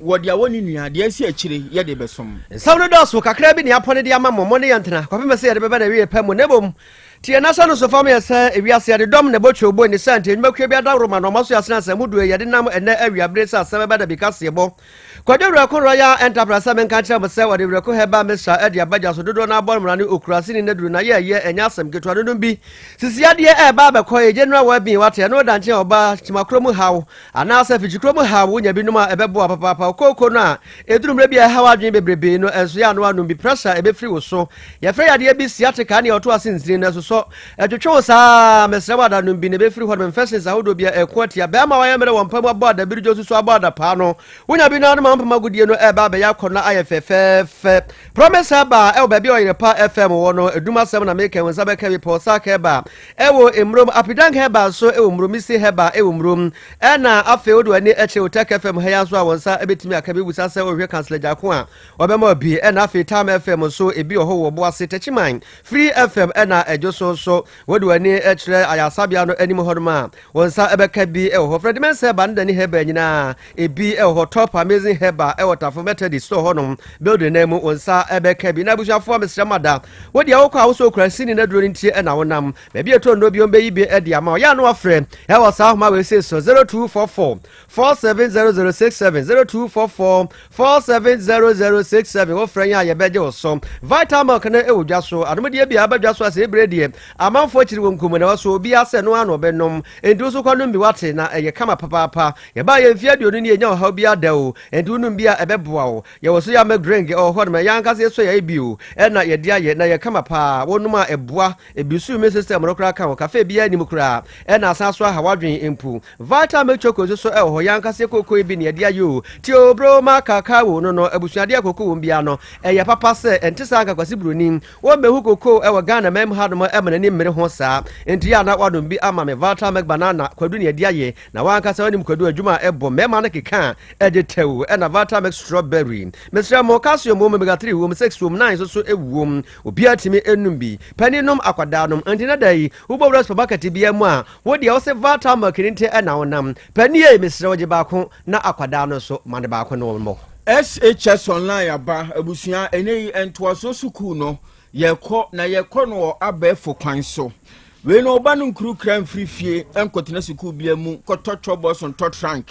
what ya woni nua de asi akire ye de besom nsawno dos kakra bi ne apone de ama momo ne yantena kwapema se ye de beba na wie pam nebom tie na sa no so fam yesa ewiase de dom ne botwe obo ni sante nyuma kwa bia da roma no maso yasena sa mudu ye de nam ene awiabre sa Asem Beba Dabi kase bo kwadwura ko royal enterprise men kan chama se wade wreko heba mesa ade abaja so dodo na abon mrane okurase ni naduru na ye enya asem ketwa no bi sisi ade e ba be ko ye general wa bi wate no da nche oba chimakromu hawo ana sa fichikromu hawo nya bi numa ebebo papa kokoko no a eduru mre bi e hawa adwen bebrebe no enso ya no anu bi pressure ebe free wo so ye frɛ ade bi siatika ne oto asinzire na so etwetwe sa mesra wada no bi ne be free ho memfese sa hodo bi e kwatia be ma wa ya mere won pam abo da bi jo so abo da pa no wonya bi na no magudie no eba be yakona ayefefefe promise aba e obabi oyerepa fm wo no eduma sem na make wensa be ka bi posa ka eba ewo emrom apidan ka eba so ewo mromisi heba ewo mrom na afe odo ani eche otaka fm ha ya so a wonsa ebetimi aka bi busa se ohwe kansler jako a obema bi na afe time fm so ebi oho wo bo ase tachiman free fm na ejo so wodo ani echere ayasabia no anim hodoma wonsa ebeka bi ewo fredman se ba ndani heba nyina ebi ewo top amazing heba ewotafo Methodist store honom building name onsa ebeka bi na bushafo mesramada wodi awokọ awsookrasi ni na duro ntie na wonam be bi eto no bi ombe yibe edi ama ya no afre ewo sa homa we say so 0244 470067 0244 470067 wo franya ye beje oso vital milk na ewodwa so adomde bi abadwa so ase ebredie amanfo chiri won kumu na waso obi ase no ano benom enti so kwanom bi wate na eye kama papa ye ba ye mfia dionu ni enya ha bi adao enti unum bia ebeboa wo ye wo so ya magdrink o ho na yanka se so ya ebio na ye dia ye na ye kama pa wonum a eboa ebisu me system no kra kan wo cafe bia ni mukra na asan so ha wadwen empu vital milk chocolate so ho yanka se kokko ebi ne dia yo ti obro ma kaka wo no abusuade akoko wo bia no ye papa se entisa aka kwasi broni wo mehu kokko wo Ghana mem ha no emana ni mmere ho saa enti ya na wadon bi ama me vital milk banana kwadu ne dia ye na wanka se woni kwadu adwuma ebo mema na keka edetewu na vital milk strawberry mesra mo calcium mo omega 3 wo 6 wo 9 so ewuom obi atimi enum bi paninum akwadanom antina dai ubowra supermarket bia mu a wo de wo se vital milk nte na wonam panie mesra wo je baako na akwada no so mane baako no mo SHS online aba abusuan enei entoaso suku no yekọ no abefo kwan so we no ba no nkuru kran frifie enkotena suku bia mu kototro boss on tot rank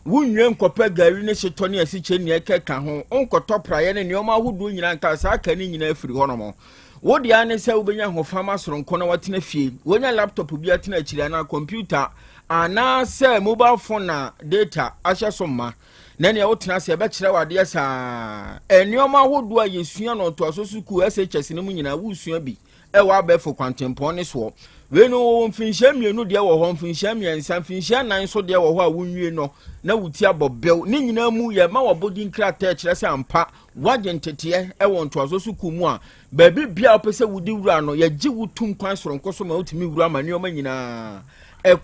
wunwe nkopa gari ne hyeto ne asiche ne ekeka ho onkoto praye ne neoma ahodo nyina nka sa aka ne nyina afiri ho no mo wodi ane se ubenya ho fama soronko na watena fie wonya laptop bi atena akiri na computer ana se mobile phone na data ahye so ma na ne wotena se be kire wade sa neoma ahodo a yesua no to asosuku SHS ne mu nyina wusua bi ewa abefo kwantempon ne so we no mfinhia mienu de wo ho mfinhia miensa mfinhia nan so de wo ho a wonwie no na wuti abobel ni nyina mu ye ma wobodi nkrata kire se ampa wagentete wo ntoaso suku mu a ba bibia opese wudi wura no ye gi wutum kwan soronko so ma wutimi wura ma neoma nyina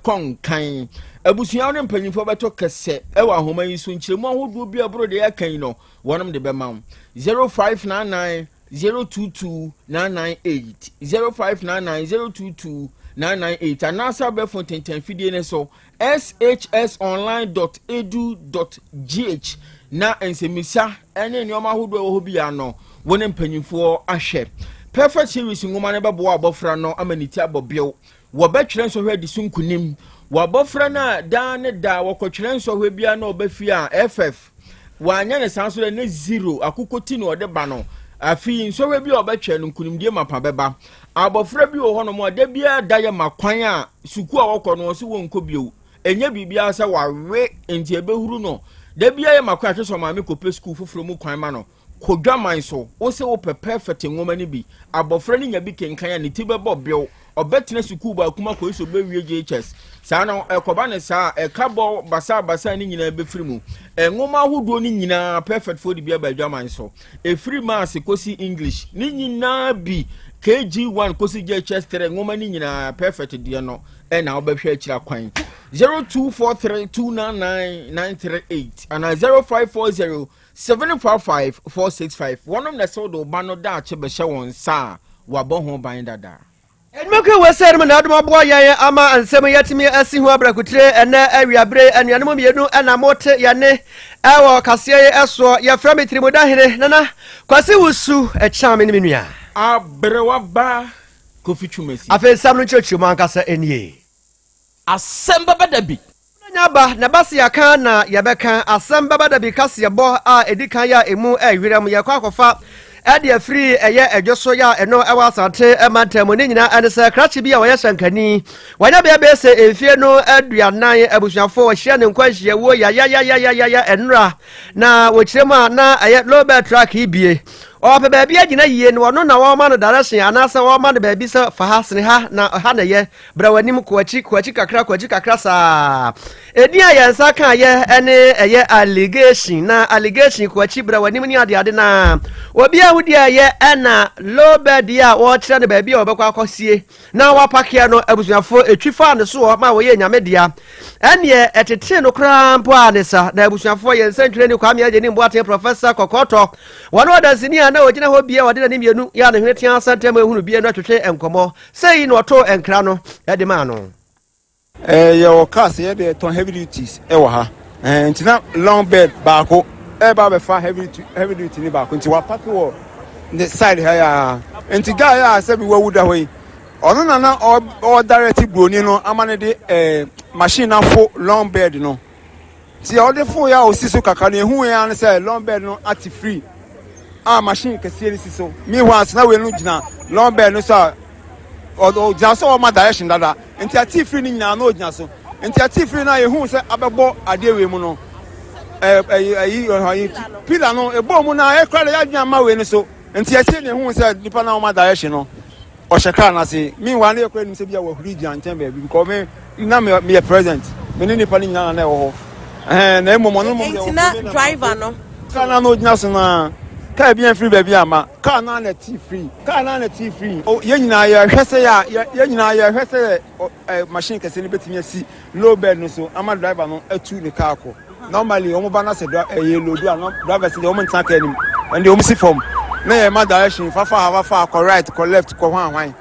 konkan abusuan ne mpanyimfo beto kese wa ahoma yi so nkyiremu ahodo bia bro de yakan no wonom de bema 0599 022998 0599022998 anasa be phone 10 fidie ne so shsonline.edu.gh na ensemisa ene nyoma hodo wo bia no wone mpanyimfo ahwe perfect series ngoma ne bebo abofra no amaniti abobio wo betwere nso hwe disunkunim wo abofra na da ne da wo kotwere nso hwe bia na obafi a ff wanya ne sanso ne zero akukoti no de ba no afi nso hwe bia obetwere no nkunimdie mapa beba abofra bi wo hono mo da bia da ye makwan a suku a wokọ no so wonko bio enye bibia sa wawe enti ebehuru no da bia ye makwan atweso ma me kope school foforo mu kwan ma no kodwaman so wo se wo perfect ngoma ni bi abofra ni nya bi kenkan ya ne tibe bobio obetena suku ba kuma ko iso be wie JHS sa na ekoba ne sa ekabo basa ni nyina be firi mu ngoma ahodo ni nyina perfect for the bia ba dwaman so e free mass kosi English ni nyina bi KG1 kosi JHS 3 ngoma ni nyina perfect dia no na obehwe akira kwan 0243299938 and 0540755465 one of the sodo bano da che be hye won sa wabo ho ban dada Edmeke we say me na adom abo yan ama ansem yatimi asi hu abrakutire ene awiabre anuanom mienu na mote yane ewo kase ye eso ye fra me trimoda hene nana kwase wusu e chame ne menua abrewa ba Kofi Twumasi afa sam no chechu man kasa enie Asem Beba Dabi nyaba na basi aka na yebeka Asem Beba Dabi kase yebo a edikan ya emu awiram ye kwa kofa Adia free eye edwoso ya eno Yaw Asante emantem ne nyina anese krachi bia wo yesankani wanya bia be se efie no aduanan abusuafo wo hia ne nkwanhie wo ya enra na wo kirema na eye lobe track ibie o pe ba bia gina yie no no na wo ma no direction anasa wo ma no ba bi se fa hasne ha na ha na ye brawanim kwachi kakra sa edia yensa kan ye ene eye allegation kwachi brawanim ni ade na obi ahudi aye ena lobe dia wo kire ne ba bia obekwa akosie na wa pakia no abusuafo etwifa ne so ma wo ye nyame dia ene etete no kra mpo anesa na abusuafo yensa ntwene ni kwame agye ni mbo ate professor kokoto wono dansini na ogina ho bia wode na ne mienu ya na hweti Asante ehunu bia no twetwe enkomo sei no to enkra no e de ma no your cars here the ton heavy duties ewa ha ntina long bed baako e ba be fa heavy duty ni baako nti wa pack wo the side here ya nti guy ya say bi wawuda hoyi ono na o direct broni no amane de machine na fo long bed no ti o de fo ya osiso kaka no ehun ya na say long bed no at free machine kese ni siso me once na we no gina long bed no so o gina so ma direction dada enti ati free ni nyina no gina so enti ati free na ehun se abebo ade we mu no pila no ebo mu na e kwale ya gina ma we ni so enti ati ni ehun se nipa na ma direction no o sheka na se me wan e kwale ni se bia wa huri gina ntem be because me na me present me ni nipa ni nyina na e wo ho na emo mo no mo driver no kana no gina so na car bien free baby ama car na na tea free o ye nyina ya hwese ya ye nyina ya hwese machine kese ni betimi asi low bed no so ama driver no atu ni car ko normally omo ba na se ye load an driver se omo ntan ka nim and omo si form na ye ma direction fa ko right ko left ko hwan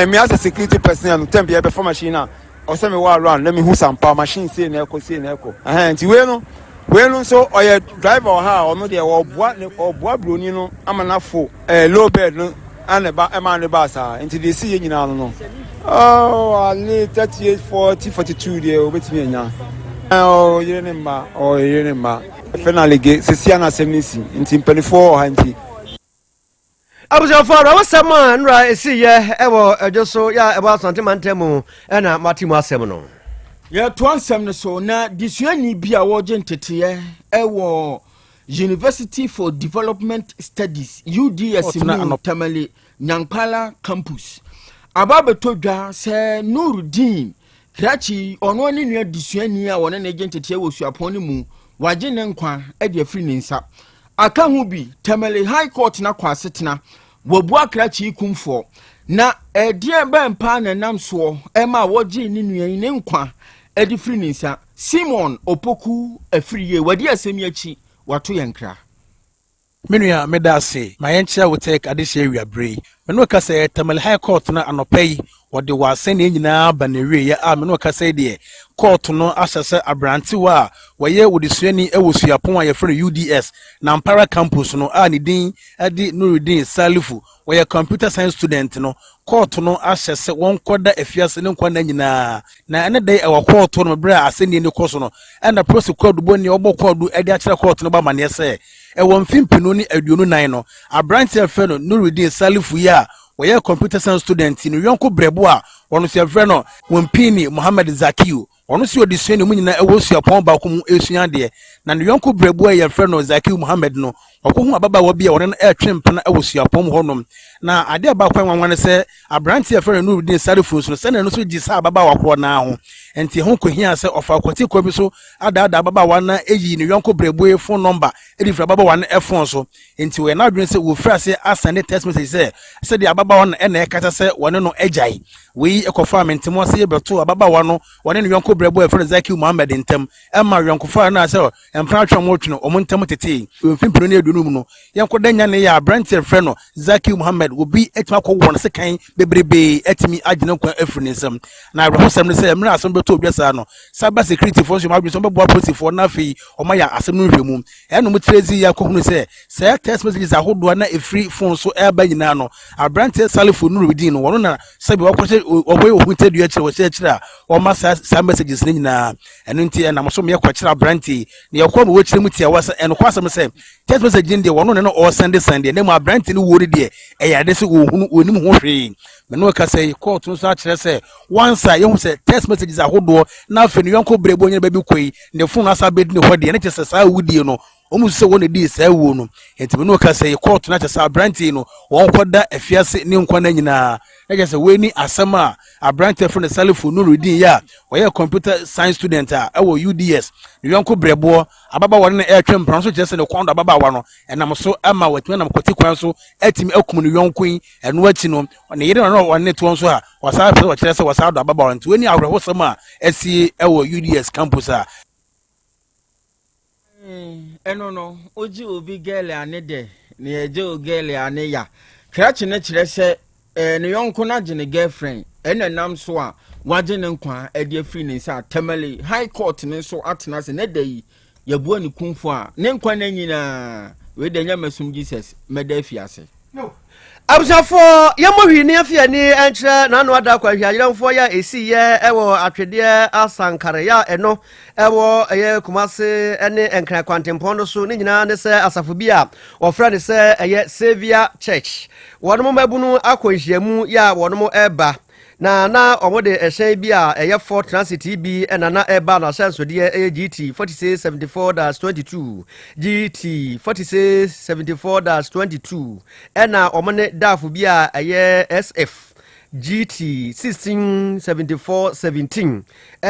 me as a security personnel no temp ye be for machine na o se me wa run let me who some power machine say na eko nti we no so oye driver ha ono de oboa broni no amanafo low bed no aneba ema ne ba sa nti de si ye nyina no ali 38 40 42 de obetimi anya yere ne ma finally ge sisi ana semnisi nti mpanifo ha nti abusuafo rawo sama nra esi ye ewo ejoso ya Yaw Asante mantemu na matimu asem no ya to ansem no so na disuani bia wo gentete ewo University for Development Studies UDS mu Tamale Nyankpala campus ababeto dwa se Nurudin Krachi ono ne nua disuani a wona na gentete wo suapon ne mu waje ne nkwa e de afri ne nsa aka hu bi Tamale High Court na kwa setena wabua Krachi kumfo na edie bempa na namso ema woje ne nua ne nkwa edi free nisa Simon Opoku afriye wadi asemi achi wato yankra menua medase mayenchia wotek adehye wiabre meno ka say Tamale High Court na anopai wode wase ne nyina banewe ya meno ka say de court no asese abranti wa waye wodisuani ewosuapon a yefre UDS na Mpara campus no ni din adi Nurudin Salifu waye computer science student no court no asese won koda afiase ne nkwana nyina na ene dai ewa court no bra aseni ne koso no na prosecute boni obo kodu edi akere court no ba mane se ewo mfimpinu ni aduonu nan no abranti efe no Nurudin Salifu ya waye computer science student ni yonko brebo a wono se efe no wompini Muhammad Zakiu ono si odisuani mu nyina ewo suapon ba ko mu esuan de na ne yonko brebo a yefre no Zakiu Muhammad no okohu ababa wa bia wono etwempana ewo suapon honom na ade ba kwan wanwane se abranti yefre no Nurudin Salifu so se na no so gisa ababa wa ko na ho enti ho kohia se ofa kwati ko bi so ada ababa wa na eyi ne yonko brebo e phone number edifra ababa wa na phone so enti we na adwen se wo fra se asane text message se de ababa wa na e kata se wono no ejai we ekofa mentimo se yebeto ababa wa no wono ne yonko brebo e phone Zakiu Muhammad ntem ema yonko fa na se empra twa mo twno o mo ntem tete mfimpino ne edunum no yenko danya ne ya abranti yefre no Zakiu Muhammad obi etima ko won sekan bebrebe etimi agene kwa afrinism na rehosem ne say mra asem beto obia no cyber security force ma so bebo police for na fi o ma ya asem no hwemu eno mu trezi ya ko hunu say text messages ahodo na free phone so eba nyina no abrante salifo no within no wono na sabi wakwache oboy ohun tedua kire wo kire o ma sa messages ne nyina eno nti na so me kwa kire abrante ne yakwa mo wo kire mu tia wasa eno kwa asem say text message ndi wono ne no o send ne mu abrante no wori de eya de se ohunu onim ho hwe me no ka say court no so a kire say once you hu say text messages ahodo na afi no yonko brebo nya ba bi koi ne phone asa bedi ne ho de ne kire say wudie no omu se won di say wo no enti me no ka say court na kire say abrante no won koda afiase ne nkwa na nyina e kire say we ni asema abrante from the salifo no reading ya we computer science student a wo UDS ne yonko brebo ababa won na etwem pran so kire say ne kwando ababa wa no enam so ama watime nam koti kwan so etimi akum ne yonkun eno achi no ne yire no won ne to so a wasa pe wo kire say wasa do ababa won to ni awreho sama asi wo UDS campus a eno no oji obi girl ane de ne eje o girl ane ya krachi ne kire se ne yonko na je ne girlfriend ena nam so a waje ne nkwa e de free ne sa temale high court ne so atena se ne dai yabuo ne kunfo a ne nkwa na nyina we de nya masum Jesus meda fiase no abusafo yamohwi ne afia ni enche na no ada kwa hwayeramfo ya esi ye ewo atwede asankare ya eno ewo eye kumase ene enkra kwantempondo so ne nyina ne se asafo bia ofra ne se eye Savior Church wono mabunu akwanhyiamu ya wono eba na omode ehye bia eye for transit bi na eba na senso de GT 4674-22 GT 4674-22 ena omone dafu bia eye SF GT 1674-17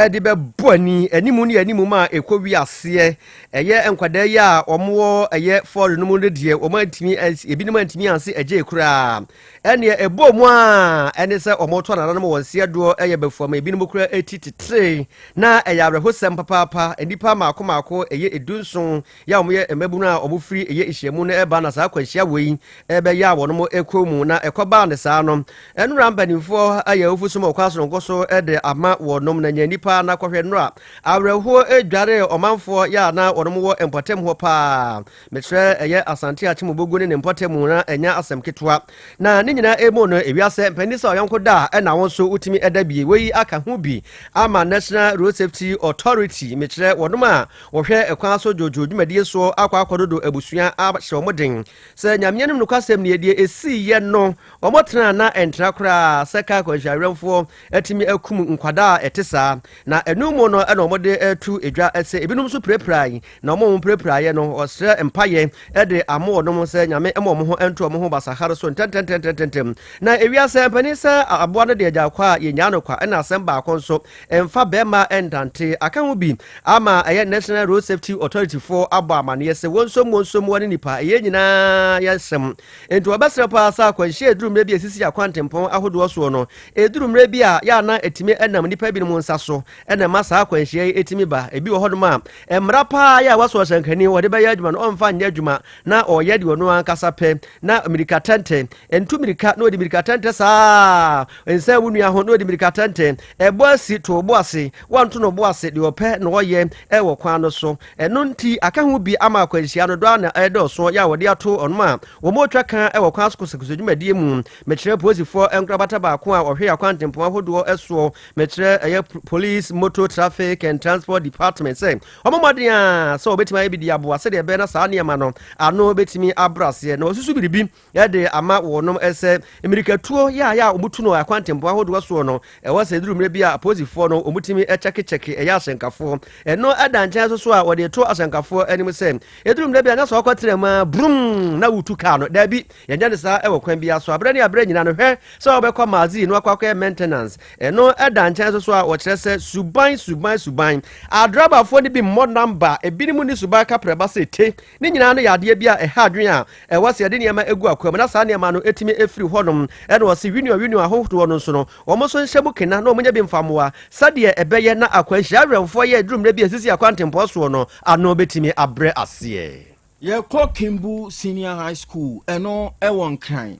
de be boani animu ni animu ma ekowi ase eye enkwada ya omwo eye for no mu de omantimi ebinim antimi anse eje ekura ene ebomu a ene se omoto na no wonse do eye befuama ebinim kura etititre na eye abrehosem papa enipa maako eye edunson ya omye emabunu a omufiri eye ihyiamu na eba na sa kwanhia wei ebe ya wono ekomu na ekoba ne sa no enu ramba for aye ofusumo kwaso nkoso ede ama wonom na nyanipa na kwhwe no a awreho edware omanfo ya na wonom wo empotem ho pa metre eye asante achimo bogone ne empotem na enya asem ketwa na ne nyina emo no ewiase mpanisa oyonko da na wonso utimi edabie wei aka ho bi ama National Road Safety Authority metre wonom a wohwe ekwaso jojo dwumadie so akwa akododo abusua ahye omoden se nyamyenem no kwasem ne edie esi ye no omotena na entra kra seka kwa hwayeramfo atimi akum nkwada etesa na enumo no na omode atu edwa ese ebinum so preprai na omom preprai no osre empaye ede amo no se nyame emom ho ento omho basahare so tententententem na ewiase panisa aboa no de agya kwa yenya no kwa na asemba akonso emfa bema endante aka ho bi ama eye National Road Safety Authority for aba amane se wonsom woni nipa eye nyina yesem ento obasra pa sa kwa hye eduru mre bi esisi akwantempon ahodo so no eduru mre bi a ya na etimi enam nipa bi no nsa so ena masa akwanhye etimi ba ebi wo hodom a emra pa ya waso shankani wode ba ya adwuma no omfa nya adwuma na oye de wono ankasa pe na America tente entu America no de America tente sa ensa wunu aho no de America tente ebo asi to bo ase wanto no bo ase de ope no oye ewo kwan no so eno nti aka ho bi ama akwanhye no do na edo so ya wode ato onma a wo mo twa kan ewo kwan so dwumadie mu mekyere posifo enkrabata ba ko a ohwe akwantempo ahodo eso mekyere eye police motor traffic and transport department say omomode a so obetima ebidi abo ase de be na saa niema no ano obetimi abrase na osusu biribi ya de ama wonom ese emirikatuo ya omutu no akwantempo ahodo so no ewo se duru mre bia posifo no omutimi echeke eya asenkafo eno adanche so a wode to asenkafo anim se eduru mre bia na so akwatrema brum na wutu ka no da bi yenya de saa ewo kwan bia so abrani abrani nyina no hwe so obekwa mazi no akwakwa maintenance eno adanche so a wo kire se suban adraba fo ni bi mod number ebinimu ni suban kapreba se te ni nyina no yade bia eha adwen a ewo se yade niema egu akwam na saa niema no etimi efiri honom eno wo se winu ahohdo no so no omo so nhyemu kena na omonya bi mfamoa sade ebeye na akwanhia awremfo ye durumre bi asisi akwantempo so no ano betimi abre ase ye ko Kimbu Senior High School eno ewon kran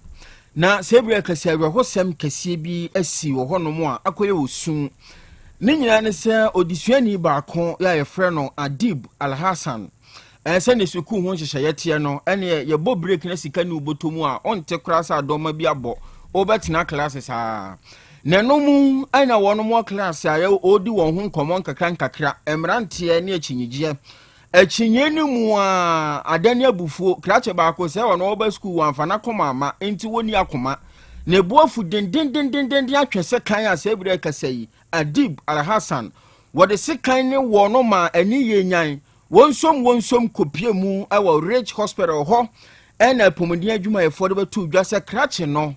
na sebra kase awehosem kase bi asi wo honom a akoye osum ne nyina ne se odisuani baako ya yefre no Adib Alhassan se ne suku ho hyehyeyete no ene ye bo break na sika ne ubotomu a onte krasa adoma bi abo obetina classes a nanom ana wonom class a ye odi won ho nkomon kakra emrante ne achinyigye achinye ni mu a adane abufuo krache baako se wono oba school wanfana koma ama enti woni akoma ne boafu den atwese kan a sebire kasai Adib Alhassan wode sekan ne wono ma ani yenyan wonsom kopie mu awa Rich Hospital ho ena pomodin adwuma efo de betu dwase krache no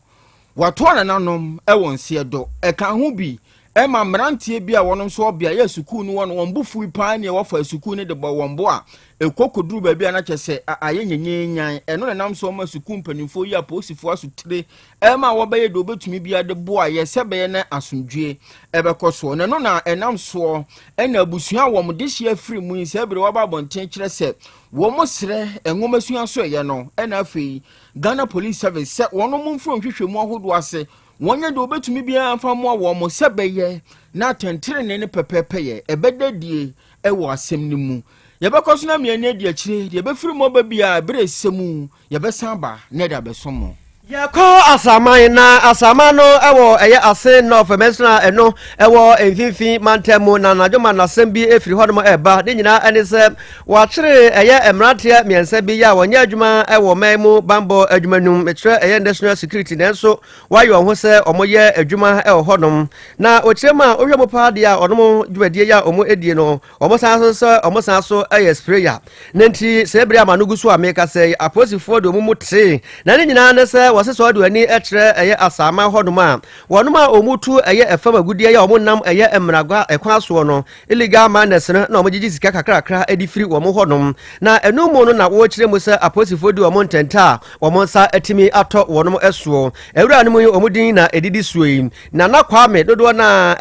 wato nanom ewon se do eka ho bi ema mrantie bi a wonom so obia ya suku no wono won bufu pa ne wofa suku ne de bo wombo a ekokoduru ba bi a na kyese ayenyenyenyan eno nam so ma suku mpanimfo yi aposifo asutire ema wo baye do betumi bia de bo a ye sebe na asundwe ebekoso ne no na enam so ena abusua wo de hye afiri mu sebere wo ba bonten kire se wo mo sere enwomasua so ye no ena afei Ghana Police Service se wono mo mfro nhwehwemu ahodo ase wonye do betumi bia afa mo wo mo sebeye na tentere ne pepepe ye ebedadie ewo asem ni mu yebekoso na me ne di akire yebefiri mo ba bia bere semu yebesamba ne da besomo Yako asaman na asamano ewo eye ase no femesna eno ewo enfinfin mantemu na najoma na sembi efiri hodmo eba de nyina ene se wa kire eye emratia miense bi ya wonya adwuma ewo memu bambo adwumanum metre eye national security nenso wayo ho se omoye adwuma ewo hodom na okirema ohwemo paade ya onom dwumadie ya omo edie no omo san so eye sprayer nenti se ebria manugusu ameka se aposifo do mu te na ne nyina ne se wase so aduani etre eye asama hodoma wonoma omutu eye efama gudie ya omonam eye emragwa ekwa so no illegal madness na omogigi sika kakrakra edifiri womo hodom na enumu no na wo kire mu se aposifo di womo ntenta womo sa atimi ato wonom esuo ewura no mu omudin na edidi suoi na nakwame dodo na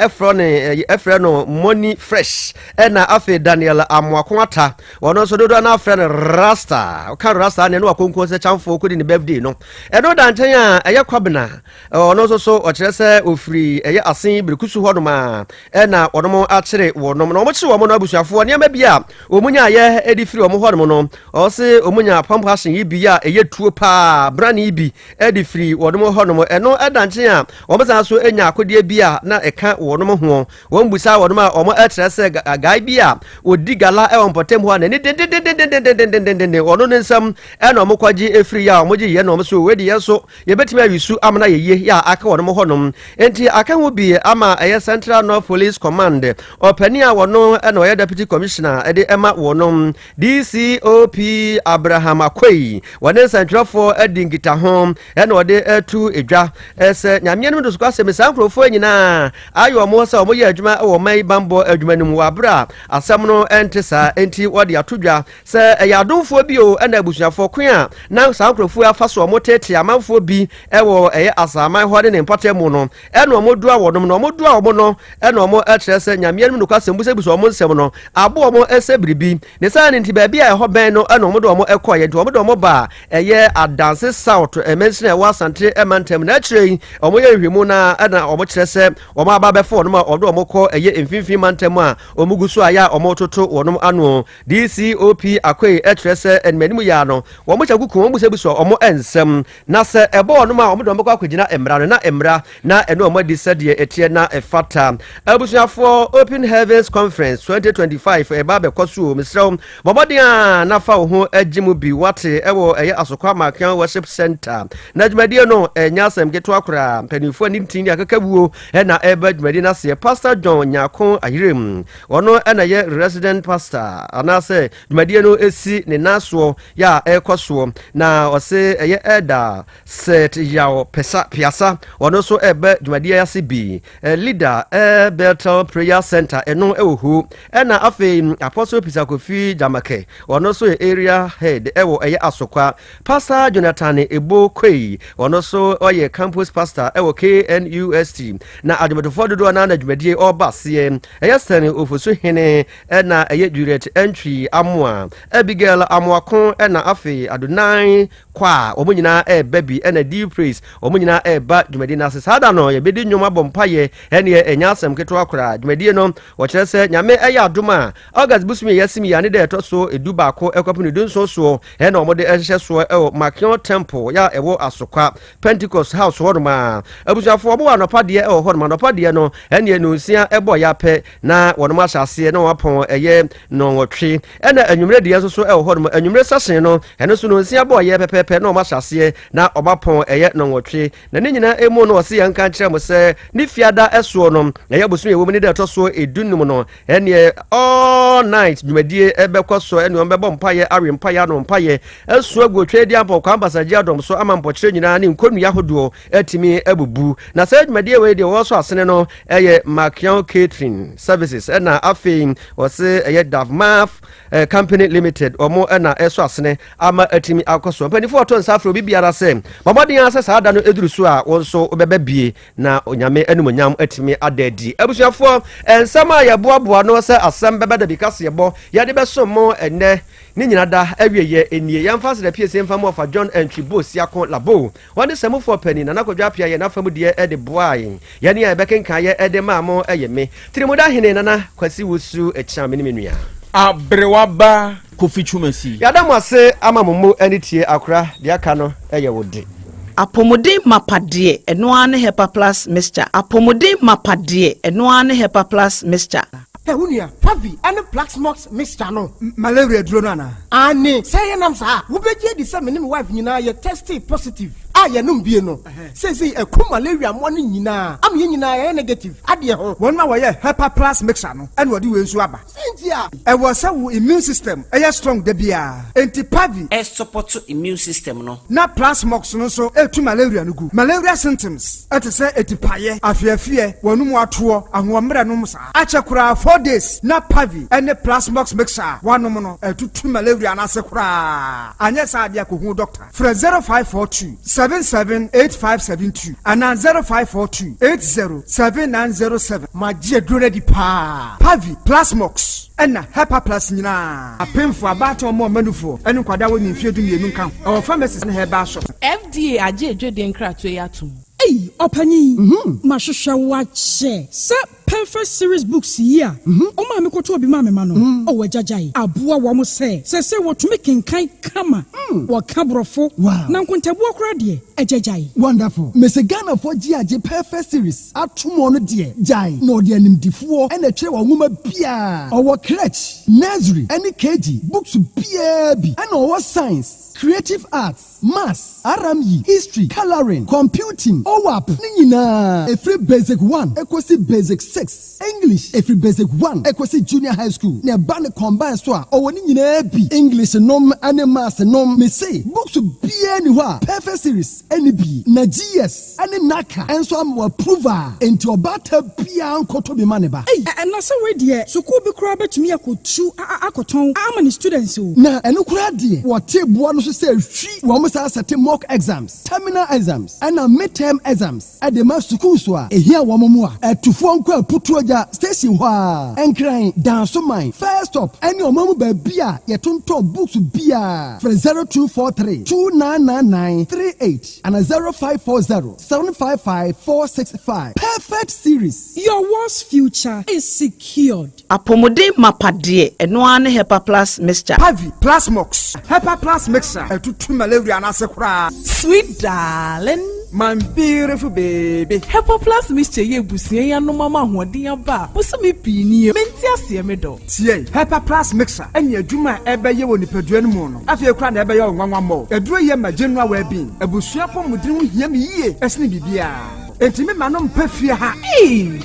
efre no money fresh na afi Daniel Amwakwata wono so dodo na afre no rasta ka rasta ne no akonko se chamfo kodi ne birthday no edo dantanya eye kwabena ono so okirese ofiri eye asen birikusu hodoma na onomo akire wonom no omochi womo no abusuafo ne ma bia omunya ye edifiri womo hodom no o se omunya pampashin ibia eye tuo pa brani ibi edifiri wonom hodom eno edantanya omosan so enya akode bia na eka wonom ho wombusa wonom a omo akirese gai bia odigala e wonpotem ho na ni den ono nsam ena omokwaji efiri ya omoji ye no so wedi yeso yebetimi awisu amana yeye ya aka wonom honom enti aka ho bi ama eye Central North Police Command opani a wono ena oye deputy commissioner ede ema wonom DCOP Abraham Akwei wone santrofo edingita ho ena ode etu edwa ese nyame no so kwase mesankrofo nyina ayo mo sa omoye adwuma wo mai bambo adwuma nim wabra asam no entesa enti wode atodwa se eyadonfo bi o ena abusuafo kwan na sankrofo afaso omotete amanfo bi ewo eye asaman hode ne mpatemu no ena omodu awodom no omodu awomo no ena omo atrese nyame nim no kwase mbusebuso omo nsem no abo omo esebiribi ne sa ne ntiba bia eho ben no ena omodu omo ekoye nti omodu omo ba eye adanse south emensina Yaw Asante emantem na kire omo ye hwemu na ena omo kirese omo aba befo no ma odo omo ko eye emfinfin mantem a omugusu aya omo toto wonom ano DCOP Akwei atrese enmanimu ya no omo chaguku omo busebuso omo ensem na se ebo no ma omo do mbekwa kwagina emra no na emra na eno omo di sede etie na efata abusuafo Open Heavens Conference 2025 eba be kwasu misrew bobodia na fa ho agimu bi wate ewo eye asokwa makan worship center na dwumadie no enya asem geto akora mpanifo ni ntini akakabuo na eba dwumadie na se Pastor John Nyako Ayirem ono na ye resident pastor anase dwumadie no esi ne naso ya ekwaso na ose eye eda set yaw piasa ono so ebe dwumadie ya sibi leader Bethel Prayer Center eno ewu na afi Apostle Peter Kofi Jamake ono so area head ewo eye asokwa Pastor Jonathan Ebo Kwei ono so oye campus pastor ewo KNUST na adwumadofo dodo na dwumadie obasie eye sene ofoso hene na eye Juliet entry amwa Abigail amwakon na afi Adonai kwa omunyina baby Dabi and a deep praise Omuna ba Jumedina Sadano ye bedi nyoma bompaye ene enya asem ketwa kra Jumedie no wo kire se nyame eya duma August busumi yasimi ya ne de to so eduba ko ekwapu dun so ene omode ehye so e Makion Temple ya ewo asokwa Pentecost House hodoma abusuafo obo anopa de e hodoma anopa de no ene no nsia ebo ya pe na wono asase na wapon eye no wotwe ene anwumre de so e hodoma anwumre sase no ene so no nsia bo ye pepepe na asase na obapon eye no wotwe na ne nyina emu no wose yanka kire mo se ni fiada eso no eye busumi ewo ni de to so edunum no ene all night dwumadie ebekọ so ene ombebo mpaye awe mpaye no mpaye eso agotwe di ampo kwa ambasaji adom so amampo kire nyina ne nkonu yahodo atimi abubu na se dwumadie we de wo so asene no eye Makion Catering Services na afei wose eye Davmaf Company Limited omo na eso asene ama atimi akoso panifo to nsafro bibiara se mamodin ase saada no eduru so a wonso obebabie na onyame anumonyam atimi adadi abusuafo ensama ya boaboa no se Asem Beba Dabi kase yebo ya de beso mo enne ni nyina da awieye enie yamfa se da pie se mfa mo fa John Entry Siakon Labo wone semufo pani na nakodwa pia ye na famu de e de boayin ye ne ya bekenkan ye e de maamo eyeme tirimuda hene nana kwasi wusu echame ni menua abrewaba Kofi Chumasi yadamu ase amamumu anitie akra de aka no eye wode Apomode mapade enoane Hepa Plus mixture apomode mapade enoane Hepa Plus mixture Unia, Pavi, and a black smokes mixture no malaria dronana. Anne, say nam sa, who be the same wife nina ye tested positive. Ah, ya num bieno. Says a cool malaria morning nina. I'm yina negative. Adia ho. One my way, Hepa Plus mixture no. And what do you swabba? Cynthia, I was a immune system. A strong debia. Anti Pavi, a support to immune system no. Na plus mox no so to malaria no good. Malaria symptoms. At a say etipaye, a fear, one more tour, and one numsa. Achakura 4 days. Na Pavi, and a plus mox mixer. One mono, to malaria and asakura. And yes, I dear Kuhu doctor. For 0542 778572 and 0542 807907. My dear Grady Pa Pavi Plasmox and Hepa Plus Nina. A pen for about or more manufo and Quadawan in Field in Nuncan. Our pharmacist and her bar shop. FDA ajeje den kratwe yatum. Hey, opani. Mashusha wache. Sa perfect series books here. Oma me koto obi ma me ma no. O wajajai. Aboa wa mo se what to make in kind kama. Wa kabrofo. Wow. Na nkontabu okra de ejajai. Wonderful. Mese Ghana for GAJ perfect series. Atumo no de jai. No de animdifuo ene che wa nwoma bia. Owo crèche, nursery, any KG, books bia bi. And owo science, creative arts, maths, RME, history, coloring, computing, OWAP, nina. Every basic 1, equasi basic 6. English, every basic 1, equasi junior high school. Ne bane combine so owo nina bi. English nom ane maths nom me say. Books bia ni wa. Perfect series, any bi. Na GS, ane naka. And so am approval. Enti obata bia ankoto bi maneba. Hey, and na so we there. So ko be kura betumi akotu akoton amani students o. Na eno kura de. What table no so say hwi wo mo sa set mock exams, terminal exams, and midterm exams. At the mass school so a here wo mo a etufo nko aputu oja station ho a enkran dance mine first stop any omamu ba bia ye tonto books bia for 0243 299938 and 0540 755 465. Perfect series. Your world's future is secured. Apomode mapade enoane Hepa Plus mixture Pavi Plasmox Hepa Plus mixer to malaria and asakura. Sweet darling, My beautiful baby. Hepa Plus mixture ye busie ya no mama hoden aba. Muso me pini menti ase me do. Tie Hepa Plus mixer enya adwuma ebe ye woni padua no mu no. Afie kura na ebe ye onwanwa mo. Aduro ye ma general well being. Abusua pom mudin hu hia me yie. Esne bibia. Enti me ma no mpa fie ha.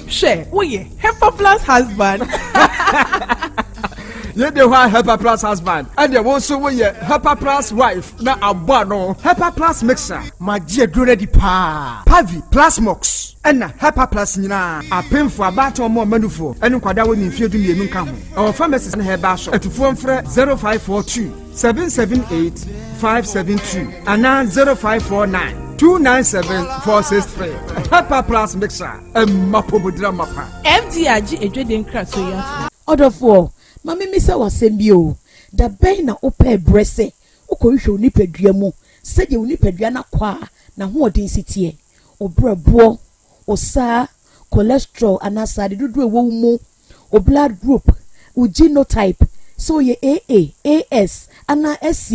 She wo ye Hepa Plus husband. Ye de wa Hepa Plus husband. And ye won so wo ye Hepa Plus wife na abo no. Hepa Plus mixer. Ma je aduro di pa. Pavi Plasmox. Ena Hepa Plus nyina apemfo abato mo manufo enu kwada woni mfie du mienu nka ho. Our pharmacist na heba shop etufo mfre 0542 778 572 ana 0549 297-463. Hepa Plus mixer. Mapobodra mapa. FDAG ejweden kratwe ya. Odofo, mama mi se wasem bi o. Da ben na ope brese. ukohwe onipadua mu sɛ de onipadua na kwa na ho odin sitie obrabo osa cholesterol anasa de dodo ewo mu o blood group o genotype so ye AA AS ana SC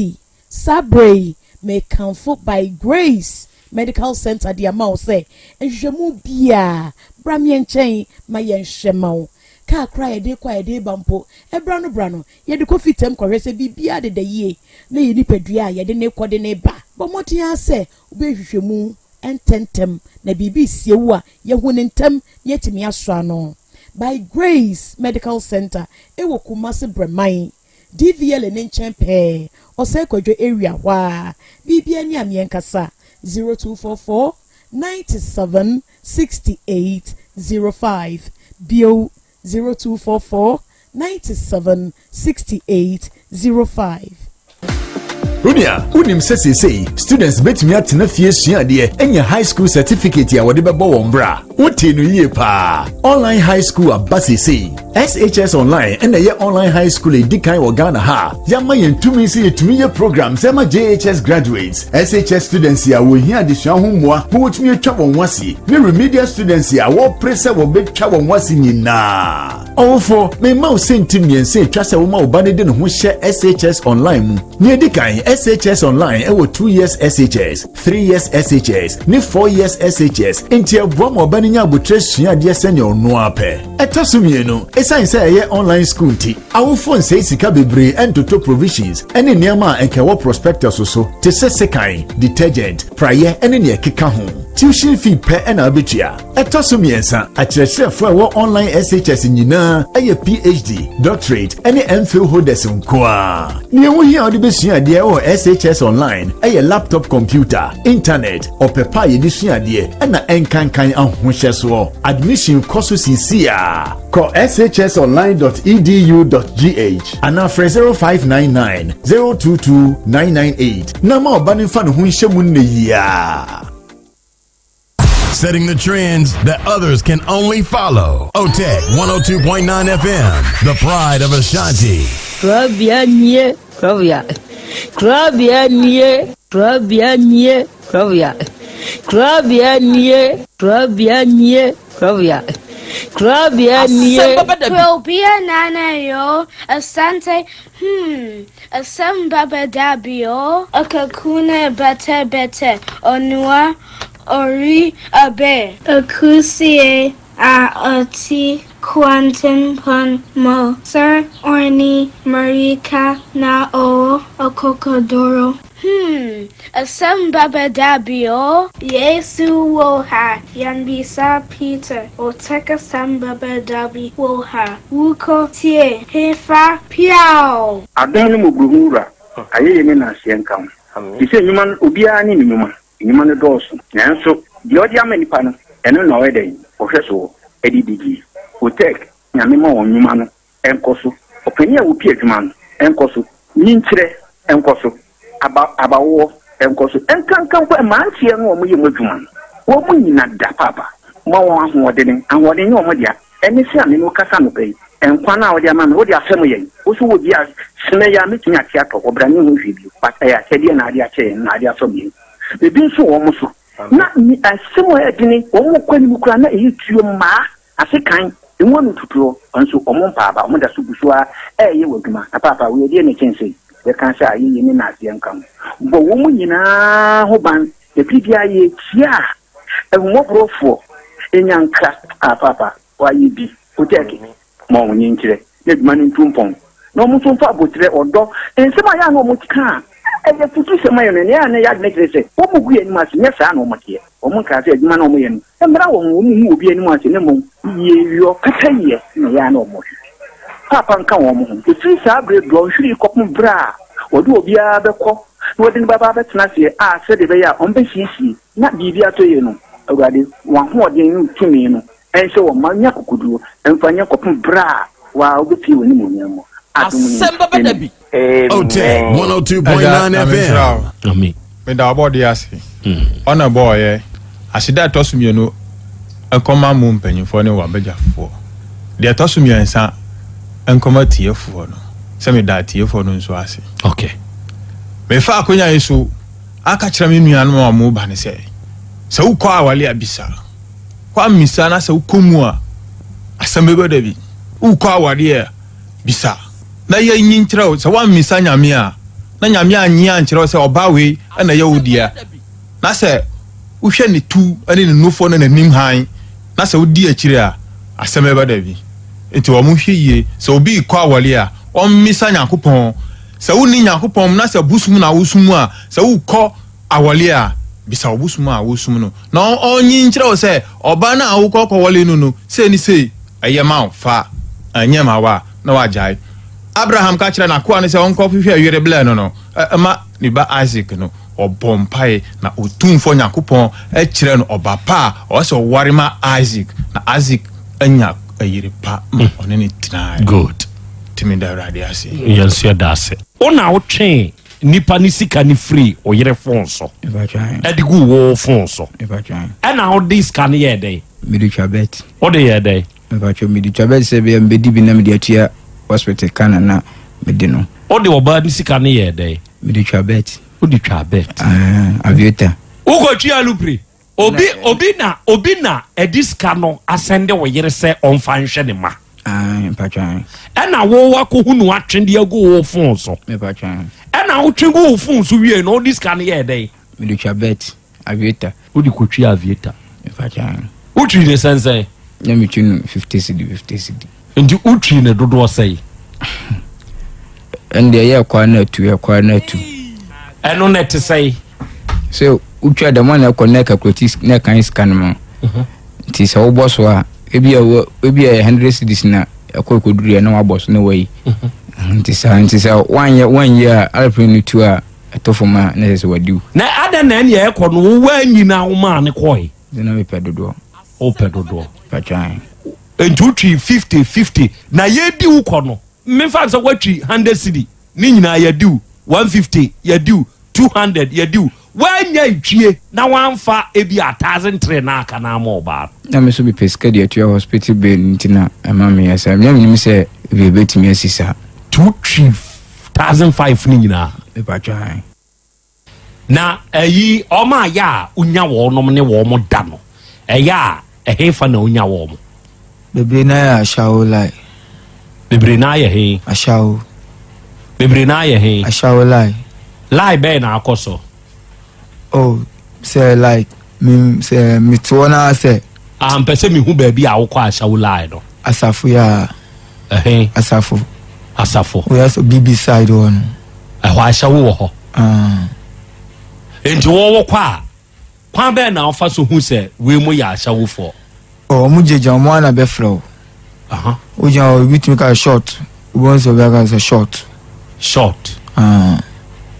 sabre may comfort by grace medical center the amount say enhwemu bia bramye nchen ma ye nhwema ka kra ye de bampo ebra no ye de kofi tem kohwe se bibia de yie na ye nipadua ye de ne kode ne ba bomoti ase obehwehwemu ententem na bibi siewu a ye hunentem ye timi aso ano by grace medical center ewo Kumasi Breman DVL ne nchen pe ose kwadwo area wa bibia ni amienkasa 0244 97 68 05 bio 0244 97 68 05. Runia, unim say students bet me at na fie sua de enya high school certificate ya wode bebo wombra. Wote no ye pa. Online high school abase say SHS online and ye online high school edikan wo Ghana ha. Yama yentumi say yetumi ye programs ema JHS graduates. SHS students ya wo hia de sua ho moa, mo wotumi atwa won wasi. Ne remedial students ya wo pressure wo betwa won wasi nyina. Ofo me ma o sentim yen say twa se wo ma obane de no ho hye SHS online mu. Ne edikan SHS online ewo 2 years SHS, 3 years SHS, ni 4 years SHS. Inti eboa mo bani nya abotre sua de sene ono ape. Etosumie no, esan say ye online school ti. Awo phone say sika bebre entoto provisions. Ene niam enke wo prospectus so. Te sekan, detergent, prayer ene ne keka ho. Tuition fee per ena abetua. Etosumie nsa, akyerɛkyerɛfo wo online SHS nyina eye PhD, doctorate ene MPhil holders nkoa. Ne wo hia ode besua de SHS online a laptop computer internet or pepa ye disua de na enkankan ahohye so admission course sincere call shsonline.edu.gh and after 0599 022 998 na ma obanin fa no ho nhyemu nneya. Setting the trends that others can only follow. OTEC 102.9 FM, the pride of Ashanti. Krobea nie, Krobea. Krobea nie, Krobea nie, Krobea. Krobea nie, Krobea nie, Krobea. Krobea nie. Krobea nana yo, Asante, Asem Beba Dabi yo, Akakuna bete, Onua, Ori abe, Akusie, Ati. Quantum pon mo sir orni marika na o okokodoro. Asem Beba Dabi o Yesu woha yanbisa Peter o teka Asem Beba Dabi woha wuko tie hefa piao. Adanu muguhura ayeye me na asienka. Ise nyuma obia ni nyuma no doso. Nanso di odi amanipa no eno na wede ohweso edidigi. OTEC nyamema wonyuma no enkoso openia wo pie adwuma no enkoso nyinkyere enkoso abawo enkoso enkankan kwa mantie no wo ye modwuma no wo mu nyina da papa mo wo ahoɔden wo mo dia eni se ame no kasa no bai enkwa na wo dia ma no wo dia asem ye wo so wo dia sene ya metumi ate atɔ obrani ho hwebio pata ya kɛde na ade akyɛ na ade asɔ bi ebi nso wo mo so na ni asem wo adini wo mo kwani mu kura na eyi tuo ma asekan enwonu tutuo onso omompaaba omoda subusua eye waduma na papa we de ne chense we kan sha ayi ni na ase nkam bo wo mu nyina ho ban e bibia ye tia ehumofrofo enyanka papa wa yi bi OTEC mo nyinkire ne duma ni ntumpon no mo so fa abotire odo ensema ya no mo tika eye futu sema yo ne ya ne ya ne krese wo mu gu ye ni mase nya sa no mo tie o mo ka se aduma na mo ye no emra wo mu obi ani mo ase ne mo ye yo kataye ne ya na mo papa nka wo mo efi sa abre do hwiri kopum bra wode obi a bekɔ no wode ne baba betena se a se de be ya on be hisi na bibia to ye no awurade wa ho ɔden tumi no ense wo manya kokoduo emfanya kopum bra wa obi woni mo nyamo Asem Beba Dabi. OTEC 102.9 FM. Amen. Me da body ase. On a boy asida tosumie no enkoma mu mpanyimfo ne wabegyafo. De tosumie nsa enkoma tiefo no. Se me da tiefo no nso ase. Okay. me fa akonya yeso aka kira me nuanom a mo ba ne se wo kwa awale abisa kwa misa na se wo komu a Asem Beba Dabi wo kwa awale bisa na ye nyin kira se wa misa nyame a na nyame anyi an kira se oba we na ye wodia na se wo hwe ne tu ane ne nofo na nanim han na se wo di akire a Asem Beba Dabi enti wo mo hwe yie se obi kwa awale a o misa Nyankopɔn se wo ni Nyankopɔn na se busum na wosum a se wo kɔ awale a bisa obusum a wosum no na onyin kire wo se oba na wo kɔ wale no se ni se ayema fa anyema wa na wajai Abraham ka kire na ko an se onko hwehwe awere bla no ma ni ba Isaac no obompai na otumfo Nyankopɔn kire no oba pa o se ware ma Isaac na Isaac anya ayire pa one ni tina good timi da radio ase yes ya dase ona wo twen nipa ni sika ni free o yere phone so edigu wo phone so na wo dis kan ye dey midi chabet o dey ye dey midi chabet se be mbedi bi na midi atia hospital kana na midi no o dey oba ni sika ni ye dey midi chabet o di chabet avieta o go twa lupri obi na ediska no asende wo yere se on fan hwe ne ma patran na wo wa ko hunu atwende ago wo phone so patran na wo twego wo phone so wie no this can ye dey me do chabet avieta wo di ko twi avieta patran wo twi ne sense na me twi 50 cedi ndi wo twi ne dodo sei ende ye kwa na tu eno net sei so wo twi da man na connect calculatis na kan scan mo ti se wo boss wa ebi a 100 cedis na akokoduru na wa boss na wai nti sa one year alpin to a tofoma na se wadiu na ada na ne ye ko no wa nyina wo ma ne koi na me pedodo o pedodo patran entutri 50 na ye di wo ko no me fa so watri 100 cedi ni nyina ye di 150 ye di 200 ye di wanya ntwie na wanfa ebi 1003 na aka na ma oba na me so be pesca dia to hospital bill ntina ama me yasa me se be betimi asisa 2,500 ni nyina e patran na eyi oma ya unya wo nom ne wo mo da no eya ehefa na unya wo mo bebre na ya shawo lai bebre na ya he ashawo bebre na ya he ashawo lai be na akoso oh say like me say me to na say pese mi hu ba bi a wo kwa ashawo lai no asafu ya asafo we also BB side one ho ashawo wo ho enti wo kwa be na ofa so hu se we mo ya ashawo fo oh mu jeja mo na be flow o ja o bit me ka short won so be ka short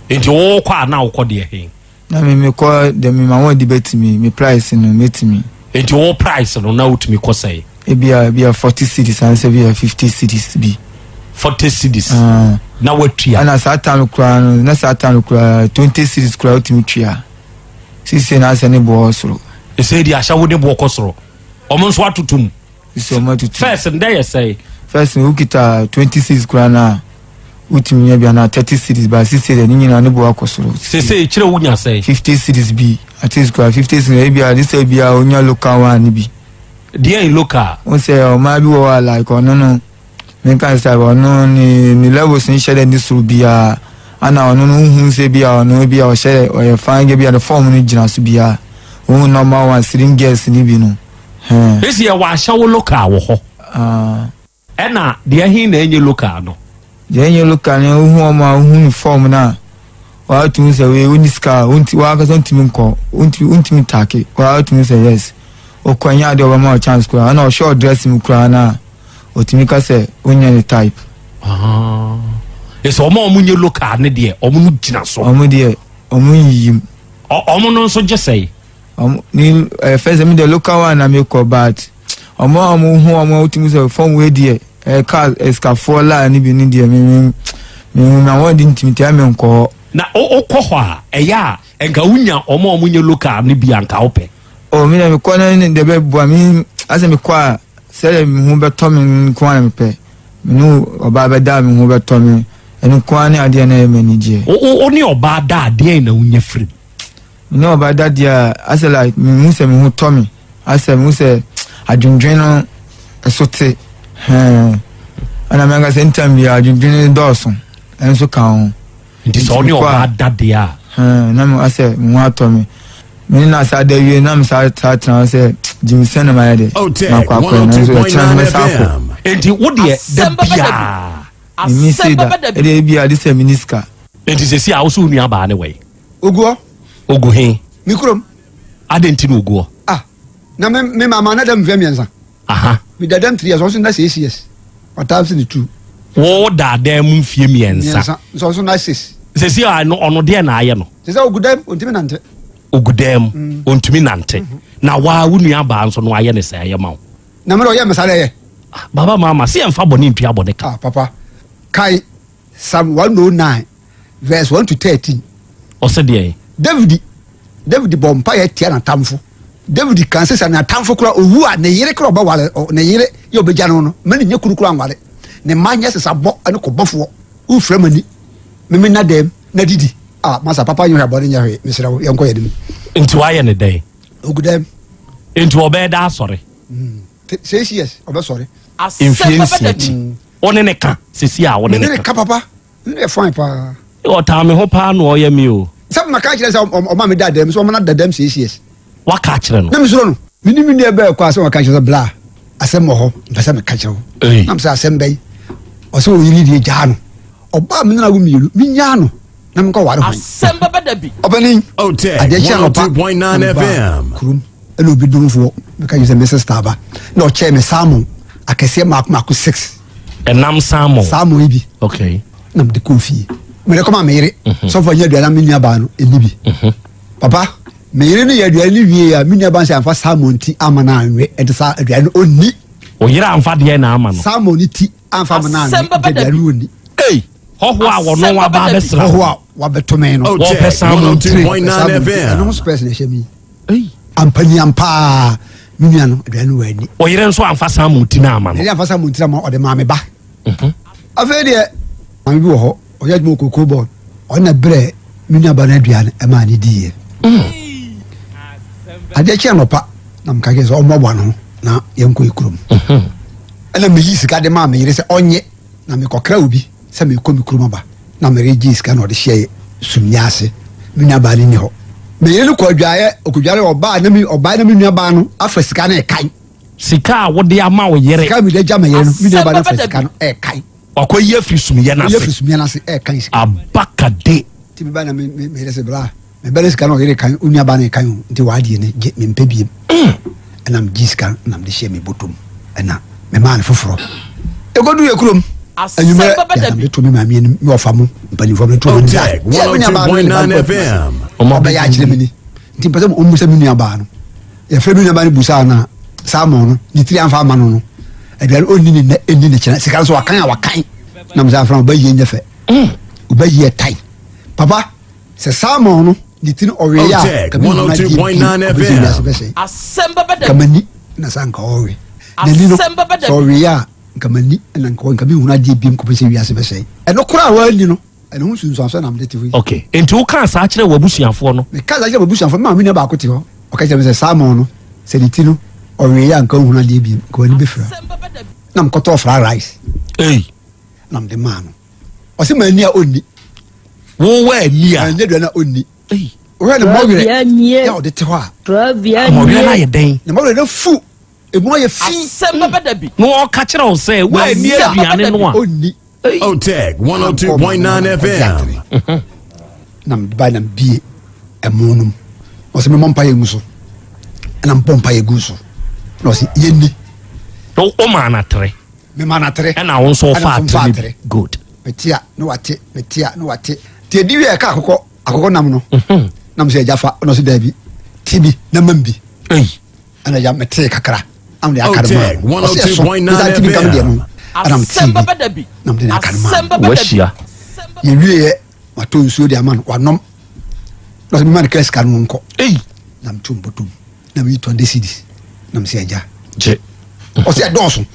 enti wo kwa na wo de he na me ko de me ma won debate me price no metimi enti wo price no na utimi ko say e bia 40 cedis and say bia 50 cedis bi 40 cedis na watua ana satan kura na satan kura 20 cedis kura utimi tua sisi na se ne bo soro e say di ashawo de bo ko soro omo nso atutum so matutum first and there say first we kita 20 cedis kura na utimi ya bia na 30 cedis ba sisi de nyina ne bo ko soro sisi kire wunya say 50 cedis bi at least kura 50 cedis bia this bia onya local one bi dia local on say o ma bi wo like no men kan say no ni levels ni share ni suru bia ana ono no hu se bia ono bia o share o ye fan bia the form ni gina su bia o normal one slim girls ni bi no esi e wa shawo local wo ho ena dia hin na enye local no dia enye local ni hu o ma hu form na wa tun say we uniska unti wa ka ntimi nko unti take wa tun say yes okwanya de obama chance kwa na o short dress mi kwa na otimika se onya ni type eso omo nye local ne de omo nu gina so omo de omo yim omo no so je say omo ni first me the local one na me ko but omo hu omo otimi se form we de car escafo la ni bi ni de me na won di ntimi ta me nko na okọ ho a eya enka unya omo nye local ne bi anka ope o mi na me ko na ni de be bo mi ase me kwa sele mi hu be to mi kwa na me pe mi nu oba be da mi hu be to mi ɛno kwa ne adeɛ na ɛmani gye o ne oba da adeɛ na unya free ne oba da dia asɛ like me sɛ me ho tɔ me asɛ me sɛ adwendwen no ɛsote ana manga sɛ ntam bia adwendwen dɔɔso ɛnso ka ho nti sɛ ɔne oba da deɛ na me asɛ me ho atɔ me me na sa da wie na me sa tena sɛ jimsen na ma de na kwa kwa na so tena me sa ko nti wo deɛ da bia mi se da e bia de sɛ miniska nti sɛ si a wo so nua ba ne wei ogu he mikrom adenti no ogu na me mama na dem vem yensa aha me da dem 3 years so na 6 years what times in the 2 wo da dem mfie miensa so na 6 sɛ si a no ono de na ayɛ no sɛ ogudam ontimi nante ogudam ontimi nante na wa wo nua ba nso no ayɛ ne sɛ ayɛ ma wo na me lo yɛ mesale yɛ baba mama se emfa bɔ ne ntua bɔ de ka papa kai Psalm 109 verse 1 to 13 ɔsɛ deɛ David bompa yɛ tia na tamfo David kan sɛ na tamfo kura owu a ne yere kura obawale ne yere yɛ obegya no mani nye kurukura anwale ne manya sesa bɔ ane ko bɔfo u framani meme na dem na didi masa papa yɛ abɔne nya hwe mesra wo yɛnkɔ yɛdim nti wa yɛ ne dɛn ogudam nti obɛ da asɔre 6 years obɛ sɔre influence one ne ka sesi a one ne ka papa ne fine pa o ta me ho pa no ɔyɛ mi o sɛ maka kyerɛ sɛ ɔma me da dem so ɔma na da dem 6 years waka kyerɛ no na mesoro no minimi ne ebe kwa sɛ waka kyerɛ sɛ bla asɛm wɔ hɔ mpɛ sɛ meka kyerɛ wo nam sɛ asɛm bɛyi ɔsɛ ɔyiri die gyaa no ɔbaa me nana wo mmienu menyaa no na menkɔ ware hwan Asem Beba Dabi ɔbɛne Otek adeɛ kyerɛ no pa 102.9 FM kurom ɛna obi domfoɔ meka kyerɛ sɛ me sister aba na ɔkyɛɛ me salmon akɛseɛ maako 6 ɛnam salmon yi bi okay na mede kɔɔ fie mede kɔma meyere sɔfo nyɛ aduane me nuabaa no ɛni bi papa meyere no yɛ aduane no wie a me nuabaa sɛ amfa salmon ti ama no anwe ɛde sa aduane no ɔnni oyere amfa deɛ na ama no salmon no ti amfa ma no anwe aduane no ɔnni hɔho a wɔno waba bɛsra hɔho a wabɛtome no wɔpɛ salmon 102.9 FM ɛno spɛs na ɛhyɛ mi ampani ampaa me nua no aduane no wɔani oyere nso amfa salmon ti na ama no ɛde amfa salmon ti na ama ɔde maame ba afei deɛ maame bi wɔ hɔ ɔyɛ adwuma koko bɔ ɔna berɛ me nuaba no aduane ɛma ne diiɛ adeɛ kyerɛ nɔpa na meka kɛ sɛ ɔmmɔbɔ no ho na yɛnkɔ kurom ɛna meyi sika de maa meyere sɛ ɔnyɛ na mekɔkra obi sɛ mekɔ me kurom aba na meregye sika na ɔde hyɛ sumnya ase me nuaba no ni hɔ meyere no kɔ adwaeɛ ɔkɔdware ɔbaa na me nuaba no afa sika no ɛkan sika a wode ama wo yere sika mede gya ma yere no me nuaba no afa sika no ɛkan ɔkɔ yi afiri sumyɛ no ase ɛkan sika abakade nti meba na meyere sɛ bra mebɛne sika no ɔyere kan onuaba no ɛkan o nti waadie no gye mempɛ biem ɛna megye sika na mede hyɛ me bɔtɔm ɛna memaa no foforɔ ɛkɔdu yɛ kurom anwummerɛ yɛnamde to me mameɛnim me ɔfa mo mpanimfoɔ no ɔbɛyɛ akyerɛ me ni nti mpɛ sɛ ɔmmu sɛ me nuabaa no yɛfrɛ me nuabaa no busaa no a salmon no ne tiri amfa ama no no aduane ɔnni ne nɛ ɛnni ne kyerɛ sika no so wakan a wakan nam sɛ afra ɔbɛyie nyɛ fɛ ɔbɛyie tai papa sɛ salmon no ne tiri ɔwee a kamani na sa nka ɔwe nani no sɛ ɔwee a nkamani na nka bi huna die biem kɔpɛ sɛ wiase bɛsɛ ɛno kora a waani no ɛno ho sunsuanso na mede te hɔ okay enti wo ka saa kyerɛ wabusuafoɔ no meka saa kyerɛ wabusuafoɔ ma mene baako te hɔ ɔka kyerɛ me sɛ salmon no sɛ ne ti no ɔwee a nka huna die biem kawani bɛfira na mkɔtɔ fra rice na mde maa no ɔsɛ ma ani a ɔnni wo wa ani a ɛnyɛ duane a ɔnni wohɛ ne mmɔwerɛ yɛ ɔde te hɔ a mmɔwerɛ no ayɛ dɛn ne mmɔwerɛ no fu ɛmu ayɛ fi Asem Beba Dabi na ɔka kyerɛ wo sɛ woani aduane no a ɔnni Otek 102.9 FM na mde ba na mbie ɛmo nom ɔsɛ memmɔ mpa yɛ gu so ɛna mpɔ mpa yɛ gu so na ɔsɛ yɛnni woma anatere mema natere ɛna wo nso wofa atere good metia na wate nti ɛdi wie ɛka akokɔ nam no nam sɛ agyafa ɔno so daabi tibi na mam bi ɛna ya metee kakra amde akadema Asem Beba Dabi namde akadema wahyia yɛwieɛ matɔ nsuo de ama no wanom na sɛ mema no kra sika no nkɔ na metom bɔtom na meyi 20 cedis na mesɛ agya gye ɔsɛ ɛdɔɔso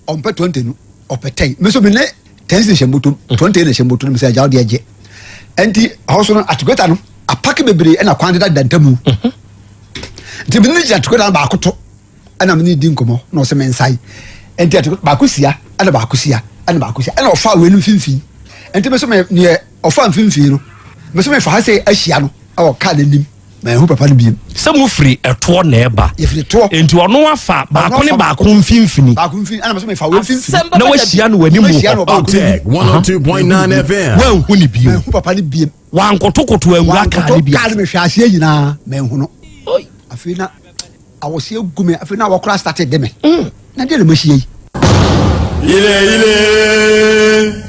ɔmpɛ 20 no ɔpɛ 10 me so mene 10 ne shemboto 20 ne shemboto me say jaw de agye enti hoso no atugeta no apake bebre na kwande da dantamu nti bi ni atugeta ba akoto ana me ni di nkomo na o se me nsai enti atugeta ba akosia ana ba akosia ana ba akosia ana ofa we no finfin enti me so me ne ofa finfin no me so me fa ha say ahia no awo ka na nim ma hu papa no bi se mo free eto na eba enti ono afa ba ko ne ba ko mfinfini ana me so me fa we finfin na wa hia no wani mu Tech 102.9 FM wa hu ni bi hu papa no bi wa nkotokoto awura ka ni bi ka me hwa ase nyina ma hu no afina awose gume afina awokra started dem na de le mahie ile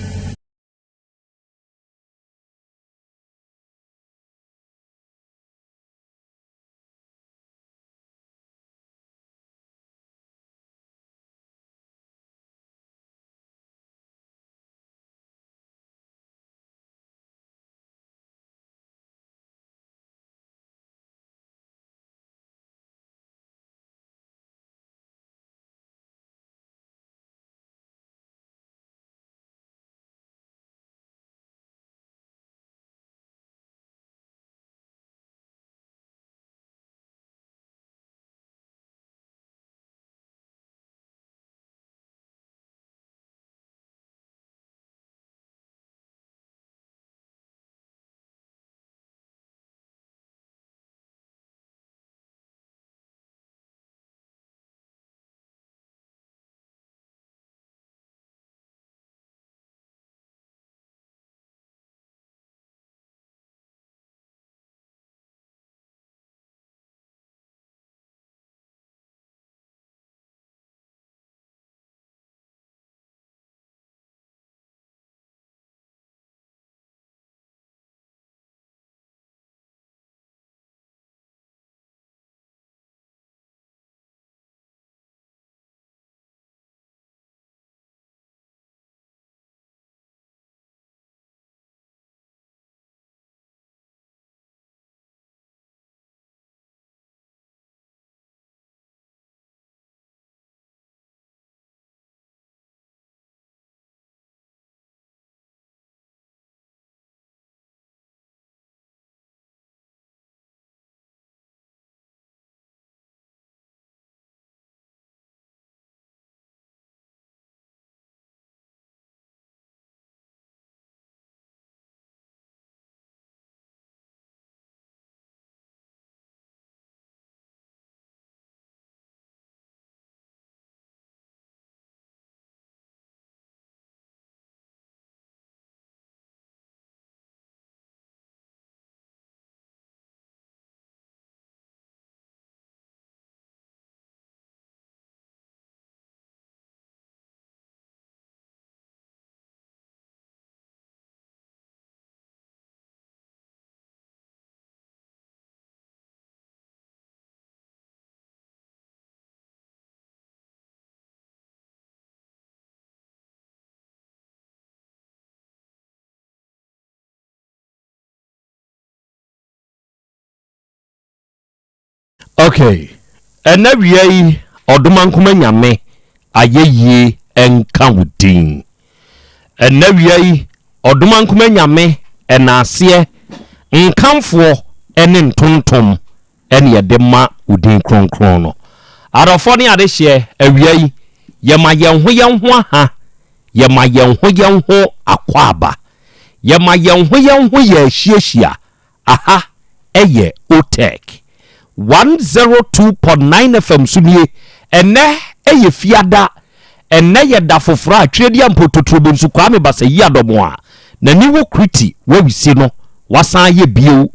okay enawia yi odomankoma nyame ayeye enka wudin enawia yi odomankoma nyame enase nkamfo ene ntontom ene yedema wudin kronkron no arofo ne ade hye awia yi yema yenho aha yema yenho akwaba yema yenho ye hyiehia aha eye otek 102.9 FM sunie ene eye fiada ene ye da fofora atwedia mpototrobo nsu kwa me basa yi adomo a na niwo kriti wa wisi no wasan ye bio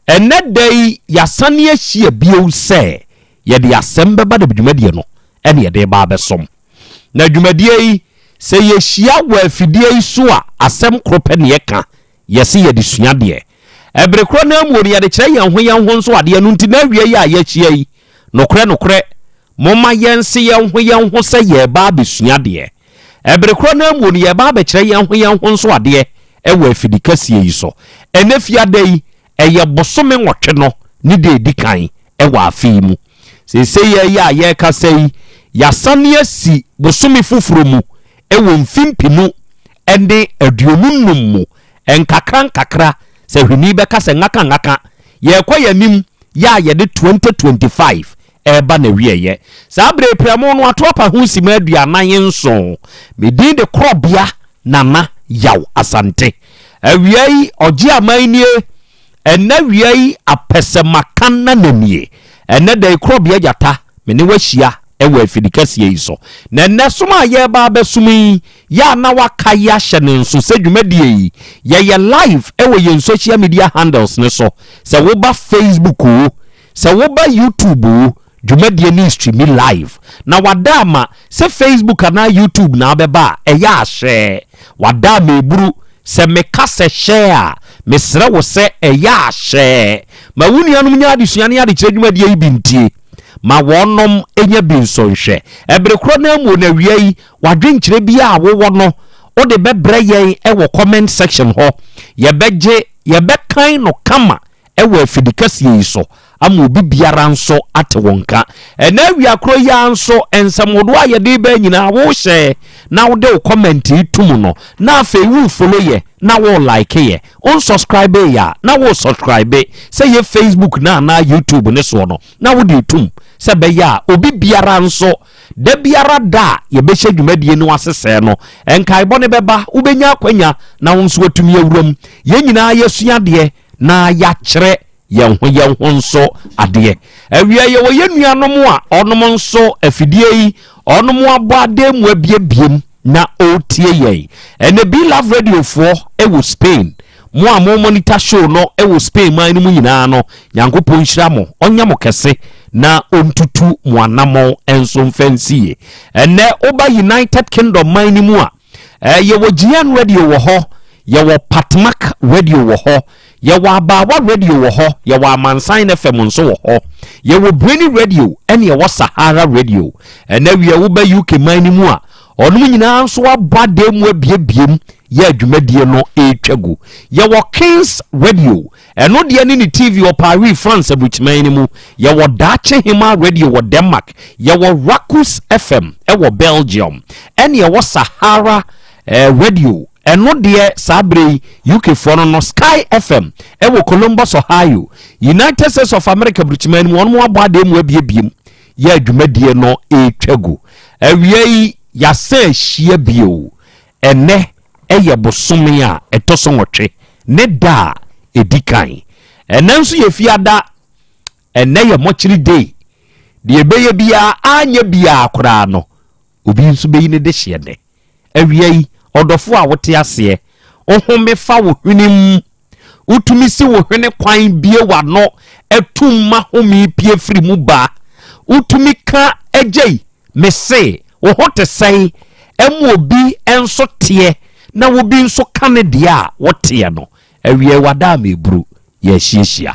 ene dai yasane ahie bio se ye de Asem Beba Dabi dwumadie no ene ye de ba besom na dwumadie yi se ye hia wa afidie yi so a asem krope ne ye ka ye se ye de suade ebrekro na amori ya de kire yan ho nso ade no nti na awie ya ya chia yi nokre momma yense yan ho se ye ba besua de ebrekro na amori ya ba be kire yan ho nso ade ewa afidikasie yi so enefia dai eye bosome nwotwe no ni de dikan ewa afi mu se ye ya ye ka sei yasane asi bosome foforo mu ewo mfimpinu ende aduonum mu enkakra se hwini beka se ngaka ye kwa yanim ya ye de 2025 eba na wieye sabre premo no atopa hu sima aduanan nso medin de Krobea nana Yaw Asante awiei oji amanie ena wiei apesemakana namie ena de Krobea jata mene wahia ewa afidikasie iso na nesoma ye ba besumi ya na wakaya hyene nso se dwumadie yi ye live ewa ye social media handles ne so se wo ba Facebook o se wo ba YouTube o dwumadie ni stream live na wadama se Facebook na YouTube na beba eya ahye wadama eburu se meka se share mesre wo se eya ahye ma wunianum nya adesuane ade kire dwumadie yi bintie ma wonom enya binso hwe ebrekro na mu na wiei wadwenkyire bia awowo no o de bebre yen ewo comment section ho ye bekan no kama ewo afidikasie iso ama obi biara nso ate wonka ena wiakro ya nso ensamodo aye de ba nyina wo hye na wo de comment tum no na afi wu follow ye na wo like ye on subscribe ya na wo subscribe say ye Facebook na YouTube ne so no na wo de tum se be ya obi biara nso de biara da ye be hye dwumadie no asese no enkai bone beba ubenya akwanya na wo nso watumi awuram ye nyina yesua de na ya kyere yen ho nso ade awia ye wo yenuanom a onom nso afidie yi onom abo ade mu abiebiem na otie ye ene Be Love Radio for ewo Spain mo a mo monitor show no ewo Spain man mu nyina no Nyankopon hyira mo onya mo kese na ontutu mo anamo enso mfansie ene oba United Kingdom man mu a ye wo GN Radio wo ho ye wo Patmak Radio wo ho ye wo Abawa Radio wo ho ye wo Amansan FM nso wo ho ye wo Brainy Radio ene ye wo Sahara Radio ene wie wo ba UK man mu a onum nyina nso abade mu abiebiem ye adwumadie no etwagu ye wo Kings Radio eno de ni TV o Paris France abuchman mu ye wo Dache Hima Radio wo Denmark ye wo Rakus FM e wo Belgium ene ye wo Sahara Radio eno de sabre UK for no Sky FM e wo Columbus Ohio United States of America abuchman mu onum abade mu abiebiem ye adwumadie no etwagu awiei ya se hie bio ene eye bosome a etoso nwotwe ne da edikan enanso ye fiada ene ye mochiri day de ebeye bia anya bia akora no obi nso beyi ne de hye ne awiei odofo a wote ase ohome fa wo hwenim utumi si wo hwene kwan bie wa no etumma homi pie firi mu ba utumi ka ejei mese wo hote sei emu obi enso tie na wo bi nso kane dia wote no awie wada mebru ye hyiehia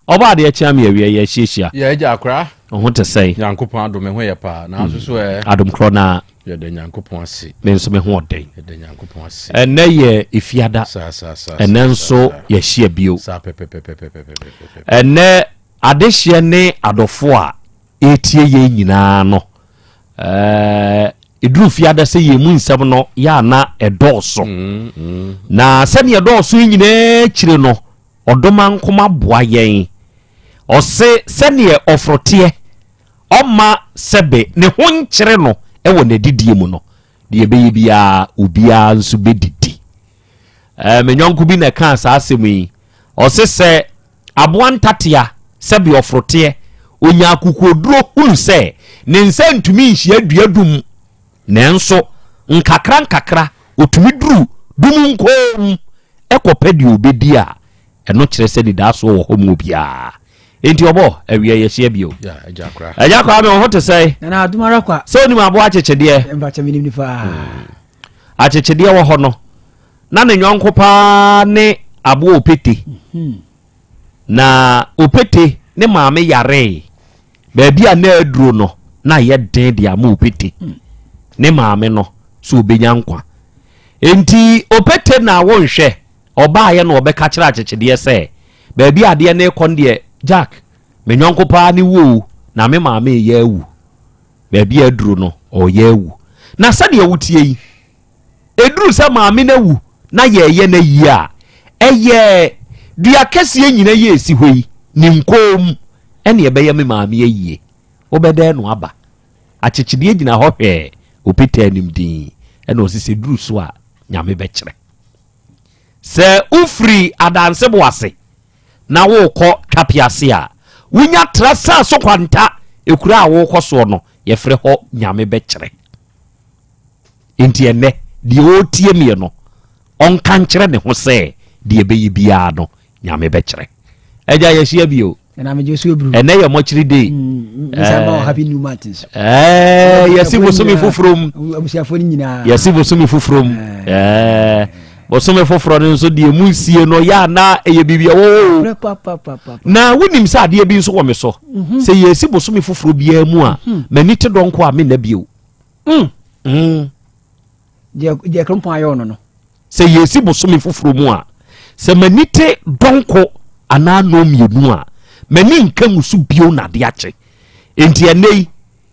oba de achia me awie ye hyiehia ye agya akra wo hote sei Nyankopon adome ho ye pa na so so adom kro na ye de Nyankopon ase me nso me ho oden ye de Nyankopon ase ene ye ifiada ene nso ye hia bio ene adehie ne adofo a etie ye nyina no edru fiada se ye mu nsem no ya na edoso na se ne edoso nyine kire no odoma nkoma boa yen ose se ne ofrote oma sebe ne ho nkire no ewo ne didie mu no de be bia obia nso bedidi menyonku bi na kan sa asemi ose se aboantatia sebe ofrote onya akukoduro hunu se ne nsa ntumi nhia duadum nenso nkakra otumi duru dum nkom ekopedi obedi a eno kire se dida so wo homo bia enti obo awie ye hia bio ajakra me ho to say na adumara kwa so ni mabo achechede mbacha minim ni fa achechede wo ho no na ne nyonko pa ne abo opete na opete ne maame yare baabi a na aduro no na ye den dia ma opete ne maame no so obenya nkwa enti opete na wonhwe oba ye no obeka kira achechede se baabi ade ne konde Jack me nyonko pa ni wo na me maame ye awu baabi aduro no o ye awu na sade awutie yi eduru se maame na wu na ye na yi a eye dua kese nyina ye esi hoi ni nkom ene ye beye me maame yie obede no aba akyekide gina ho hwe opita anim din ene osise duru so a nyame be kire se ufri adanse boase na wo kɔ twapiase a wunya trasa so kwanta ekura a wo kɔ so no ye frɛ ho nyame be kire enti ene di otie me no onka nkire ne ho se di ebeyi bia no nyame be kire eja ye hia bio na me je so ebru ene ye mo kire dey happy new month yesi bosomi fofrom abusiafo ni nyina yesi bosomi fofrom bosomi foforo ne nso die munsie no ya na eye bibia wo na wonim sa de bi nso wo me so se yesi bosomi foforo bia mu a mani te donko a me na bio je krompo ayo no se yesi bosomi foforo mu a se mani te donko ana no mienu a mani nka musu bio na de ache enti enei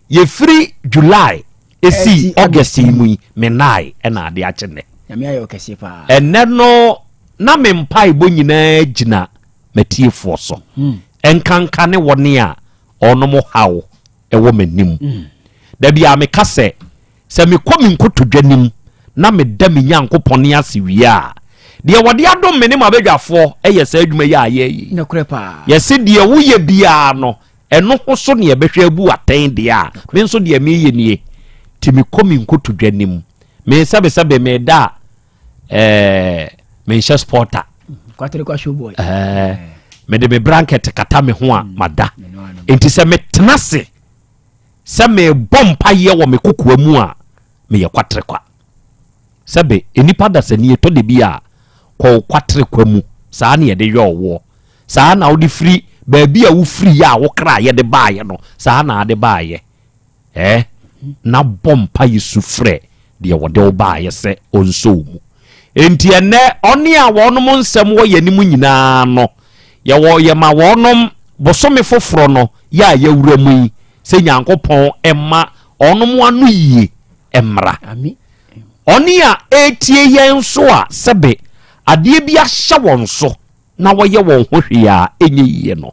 ye free July esi August mu menai na de ache ne nyame ayo kese pa enne no na me mpai bo nyina gina matiefo so enkanka ne wone a ono mo hawo ewo manim da bia me kase se me komi nkotodwanim na me da me nyankopone ase wie a de wode adom me ne mabadwafo eye sa adwuma ya aye na kure pa yesi de wo ye bia no eno ho so ne ebehwe abu aten de a me nso de me ye nie ti me komi nkotodwanim me sabe me da me nhyɛ sporta kwatere kwa show boy me de me blanket kata me ho a mada enti sɛ me tenase sɛ me bompa ye wɔ me kokoa mu a me ye kwatere kwa sɛbe enipa da sɛ ne to de bia kɔ kwatere kwa mu saa ne ye de yɔ saa na wo de free baabi a wo free ya wo kra ye de baaye no saa na ade baaye na bompa ye sufrɛ de wo de wo baaye sɛ onso mu enti ene oni a wonom nsem wo yanim nyina no ye wo ye ma wonom bosome foforo no ya yewura mu se nyankopon emma onom anu yie emra ami oni a etie yen so a sebe ade bi ahya won so na wo ye won hwehwe a enye yie no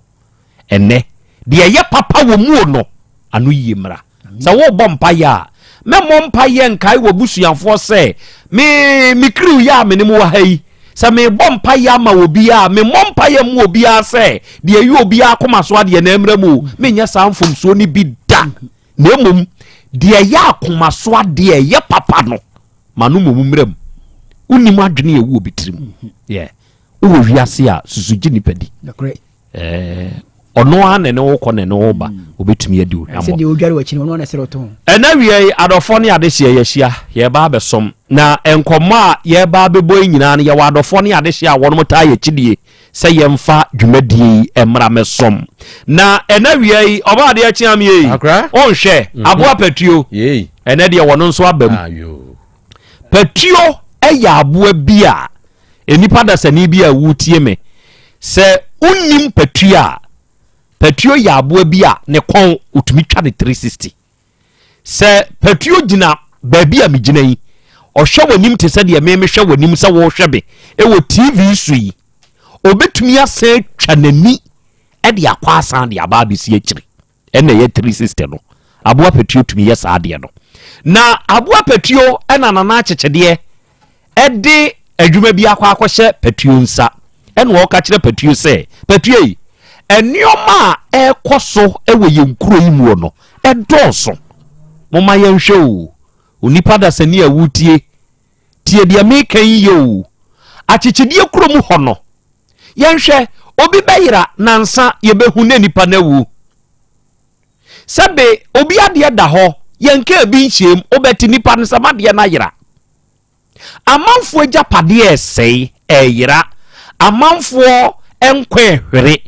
ene de ye papa wo mu no anu yie mra sa wo bompa ya me mompa ye nkai wo busuanfo se me kriu ya me ne mo hai sa me bompa ya ma obi a me mompa ye mo obi a se de ayi obi a koma so ade na emra mu me nya sanfom so ni bi da na emom de ya koma so ade ye papa no manu mo mumram unim adwene ye wo obi trim wo wiase a susugi ni padi ono ane ne wo kɔ ne no ba obetumi adi o se de odware wa chini ono na seroto ena wie adofo ne ade hye ye hia ye ba besom na enkomo a ye ba bebo nyina ne ye wa adofo ne ade hye a wono mota ye chidie se ye mfa dwumadie emra mesom na ena wie oba ade achi am ye on hwe aboa patuo ena de wono nso abam patuo eya aboa bia enipa da sani bia wutie me se unnim patuo ya aboa bia ne kon utumi twa de 360 se patuo gina baabi a me gina yi ohwe wanim te se de me hwe wanim se wo hwebe ewo TV sui obetumi ase twa nani e de akwa asan de aba besi akiri ena ye 360 no aboa patuo tumi ye sa de no na aboa patuo ena nana akyekede e de adwuma bi akwa akohye patuo nsa ena wo ka kire patuo se patuo yi enioma ekoso ewe yenkuro yi mu no edoso moma yenhwe o onipa da sani awutie tie dia mekan yi o akyekidie kuro mu ho no yenhwe obi beyira nansa yebehu na nipa na wu sebe obi ade da ho yenka bi nhiem obeti nipa no samade na yira amanfo agapade esei eyira amanfo enkwe hwere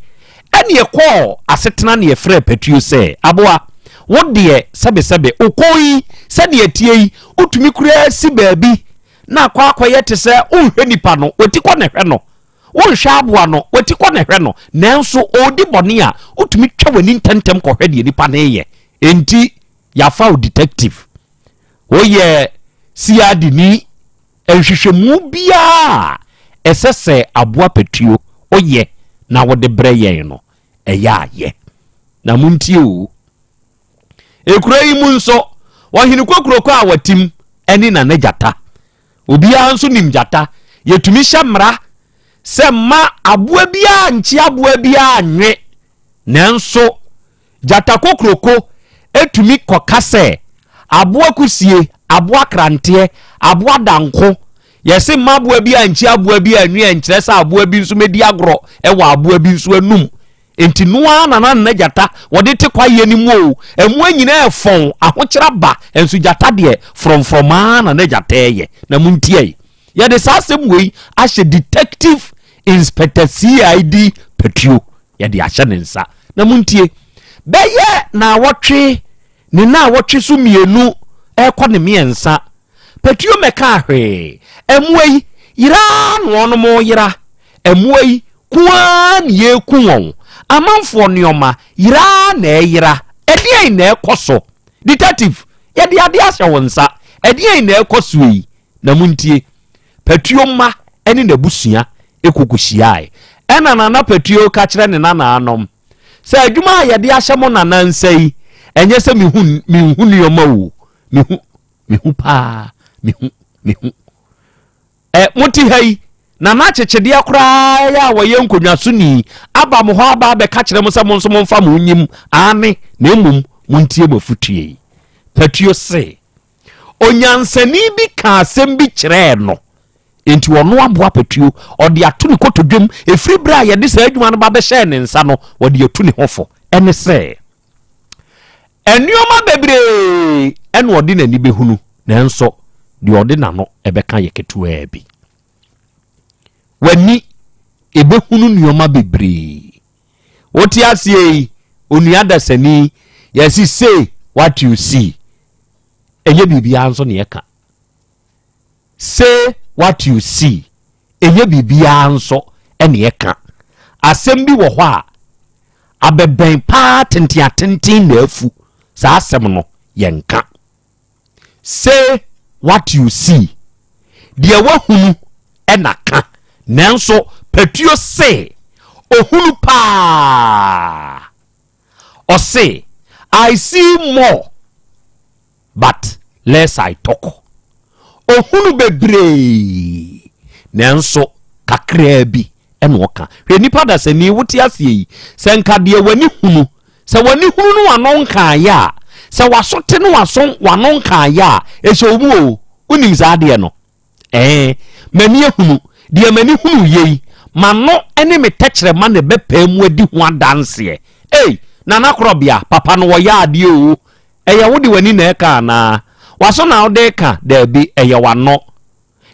eni ekọ asetena ne efre patuo se aboa wo de sebe okoyi se de etie yi utumi kura si baabi na akwa te se unhwe nipa no otikọ ne hwe no wonhwe aboa no otikọ ne hwe no nanso odi bone a utumi twa wani ntentem kọ hwe de nipa na ye enti ya fa detective wo ye siadi ni enhwehwemu bia esese aboa petuo oyɛ na wode brɛ yɛn no ɛyɛ ayɛ na muntie o ekura yi mu nso wɔhene kokuroko a watim ɛne na nagyata obia nso nim jata yɛtumi hyɛ mmara sɛ ma aboa bia nchi aboa bia anwe nanso jata kokuroko etumi kɔka sɛ aboa kusie aboa krante aboa danko yɛse ma aboa bia nchi aboa bia anwe nkyerɛ sɛ aboa bi nso medi agorɔ ɛwɔ aboa bi nso anum enti noa na jata wɔde te kwaye ni mu o emu anyina ɛfɔn ahokyera ba enso jata de from na jata ɛyɛ na muntie yɛ de sasem wei ahyɛ detective inspector CID petuo yɛ de ahyɛ ne nsa na muntie bɛyɛ na wɔtwe ne na wɔtwe so mienu ɛkɔ ne miɛnsa petuo mɛka hwee emu yi yira no no mo yira emu yi kuan ye kuwon amanfo nioma yira na yira ɛdeɛn na ɛkɔso detective yɛde ade ahyɛ wɔn nsa ɛdeɛn na ɛkɔso yi na muntie petuo ma ɛne na busua ekokuhyiae ɛna na petuo ka kyerɛ ne nana anom sɛ adwuma a yɛde ahyɛ mo nana nsa yi ɛnyɛ sɛ mihu nioma wo mihu pa mihu muti hai na na kyekyedeɛ koraa ya wɔyɛ nkonwa so ni aba mo hɔ aba bɛka kyerɛ mo sɛ mo nso mo mfa mo nyim ane na emum montie mafutue petuo se onyansani bi ka asɛm bi kyerɛ no enti wɔno aboa petuo ɔde ato ne kotodwem efiri bra a yɛde saa adwuma no ba bɛhyɛ ne nsa no wɔde atu ne hofo ɛne sɛ ɛnneɔma bebree ɛne ɔde n'ani bɛhunu nanso deɛ ɔde n'ano ɛbɛka yɛ ketewa bi wani ebehunu nneɔma bebree wote asie onua dasani yɛsi say what you see ɛyɛ bibia nso ne yɛka say what you see ɛyɛ bibia nso ɛne yɛka asɛm bi wɔ hɔ a abɛbɛn paa tenteatenten na afu saa asɛm no yɛnka say what you see deɛ wahunu ɛna ka nanso petuo se ohunu pa o say I see more but less I talk ohunu bebre nanso kakra bi eno ka hwe nipa da sani wote asie yi se nka de wani hunu se wani hunu no wanon kan ya se wasote no wason wanon kan ya ehye omu o unim za de no mani hunu de mani hunu yei mano ene me techre ma ne bepa mu adi ho adanse nana Krobea papa no woya ade o eye wode wani na eka na waso na wode ka da bi eye wano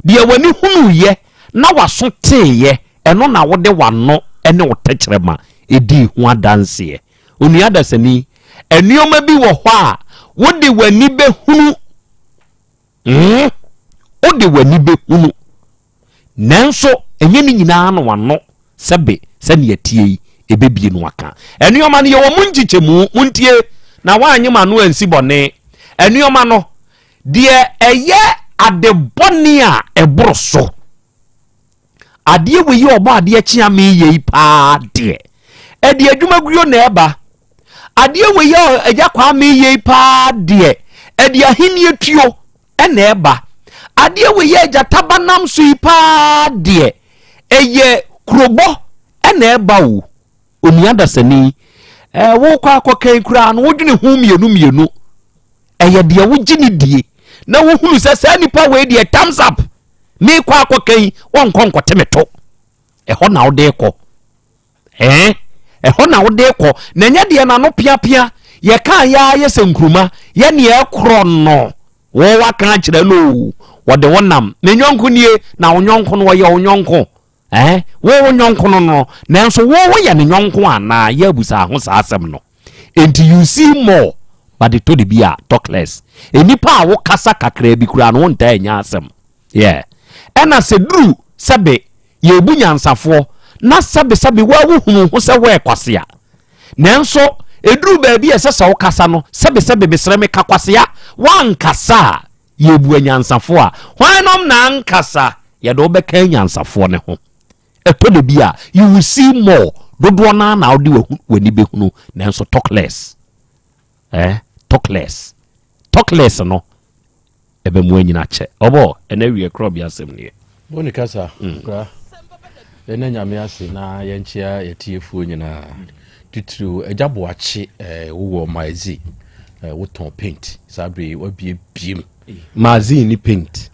de wani hunu ye na waso teye eno na wode wano ene wo techre ma edi ho adanse onua dasani enuoma bi wo ho a wode wani be hunu wode wani be hunu nanso enye ni nyina no wano sebe se ne atie ebebie no aka enuoma no ye wo munjichemu muntie na waanye ma no ansi bone enuoma no de eye adebone a eboroso ade we ye obo ade chia me ye pa de ade adwuma guyo na eba ade we ye agya kwa me ye pa de ade ahini etuo na eba ade we ye agya tabanam so pa de eye krobo na eba wo onua dasani wo kwa akokan kura no wodwene hu mienu eye de wo gini die na wo hunu sɛ nipa we de thumbs up me kwa akokan won konkotemeto ɛhɔ na wo de kɔ ɛhɔ na wo de kɔ na nya de na no piapia ye kan ya yese nkruma ye ne ekro no wo waka kyerɛ no wo de wonam na nyonko nie na wo nyonko no ye wo nyonko wo nyonko no nanso wo ye ne nyonko ana ya busa ho sa asɛm no and you see more but the to the bia talk less enipa wo kasa kakra bi kura no nta enya asɛm ɛna se duru sebe ye bunyansafo na sebe wa wo hunu ho sɛ wo ekwasea nanso eduru ba bi ɛsɛ sɛ wo kasa no sebe besrɛ me ka kwasea wan kasa ye bu anyansafo a hwanom na ankasa ye do be kan nyansafo ne ho eto de bia you will see more dodo na na odi wani be hunu nanso talk less talk less no ebe mu anyina che obo ena wie Krobea asem ne boni kasa kra ena nyame ase na yenchia yetiefu nyina titru ejabo achi wo maizi woton paint sabre wabie biem mazi ni paint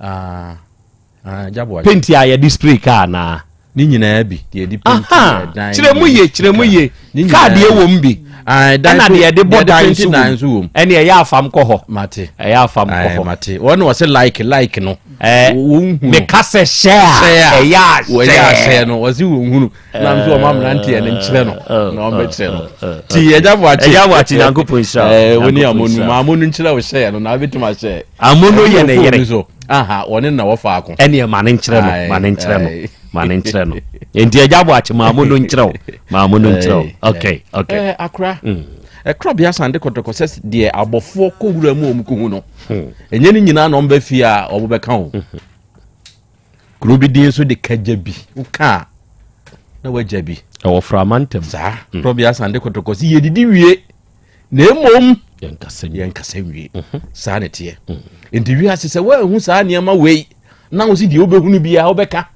jabo paint ya ye display ka na ni nyina bi ye di paint dan chire mu ye card ye wo mbi na de bodan so ene ya afam ko ho mate ya afam ko ho mate wonu wase like no me kase share ya share no wase wo hunu na mzo ma mranti ene nchire no na o be chire no ti ye jabo achi na nko poisa woni amonu nchire wo share no na betuma share amonu ye ne yere woni na wo fa ako ene ma ne nchire no enti jabo achi ma amonu nchire okay akra Krobea Asante kotoko says de abofo ko wura mu omkuhu no enye ni nyina no mba fi a obobeka ho Krobea so de kajabi uka na wajabi wo framantem za Krobea Asante kotoko si yedidi wie na emom yankasa wie sa ne tie enti wi ase se wa hu sa ne ma wei na wo si de obehunu bia obeka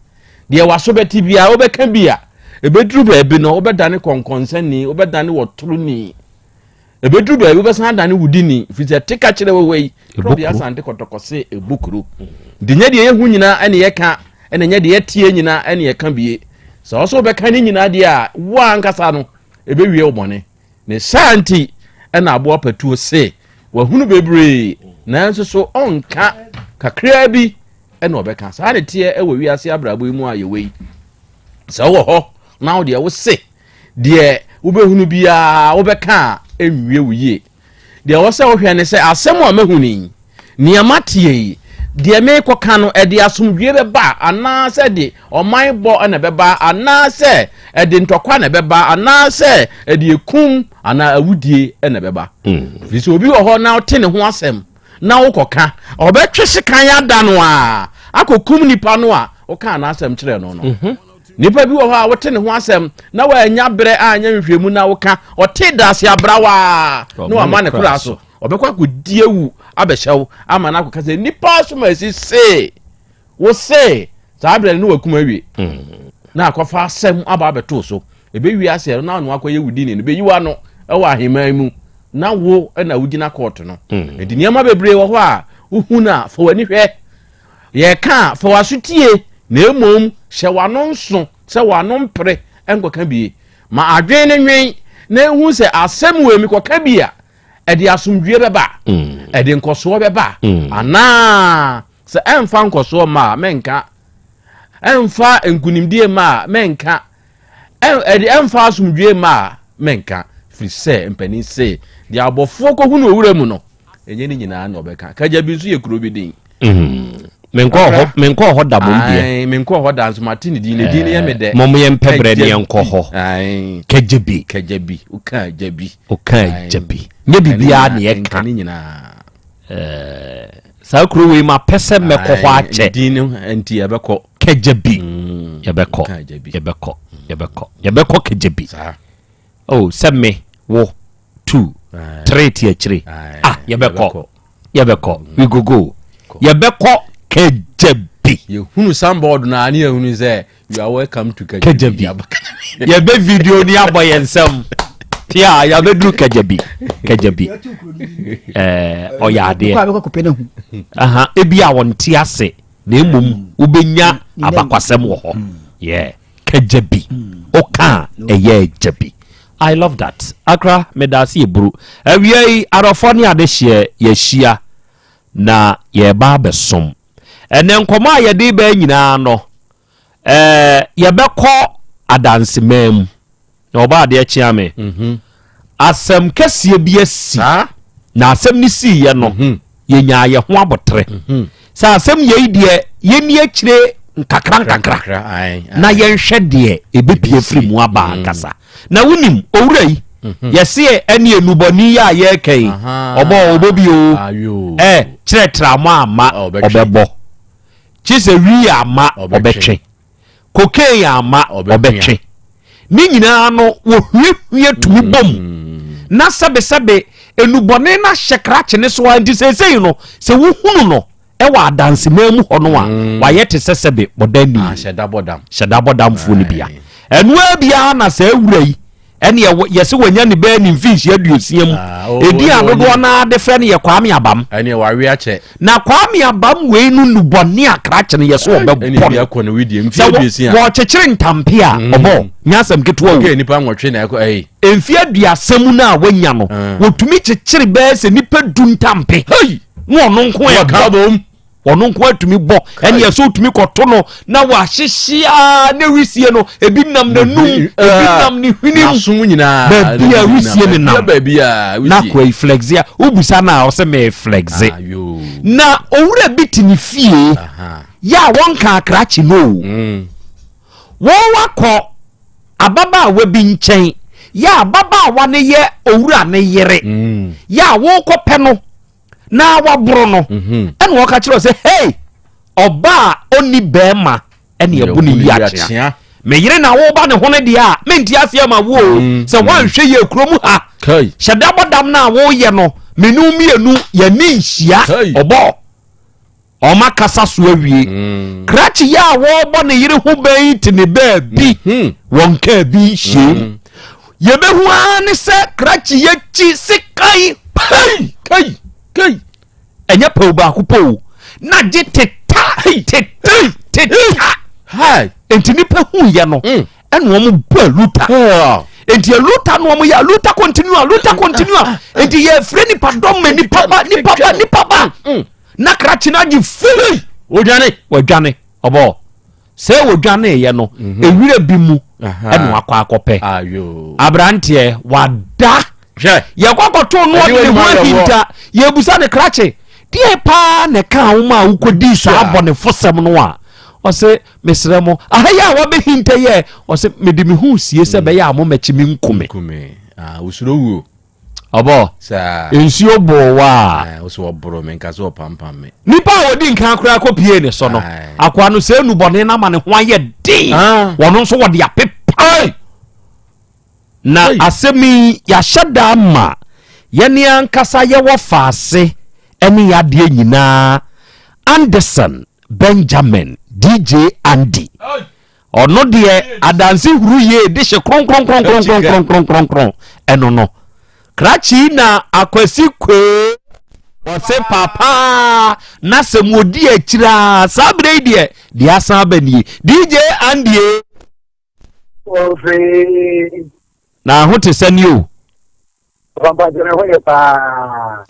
de waso beti bia obeka bia ebedru ba ebi no obedane konkonsen obedane woturu ni ebedru ba ebi besan dane wudini fize tika kire wewei Krobea Asante kotokose ebukuru dinye de yehu nyina ene yeka ene nya de yetie nyina ene yeka bie so so beka ni nyina de a wa ankasa no ebewie obone ne santi ena abo patuo se wahunu bebre nanso so onka kakra bi ene obeka sa ne tie ewe wiase abrabo mu ayewei so wo ho now de wo se de wobehunu bia wobeka enwie wuye de wo se wo hwe ne se asem a mahuni niamatie de me koka no e de asomdwe beba ana se de oman bo na beba ana se e de ntokwa na beba ana se e de ekum ana awudie na beba fi so obi wo ho na wote ne ho asem na wo koka obetwe kan ya da no a akokum nipa no a wo ka na asem kire no no nipa bi wo ha wote ne ho asem na wa anya bere anya nhwemu na woka ote dase abrawa no ama ne kura so obekwa kodie wu abehyew ama na akoka se nipa so ma si se wo se za bere no wakum awie na akofa asem aba beto so ebe wi ase na no akoye wudi ne be yiwa no e wa ahema mu na wo na wugina court no edi niam bebre wo ho a uhuna fo wani hwe ye ka fo wasutie na emom hye wano nso se wano mpre enkoka bie ma adwen ne nwen na ehu se asem we mi koka bia e de asomdwe beba e de nkoso beba ana se emfa nkoso ma menka emfa enkunimdie ma menka e de emfa asomdwe ma menka free se mpani se de abofo ko hunu owura mu no enye ni nyina na obeka kaja bi so ye Krobea din menko ho da bombia menko ho da so matini din ye me de mom ye mpebre ne enko ho kajabi uka jabi nye bibia ne ye ka ni nyina sa Krobea ma pese meko ho ache din enti yebeko kajabi yebeko kajabi oh semme wo 2 3 tie chire yebeko we go yebeko kajabi ye hunu soundboard na ani hunu say you are welcome to kajabi yebe video ni aboye nsem tia yabe du kajabi oyade aha ebi a wonte ase na emom ubenya abakwasem wo ho kajabi oka eye jabi. I love that. Akra medasi ebru. Ewie arofo ni adehye yeshia na ye ba besom. Ene nkoma ye de ba nyina no. Ye bekọ adansemam. Na oba ade achia me. Asem kese bi asi. Na asem ni si ye no. Ye nya ye ho abotre. Sa asem ye die ye ni akire nkakra na yenhwe de ebepie firi mu aba kasa na wonim owurai yɛse ɛne enubɔni ya yɛ kɛn ɔbɔ obobi o kyerɛ tramo ama ɔbɛbɔ kyise wi ama ɔbɛtwe cocaine ama ɔbɛtwe ne nyinaa no wo hwie tumi bom na sɛbe enubɔne na hyɛ krakye ne so anti sesei no sɛ wohunu no ɛwɔ adanse mamu hɔ no a wayɛ te sɛbe bɔdani hyɛda bɔdam fo no bia ɛnoa bia na sɛ awura yi ɛne yɛse wanya ne bɛɛ ne mfinhyia aduosia mu ɛdi a dodoɔ na de frɛ no yɛ kwame abam na kwame abam wei no nubɔne a krakye no yɛse wɔbɛbɔ sɛ wɔkyekyere ntampe a ɔbɔ nyasɛm ketewa wo ɛmfie aduasa mu no a wanya no wɔtumi kyekyere bɛɛ sɛ nnipa du ntampe na ɔno nko ɛbɔ ɔno nko atumi bɔ ɛne yɛ so tumi kɔto no na wahyehyaa ne wisie no ebi nam n'anum ebi nam ne hwenem baabi a wisie ne nam na kɔ flexia ubusa na ɔsɛ me flexe na owura bi te ne fie ya wɔn ka akrakye no wɔn wakɔ ababaawa bi nkyɛn ya ababaawa ne yɛ owura ne yere ya wɔkɔ pɛ no na waboro no ɛna wɔka kyerɛ sɛ hey ɔba oni bɛɛma ɛne ɛbu ne yi akyea meyere na woba ne ho ne deɛ a menti aseɛ ma wo sɛ woanhwɛ yɛ kurom ha hyɛda bɔdam no a woyɛ no menu mmienu yɛne nhyia ɔbɔ ɔma kasa so awie krakye yɛ a wɔbɔ ne yere ho bɛyi te ne baabi wɔn kaa bi nhyiem yɛbɛhu ara ne sɛ krakye yɛkyi sekan kai ɛnyɛ pɛw baako po na gye teta enti nipa hu yɛ no ɛna wɔn bɔ luta enti luta no wɔn yɛ luta continue enti yɛ fire nipa dɔm ma nipa ba na krakye na gye firi wɔdwane ɔbɔ sɛ wɔdwane yɛ no ewira bi mu ɛna wakɔ akɔpɛ abranteɛ wada yɛkɔkɔto no ɔde ne ho ahinta yɛbusa ne krakye deɛ paa ne ka wo ma wokɔdi saa abɔ ne fosɛm no a ɔsɛ mesrɛ mo ahayɛ a wɔbɛhinta yɛ ɔsɛ mede me ho sie sɛ bɛyɛ a momɛkye me nkume ɔbɔ nsuo boo wa nipa a wɔdi nka koraa kɔpie ne so no akoa no sɛ nubɔne no ama ne ho ayɛ den wɔno nso wɔde apepa na asɛmi yɛahyɛ da ma yɛne ankasa yɛwɔ faase ɛne yadeɛ nyinaa Anderson Benjamin DJ Andy ɔno deɛ adanse huru yie de hye kronkronkronkronkronkronkronkron ɛno no krakye na akwasi kwee ɔsɛ papa na sɛ modi akyira saa bere deɛ deɛ asan banie DJ Andy na ho te sɛ ni o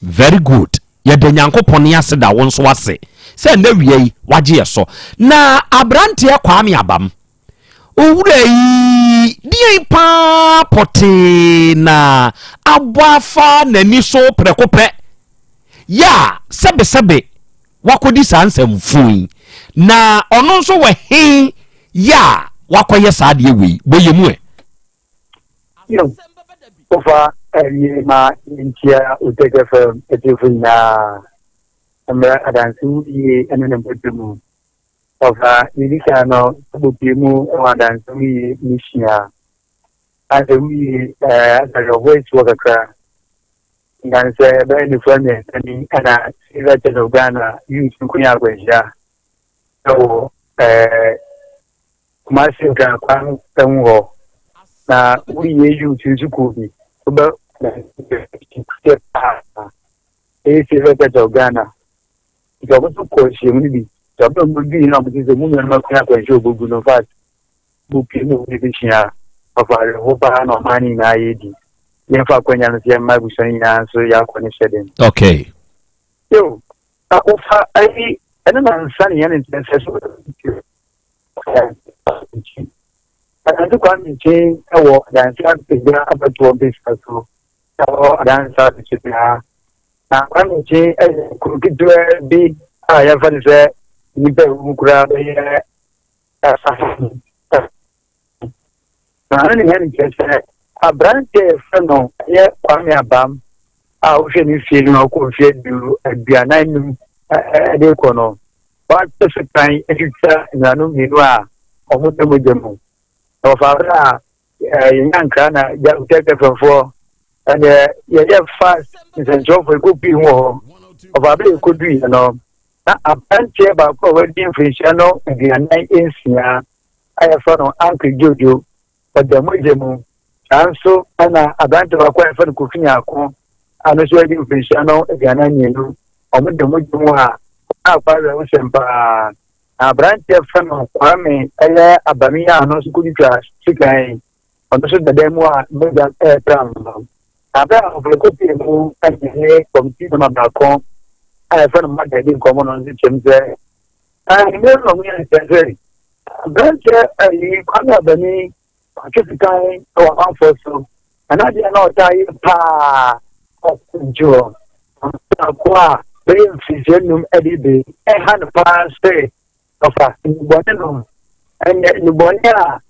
very good yɛde nyankopɔn ne ase da wo nso ase sɛ na wie yi wagye yɛ so na abranteɛ kwame abam owura yi deɛ paa pɔtee na aboafa n'ani so prɛkopɛ ya sɛbesɛbe wakɔdi saa nsɛmfo yi na ɔno nso wɔ he ya wakɔyɛ saa deɛ wei bɔyɛ mu Ofa ma intia utekefe etifuna amra adansu ye enene mpotumu ofa ilika no bupimu adansu ye mishia ade wi adayo voice wakaka nganse be ni fane ani ana sira teno gana yusu kunya kwesha so kumasi ga kwan tanwo na wiye yusu zukubi ba sira teno gana ìjọba tó kọ ìṣèlú níbi ìjọba tó bí iná mo ti ṣe mú mi ọmọ fún àpẹẹrẹ ògbógbó náà fà mo kí mo ní fi ṣe à ọfà rẹ ó bá náà máa ní iná ayé di yẹn fún àpẹẹrẹ yẹn ti ẹ máa bùsọ yín náà so yà kọ ní ṣẹlẹ̀. ok. yóò ọfà ayé ẹni náà ń sá nìyẹn ní tiẹ̀ ṣẹ́ṣọ́ àdáńtí kan ní ṣe ẹwọ àdáńtí àgbègbè abẹ́tọ̀ ọ̀bẹ ìṣàkóso ẹwọ àdáńtí àgbègbè na kwanu che kurukidwe bi ya fanse ni be mukura be na ni hani che abrante feno ye kwame abam a wo hwe ni fie no ko fie du aduana num de ko no wa tse kan etita nanu minu a omo temojemu o fa yanka na ya uteke fenfo and ye fast in job for go be ho of abe ko du no na abrante ba ko wedding friendship no aduana ensia aya fa no uncle jojo odemojemu anso ana abrante ba ko fa ko finya ko ano so wedding friendship no aduana nyenu omo demojemu a akwa we sempa abrante fa no kwame aya abamiya no so ko ditwa sikan ono so demu a mega tram abia oflekopi mu ajene komiti na bakon a fa no magadi nkomo no nzi chemze ni no mi nteze branche yi kwame abani achisikan o anfoso anadi na otai pa okunjo akwa bring fijenum edibe han pa stay ofa boneno ni bonya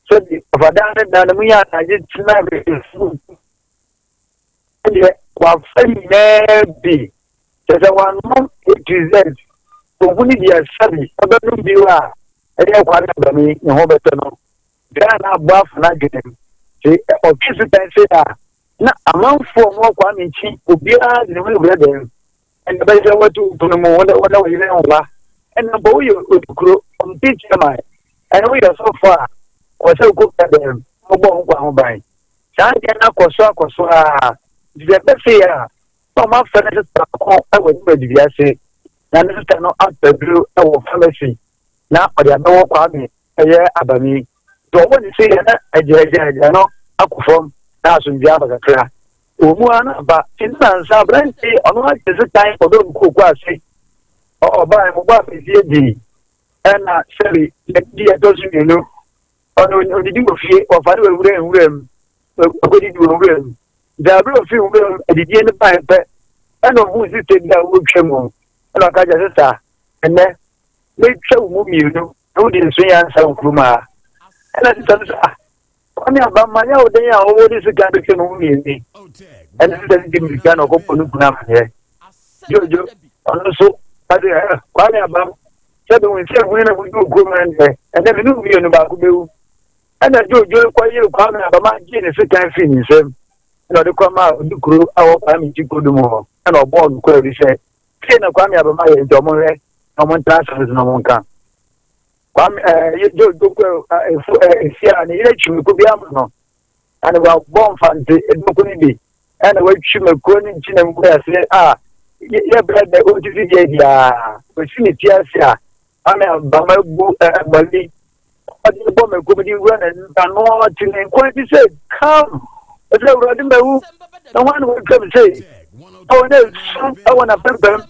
so the father na mu ya na je tina be fu ye kwa fami na bi tesa wan mo it is so woni dia sabi obenu bi wa e kwa na mi ne ho beto no gra na agba na gidem se office tense na amanfo mo kwa mi chi obi a ne mo be dem en be je watu tuno mo wona we ne wa en na bo yo okuro on teach my and we are so far was so good at them obo ngwa ho ban chanje na koso a the best here so ma fere ta ko e we be di ase na ne ta no atadru e wo pharmacy na odi abewo kwa mi eye abami to wo ni se na ajeje no akufom na asunbia abakakra omu ana ba tinna nsa brandi ono ajese time for them ko kwa ase oba mo ba be di na seri di adosu ni ono odidi mo fie o fa we wurem odidi wo wurem da bro fi wurem odidi ni pa pe ana hu si te da wo twemo ana ka ja sesa ene le twa mu mi no no di so ya nsa nkruma ana ti tan sa oni aba ma ya o den ya o di se ga de ke mu mi ni ana ti tan di mi ga no ko ponu kuna ma ye jojo ono so ade kwa ni aba sabe when say we na we do go man there and then we no be no ba ku bewu ana jojo kwa yiri kwa na ba ma ji ne se kan fi ni sem na de kwa ma dukuru awo pa mi ji kodu mo na obo on kwa ri se ke na kwa mi aba ma ye do mo re no mo transfer no mo nka kwa jojo kwa si ani ile chimi ku bia mo no ana wa bon fante edo ko ni bi ana wa chimi ko ni chine mo ya se ye brother o ti je dia o chini tiasia ana bama bu bali adi bo me ko di run and no tin ko ti say come o say ro di me wu no one will come say oh no I want to pem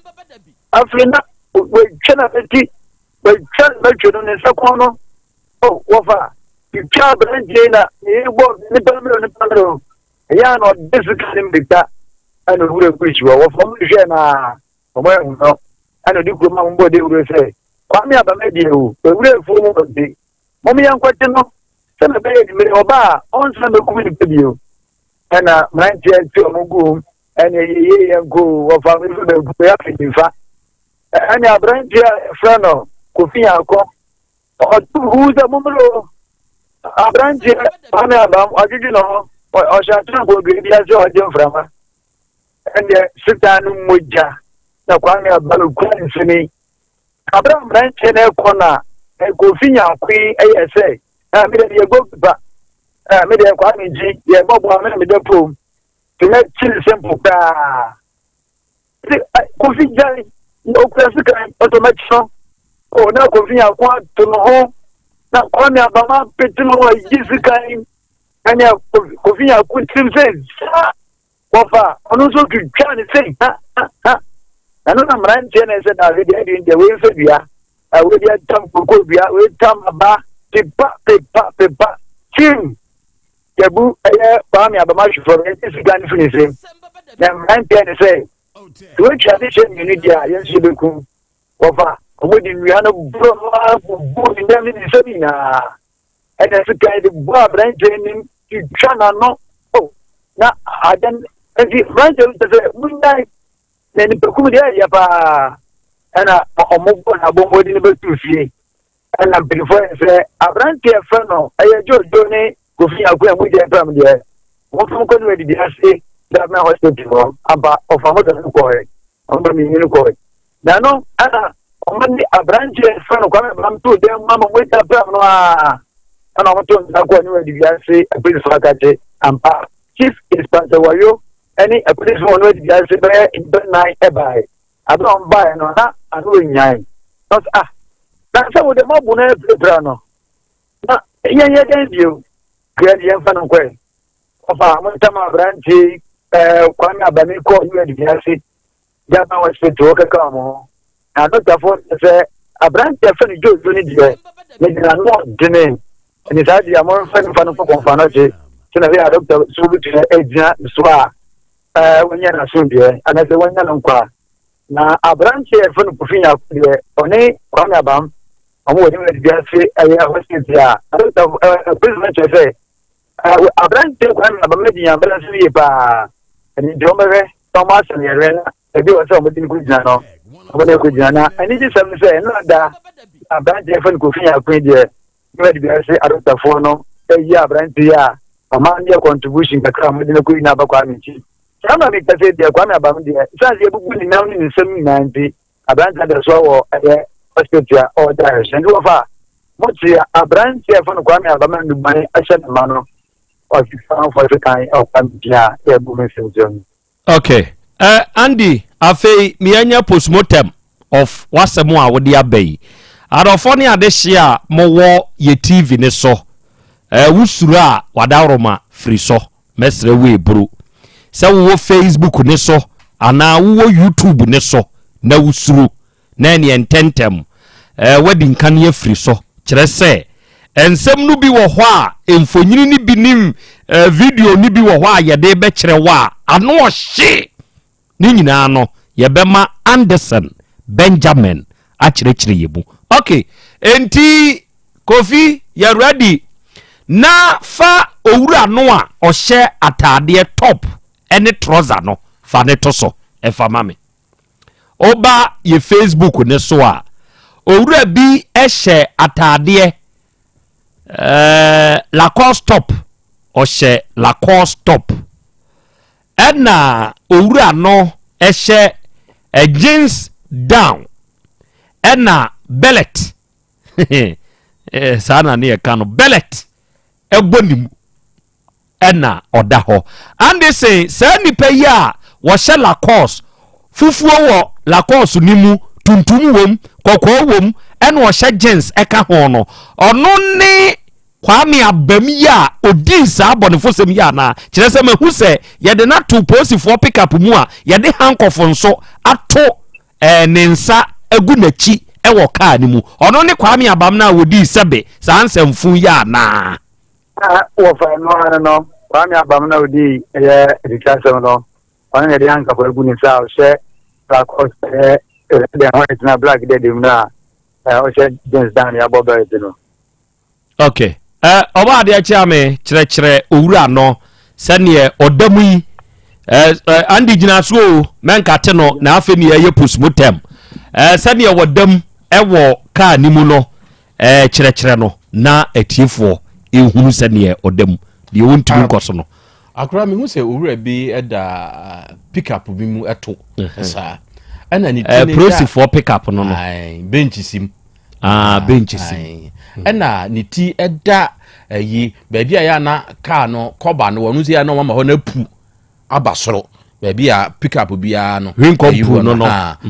afrina we chena beti we chen me chuno ne sakono oh wofa ti cha branje na e bo ni pamelo ya no discipline bita ana wure kuichwa wofa mu je na o mo no ana di ko ma mbo de wure say kwame abamedi ewu ewure fu mu de momi yankwete no se me be di oba on se me kumi de bio ana manti ati omugu ana ye yango wo fa me be ya fifa ana abranti frano kofi akọ o tu huza mumro abranti ana abam ajiji no o sha tan go bi dia jo de frama ana sitanu moja na kwame abalu kwani sini Abraham branche na kona ko finya akwi ayese me de go ba me de kwa mi ji ye bobo me de prom to make chill simple ba ko finya no kwesi kan automatic o na ko finya kwa to no ho na kwa mi abama petino wa yisi kan anya ko finya ku tim se ko fa onu so tu twa ni se ha ano na mranche na se na video de we fe bia we dia tam ko bia we tam ba pepa tim yabu pa mi abama shufo esi gan finise na mranche na se we tradition media yes be ku ofa omodi wiano bro bu ni mi se na ene se kai de bra branche ni twa na no na adan enti branch of the munai na ni pekum de ya pa ana omogo na bombo di ne betu fie ana before say abranti e fa no aye jojo ne kofi akwa mu je pam de wo fun ko ni di ase da na hospital aba of amoda ko e amba mi ni ko na no ana omani abranti e fa no kwa bam to de mama mo ta pam no ana mo to na ko ni di ase abin so akaje ampa chief inspector wayo any a police one wey di ase be in night e bai abron bai no na anu nyai not na se wo de mabu na ebra no na yen den bio grade yen fa no kwe ofa mo tama branchi kwa mi abami ko ni di ase ja na wa se to ka ka mo na no ta fo se abranchi fa ni jojo ni die ni na no dine ni sa di amon fa no fo konfa no je na we doctor so bi tire ejia so wonya na so die ana se wonya no kwa na abranche e funu kufinya die one kwa me abam amu wodi me dia se aye hospital a doctor president say abranche kwa me abam me dia bela so ye pa ni domere Thomas ne rena e bi o so mo tin ku jina no mo ne ku jina na ani ji sam se no da abranche e funu kufinya ku die me dia se doctor fo no e ya abranche ya amanya contribution kakra mo dine ko ina ba kwa minchi sama mi tase dia kwa me abam dia sanze ebugu ni na ni nsem na nti abranta da so wo hospital or direction do fa mo ti abranta fa no kwa me abam ndu mane asha na mano o fi fan for the kind of dia e bu me sen. Okay, Andy afei mi anya postmortem of wasemo a wodi abai adofo ne ade hia mo wo ye TV ne so wusuru a wadaroma free so mesre we bro se wo Facebook ne so ana wo YouTube ne so na wusuru na ne ententem wedding kan ye free so kire se ensem no bi wo ho a emfonyini ni binim video ni bi wo ho a ye de be kire wa ano hye ni nyina no ye be ma Anderson Benjamin a kire yebu. Okay, enti Kofi ya ready na fa owura no a ohye atade top ene trouser no fa ne to so e fa mame oba ye Facebook ne so a owura bi ehye atade Lacoste top ohye Lacoste top ena owura no ehye jeans down ena bellet sana ne ka no bellet ebonim ena oda ho and they say nipa yi a wo hye Lacoste fufuo wo Lacoste nimu tuntum wom kokko wom ena wo hye jeans eka ho no ono ne kwame abam yi a odi sa abonefo sem yi ana kire se mehu se ye de na to posifo pick up mu a ye de handcuff nso ato ne nsa egu nachi ewo car ni mu ono ne kwame abam na wodi sebe sa ansemfu yi ana wo fa no kwa mi abam na odi education no ona ne de anka for gu ni sa o she Lacoste de white na black de dem na o she jeans down ya bobo de no. Okay, oba de acha me kire owura no sane odamu yi andi gina so menka te no na afa ni ye postmortem sane wodam ewo car ni mu no kire no na atiefo ehunu sane odam de wontumi nkoso no akra me hu se owura bi eda pick up bi mu eto sa ana ni prosi for pick up no bench sim bench sim ana ni ti eda yi baabi ya na car no koba no wonu se ya no mama ho na pu abasoro baabi a pick up bia no winkompu no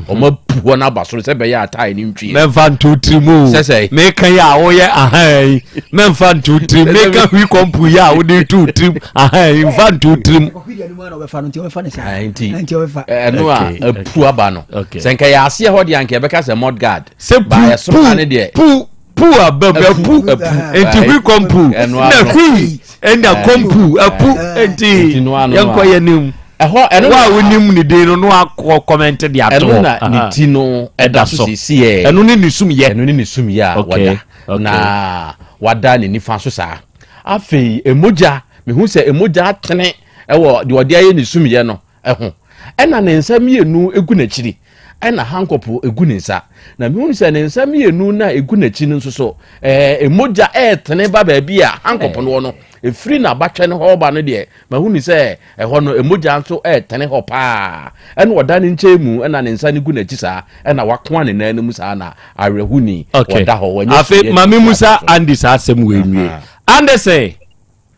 oma pu na abasoro se be ya atai ni ntwi memfa 2-3 mu me kan ya wo ye ahai memfa 2-3 me kan winkompu ya wo de 2-3 ahai memfa 2-3 no a pu aba no se nka ya ase ho de anka be ka se mod guard ba ya so ane de pu ababa pu enti winkompu na hui enda kompu apu enti yanko yanim eno wa wonim ni de no akọ comment de ato eno na ni ti no eda so sisi eno ni nisum ye wada na wada ni nifa so sa afei emoja me hu se emoja tene ɛwɔ de ɔde ayɛ ne sumye no ɛho ɛna ne nsa mienu egu n'akyiri ɛna hankɔpo egu ne nsa na mehu sɛ ne nsa mienu na egu n'akyi no nso so emoja ɛtene ba baabi a hankɔpo no no efiri na batwe ne hɔ ba no de mahu ni sɛ ɛhɔ no emoja nso ɛtene hɔ paa ɛna ɔda ne nkyɛn mu ɛna ne nsa ne gu n'akyi saa ɛna wakoa ne nan mu saa na awerɛhuni ɔda hɔ wɔnyɛ afi mame musa andi saa asɛm wɔ enwie ande sɛ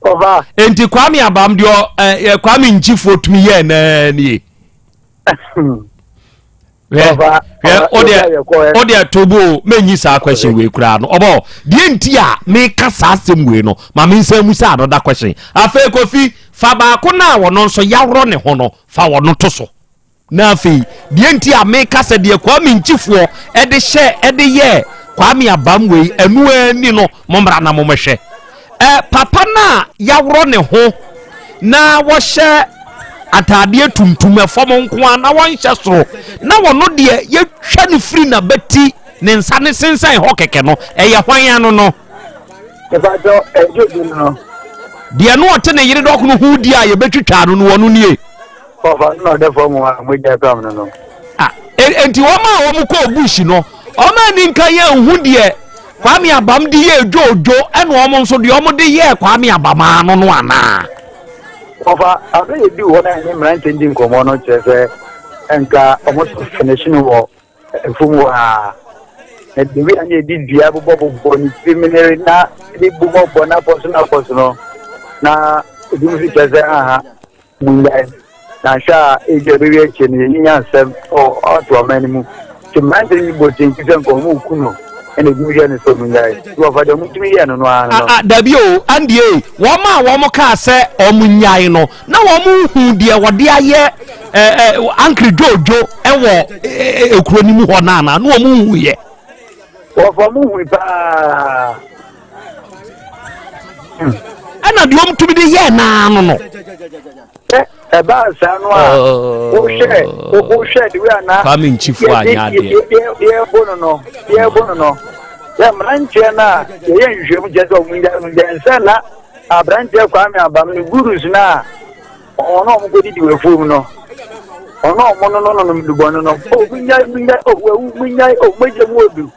Ova. Enti Kwame Abam dio Kwame Nchifo tumi ye na nie. Ova. Ode tobo menyi sa question we kura no. Obo die nti a me kasa asem we no. Ma me nsam sa anoda question. Afa Kofi fa ba ko na wono nso yawro ne ho no fa wono to so. Na afi die nti a me kasa de Kwame Nchifo e de hye e de ye Kwame Abam we enu ani no momra na momhwe. Papa na yawro ne ho na wo hye atade tuntum efom nko na won hye soro na wono de ye hwa ne firi na beti ne nsa ne sensan ho keke no eye hwan ano no ebajo ejoju no de no ote ne yire dok no hu di a ye betwitwa no wono nie papa no de fom a mo je pam no enti wo ma wo ko bush no o ma ni nka ye hu de Kwame Abam di ye jojo eno omo nso de omo de ye Kwame Abam ano no ana ofa abe di wo na ni mran changing komo no chese enka omo finishing wo fumu a e de wi anye di dia bobo ni preliminary na di bobo na poso no na di mu chese aha munga na sha e je bi we cheni ni ansem o to amanimu to mran changing bo changing komo kuno ene guja ne so mungai wo fa de mutumi ye no no dabi o andie wo ma wo mo ka se omunyai no na wo mu hu de wo de aye ankri jojo ewo ekroni mu ho na na wo mu hu ye wo fa mu hu pa ana de wo mutumi de ye na no ba sa no a o hwe de we ana Kwame Nchifo anya de ye bono no ya mranche na ye nhwem je so munja na abranche Kwame Abam ni gurus na ono mo godi di we fom no ono mo no mdubo no o munja o meje mu odu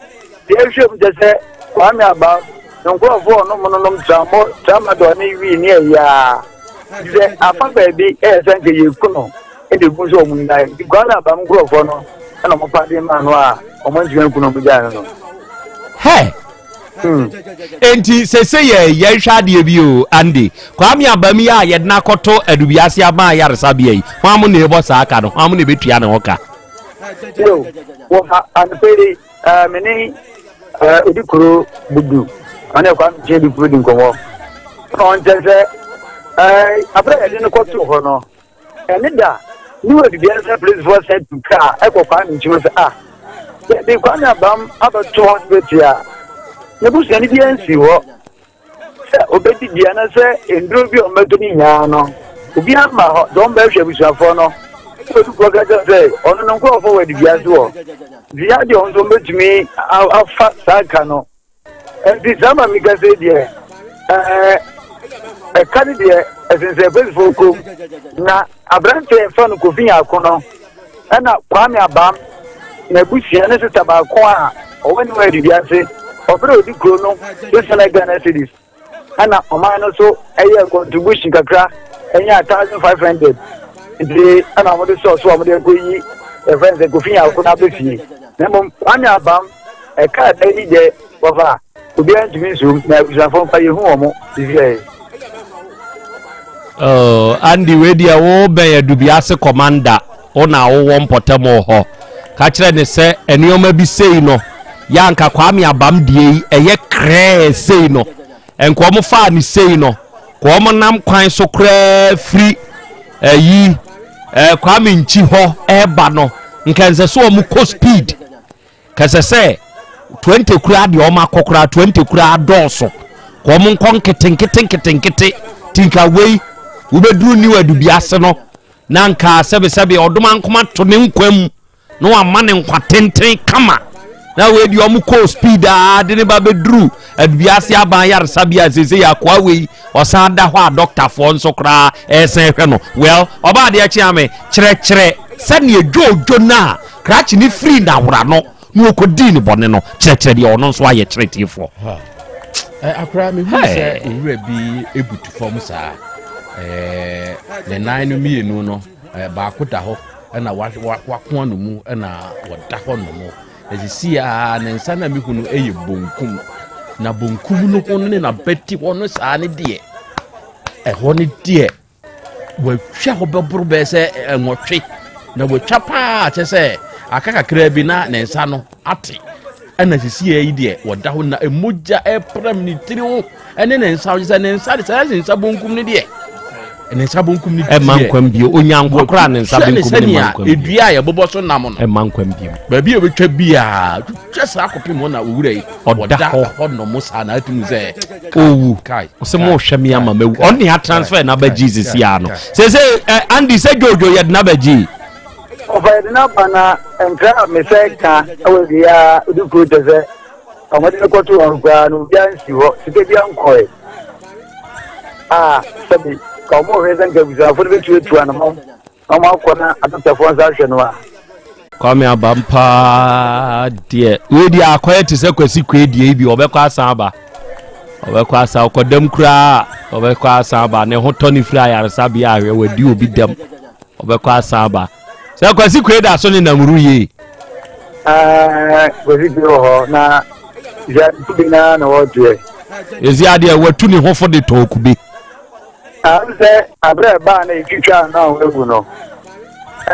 ye hwem je se Kwame Abam no ko ono mo no trama do ni wi ni ya ze afa baby sanke yekuno e de guzo munja di Kwame Abam grofo no ana mo pade ma no a o mo njian kuno buja no he enti sese ye hwa de bi o andi Kwame Abam ya ye na koto adubiase ama yaresa bia yi hwamu ne ebo sa aka no hwamu ne betua ne hoka yo wo ha anpere meni edikuro budu ana kwa je di budu nkomo on jese abra ede ne koto ho no ene da ni we adubiase place for set to car e ko kwa nchi se de Kwame Abam abato hospital ne busu ani bi ansi ho se obedi dia na se endro bi o meto ni nya no obi ama ho don ba hwe busuafo no so du ko gaja se ono no ko fo we di biase ho dia de on so metumi afa saka no di sama mi ga se die kani die esense Facebook ko na abrante fa no ko finya akono na Kwame Abam na busia ne se tabako a o wani we di biase ofere odi kro no this na Ghana cities ana omano so eye contribution kakra enya 1500 ndi ana mo de so mo de ko yi e friends ko finya ko na befi na mo Kwame Abam e ka da ni je wafa obi antumi so na usafo pa ye hu omo divie andi we dia wo be adubiase commander ona wo won potamo ho ka kire ne se enioma bi sei no yanka Kwame Abam die eye kre sei no enko mo fa ni sei no ko mo nam kwan so kra free yi Kwame Nchi ho eba no nkanse so mo ko speed kase se 20 kura de o ma kokora 20 kura doso ko mo nkon kete tinka wei wo bedru ni wadubiase no nanka sebe odoma nkoma to ne nkwam no amane nkwa tenten kama na we di omu ko speed a de ne ba bedru aduase aban yaresa bia sese yakwa we osan da ho a doctor fo nso kra esen hwe no well oba de achi ame kire sani ejojo na krachi ni free na wura no no okodi ni bone no kire de ono nso aye kire tifo akra me hu se owura bi ebutu fo musa ne nan no mienu no ba kota ho na wakon no mu na woda ho no mu ezisi a ne nsa na mihunu eye bonkum na bonkum no hono ne na beti hono saa ne de ho ne de wa twa ho bebro be se enwotwe na wa twa pa che se akaka kra bi na ne nsa no ate na sisi yi de woda ho na emoja epram ni tiri ho ene ne nsa wo se ne nsa de se nsa bonkum ne de ene nsa bonkum ni de mankwam bio onyanko kra ne nsa bonkum ne mankwam edua ya bobo so nam no mankwam bio ba bi obetwa bia twesa akopim na owura yi oda ho no musa na atum ze owu kai se mo hwemi ama mewu oni ha transfer na ba Jesus ya no se Andy se jojo ya na ba ji over na bana entra me se ka awe ya uduku teze amade ko to orugwa no biansi ho sike biankoe sabi como reason que vous avez fait tu an mo ama kona atata fo nsa hwe no a kwame abampa de we di akoye te se kwasi kwedie bi obekwa asan aba obekwa asan kodam kura obekwa asan aba ne ho toni fly yaresa bia ahwe wadi obi dam obekwa asan aba se kwasi kweda so ne namuru ye kwasi ho na ja tubina na wodwe ezi ade watu ne ho fo de tokube Ase abre ba na ikitwa na wewu no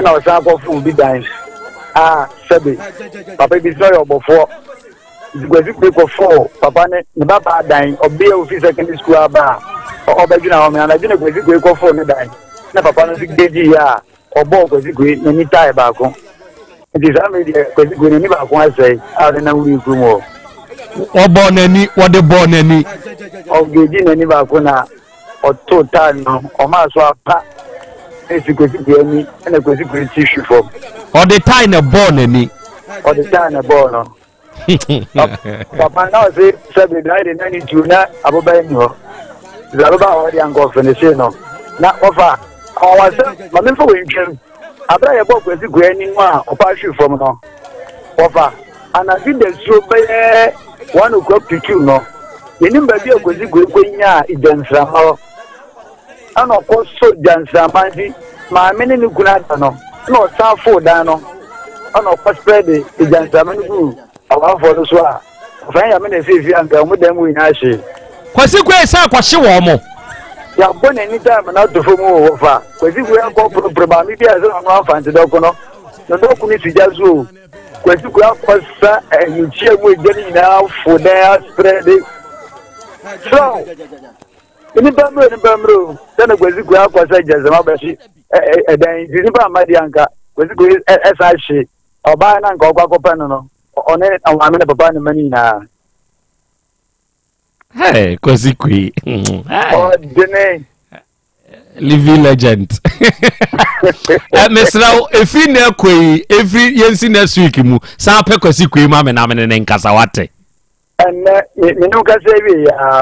na o sa ko fu bi dan sebe papa bi so yobofo digwazi ko fo papa ne baba dan obi office secondary school aba obejuna ho me na jine gwazi ko fo ne dan na papa no sigdeji ya obo gwazi ko ni tai ba ko ndi za me de gwazi ko ni ba ko asai ade na wuri ku mo obo nani wode bo nani ogeji nani ba ko na total no o ma so apa esikosi ni na kosi tissue form o the time na born ni o the time na born no papa na say sabi dai de nani tuna aboba ni ho zaroba o di ango finish no na ofa o wa se ma me fo we ntwem abra ye bo kosi ni nwa o pa tissue form no ofa ana di de so be 1 o'clock to 2 no yenim ba bi kosi ko nya ijansra ho ana ko so jansa mandi ma meni ni kuna no no sa fo da no ana ko spread the jansa mani ku awa fo so a fa ya meni fi anga mu dem wi na hye kwasi kwe sa kwahye wo mo ya bona ni time na to fo mu wo fa kwasi kwe ko proba mi bia so no afa nti do ko no no do ku ni si jazu kwasi kwe ko sa ni chie mu ejeni na fo da spread so ni bamro tena gwezi kwa akwasa jazama bashi edan ni ba madianka gwezi kwa esa hye oba na nka okwa kopa no one awame na papa ne mani na hey kwezi kwi oh dene living legend mesrao efi na kwi every yensi next week mu sa pe kwezi kwi ma me na me ne nkasa wate me no ka se wi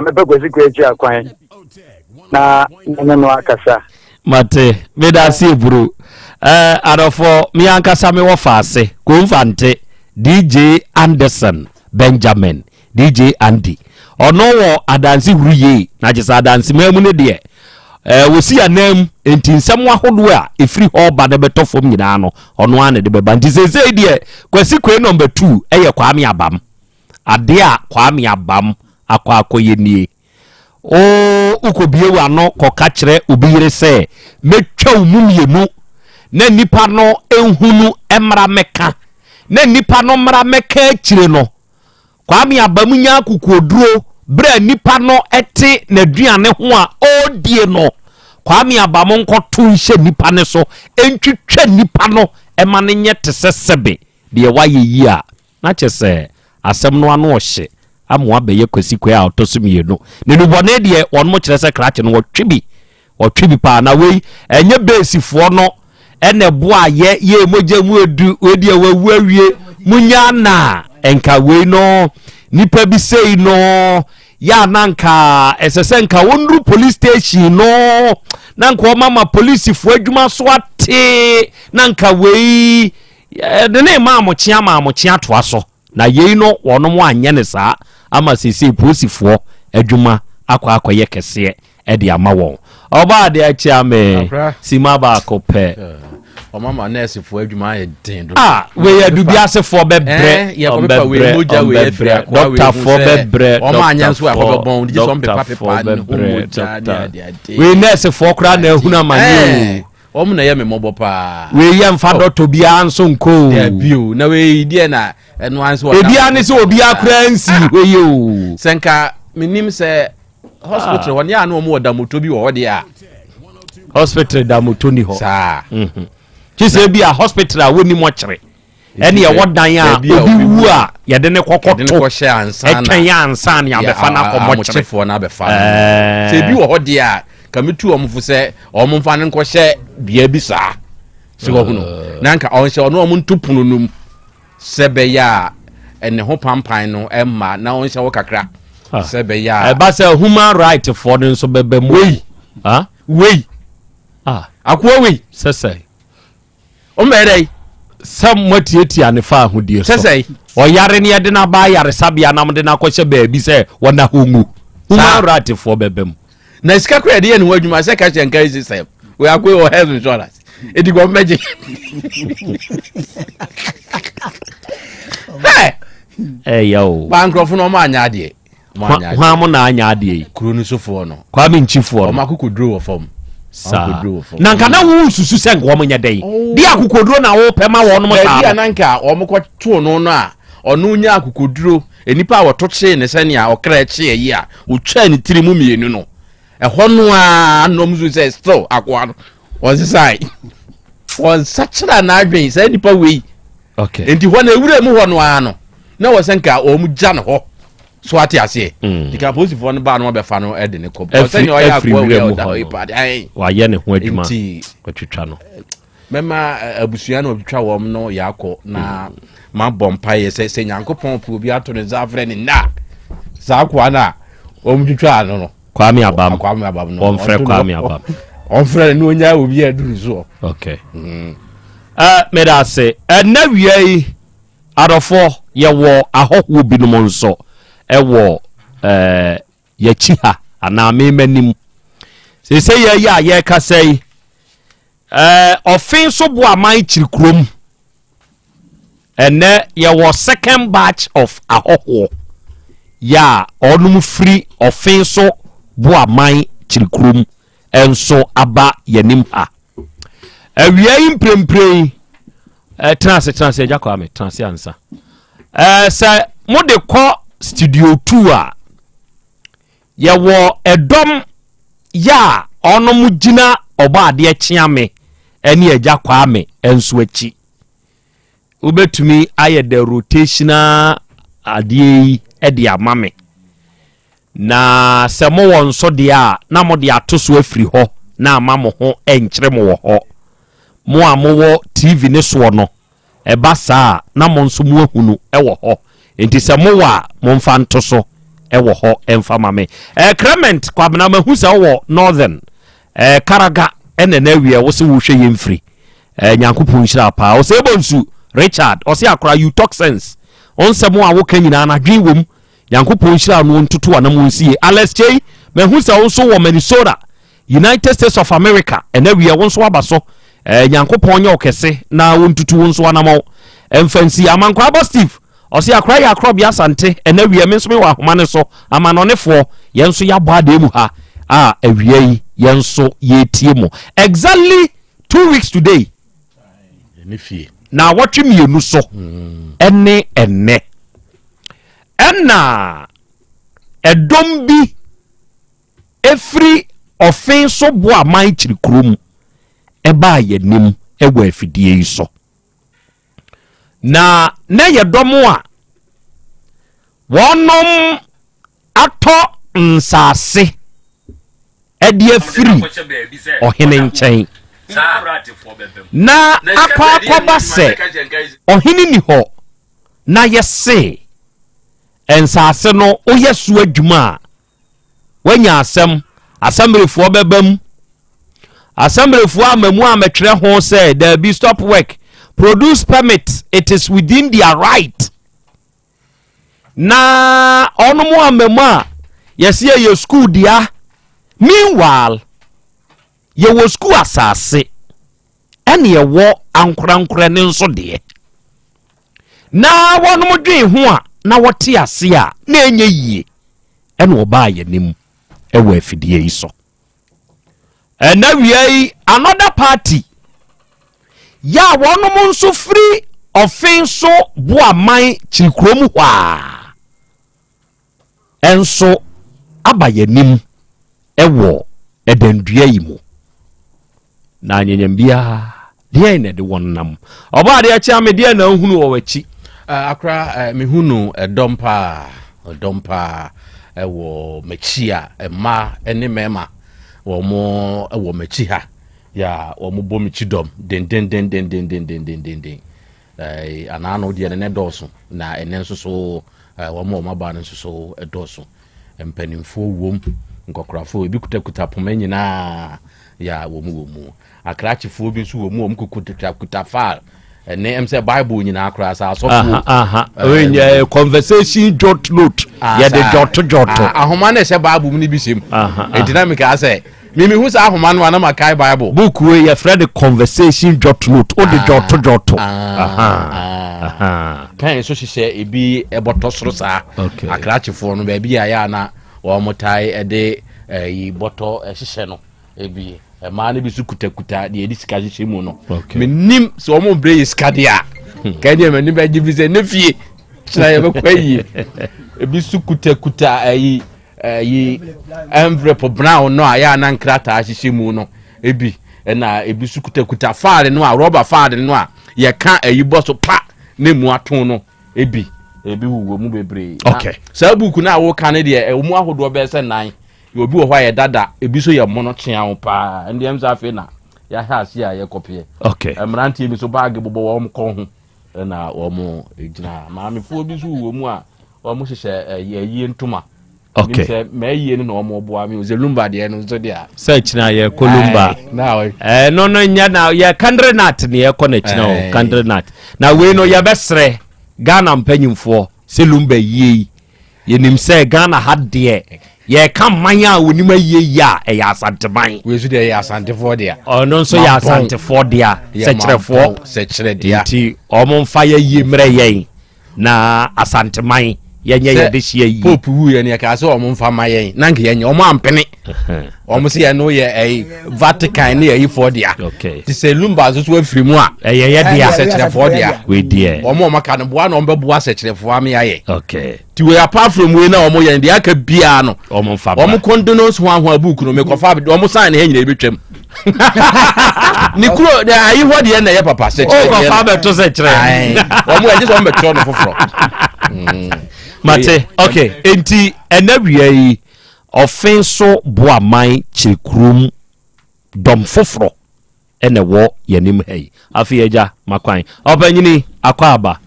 me pe kwezi kwi chi akwan na no akasa mate me da si buru arofo mi ankasa me wo faase ko mfante DJ Anderson Benjamin DJ Andy ono wo adansi huruye na jesa adansi mamu ne de wosi anam entinsem ahodo a efri ho ba de betofom nyina no ono ane de beba ntisese de kwasi kwe number 2 eye kwame abam ade a kwame abam akwa akoye nie ukobie wa no koka kire obiyire se metwa umumienu na nipa no ehunu emra meka na nipa no mra meka akire no kwame abamunya akukoduro bra nipa no ete na duane ho a odie no kwame abamo nkoto nhye nipa ne so entwetwa nipa no ema ne nye tesesebe de waye yi a na chese asem no ano ohye amwa beye kwasi kwa autosumienu ne nubone de won mo kire se krache no wotwibi pa na wei enye basifo no ene boa ye moja mu edu odi awawu awie munya na enka we no nipa bi sei no ya nanka esesenka wonru police station no nanka mama police fo adwuma so ate nanka we de ne ma amochia to aso na yei no wono mo anye ne saa ama sisi police fo adwuma akwa kese e de ama won oba de achi ame sima ba akopɛ mama nurse fo adwuma ye den do we ya dubi ase fo bebre ya ko be we moja we efra kwa we doctor fo bebre o ma anya so akɔ bon di so pepa no moja ni we nurse fo kra na ehuna manye o mu na ye me mobo pa we ye mfa doctor bia nso nko ya bio na we die na eno anso wa bia ne se obi akra nsi we yo senka minim se hospital woni ya na o mu oda moto bi wo hode a hospital da moto ni ho saa Chise bi a hospital a woni mo kyere ene ye wodan a obi wu a ye de ne kokoto hye ansa na etwen ya ansa na ya befa na komo kyere fo na befa se bi wo hode a kametu omfo se omfa ne hye bia bi saa se wo hunu nanka onhye ono omuntupuno num sebe ya ene ho pampan no emma na onhye wo kakra sebe ya ba se human right for den so bebe mu we akwa we sese o mere sam matieti ane fa ahodie so sese o yare ne de na ba yare sabia na mde na kwhye baabi se wona hongu human right for bebem na sika kra de ne wadwuma se ka hye nkai system we akwa o health insurance edi go meje yo bankrofo no ma anya de hwa mo na anya de kuro ni sofo no kwa me nchifo o makokodro wo fam na nka na wo susu se ngo mo nya dai di akokodro na wo pema wo no mo ta dia na nka o mo kwato no no a ono nya akokodro enipa wo to che ne sane a okra che yi a o twa ni tiri mu mienu no ho no a nom zu se still akwa on sai on sachira na adwen se nipa we okay enti ho na ewure mu ho no a no na wo se nka o mu gya no ho so ati ase dika police for no ba no be fa no e de ne ko o se ni o ya akwa we o da ipa wa ye ne ho adwuma watwitwa no mema abusua na obitwa wo no yakọ na ma bompa ye se nyankopon pu obi ato ne zafre ne na za kwa na o mutwitwa no kwame abam no on frɛ kwame abam on frɛ no nya obi aduru so okay me da se na wiei adofo ye wo ahoho binom nso ewo ye chiha ana memanim se ye ya ye kasai ofin so bo aman chirikrom ene ye wo second batch of ahoho ya onum free ofin so bo aman chirikrom enso aba yanim ha awia impremprem transe jakọ ame transe ansa se mode kọ studio 2 a ye wo edom ya onom gina oba ade chiame ene agya kwa ame enso achi ubetumi aye the rotational ade ede amame na se mo won so de a na mo de atoso afiri ho na amamo ho enkyere mo wo ho mo amowo TV ne so no eba saa na mo nso mo ahunu ewo ho enti se mo wa mo mfa nto so ewo ho emfa mame Clement kwabena mahu se wo northern Karaga ene na wie wo se wo hwe yemfiri nyankopon nhira pa o se bonsu Richard o se akora you talk sense on se mo awo ka nyina na dwen wom nyankopon nhira no ntutu ana mo nsie Alex Chey mahu se wo so wo Minnesota United States of America ene wie wo so abaso nyankopon nya okese na wo ntutu wo so anamo emfansi amankwa aba Steve o se akora ya Krobea Asante ene wie me nso me wa homa ne so amanonefo yenso ya bɔ ademu ha awie yenso yetie mo exactly 2 weeks today ne fie na watwe mienu so ene enna edom bi efri ofin so bo aman chirikrom eba yanim ewa afidie so na yedom a wonom ato nsase edi afiri ohene nkyɛn na akwa se ohene ni ho na yɛse ensase no oyɛ so adwuma wanya assemblyfoɔ bɛbam assemblyfoɔ amamu ametwerɛ ho sɛ there be stop work produce permit it is within their right na ɔno mu amamu a yɛse yɛ school dia meanwhile yɛwɔ school asase ɛne yɛwɔ ankorankora ne nso deɛ na wɔnom dwen ho a na wɔte ase a na enye yie ɛna ɔbaa yɛnim ɛwɔ afidie yi so ɛna wiei another party ya wɔnom nso free ɔfen so boaman kyirikurom hɔ a ɛnso aba yɛnim ɛwɔ ɛdandua yi mu na anyanyam bia deɛ na de wɔnam ɔbaa de akyɛ me deɛ na ohunu wɔ wachi akra mehunu ɛdɔmpa ɛwɔ machi a ɛma ɛne mɛma wɔn ɛwɔ machi ha ya wɔn bɔ machi dɔm den anano deɛ ne dɔɔso na ɛne nso so wɔn aba ne nso so ɛdɔɔso mpanimfoɔ wom nkɔkorafoɔ ebi kutakuta poma nyinaa ya wɔn akrachifoɔ bi nso wɔn kuta file ne em say bible nyina akra sa asofo when conversation jot note ya de jot ahoma na say bible mu ni bi sem dynamic a say me hu sa ahoma no na makai bible book we ya friend conversation jot note o de jot kan so hye ebi eboto soro sa akrachifo no ba bi ya na wo motai e de yi boto hye no ebi ma na bi su kutakuta de edi sika hye mu no menim so mo bre yi sika de a kan de mani ba gibi se ne fie tira ye bekwa yi ebi su kutakuta yi envelope brown no aya na nkrata hye mu no ebi na ebi su kutakuta faade no a rubber faade no a ye ka ayi boso pa ne mu aton no ebi wuwo mu bebre sa buku na wo kan de mu ahodo be se nan obi wo hwa ye dada ebi so ye mono kyen awo pa ndem za fe na ya ha ase a ye kopie emrantie bi so bag bobo wo mo kon ho na wo mo egina maame fo bi so wo mu a wo mo hyehyɛ ye ntoma me ye no mo boa me zelumba de no so dia search na ye kolumba no nya na ye kandrenat ne ye kɔ na kyina o kandrenat na we no ye besre Ghana mpanyimfo selumba ye nim sɛ Ghana hadde ye kam manya wonima ye ya e ya asante man we so de ya asante for dia no so ya asante for dia sechere dia ti omon fa ye mre ye na asante man ye nye ye de hie yi pope wu ye ne ka se omon fa ma ye na nke ye nye omo ampene omo se ye no ye Vatican ne ye for dia ti se lumba so so afiri mu a ye dia sechere for dia we dia omo maka no boa no ombe boa sechere for am ya ye ti we apart from we na omo ye dia ka bia no omo fa omo condonos ho book no me ko fa omo sign ne nyina ebetwam ni kuro da ayi ho de na ye papa sechere ko fa be to sechere omo ye so omo betro no foforo mate enti enawia yi offenso boaman chirikurum dom foforo ene wo yanim hey afi eja makwan opanyini akwaba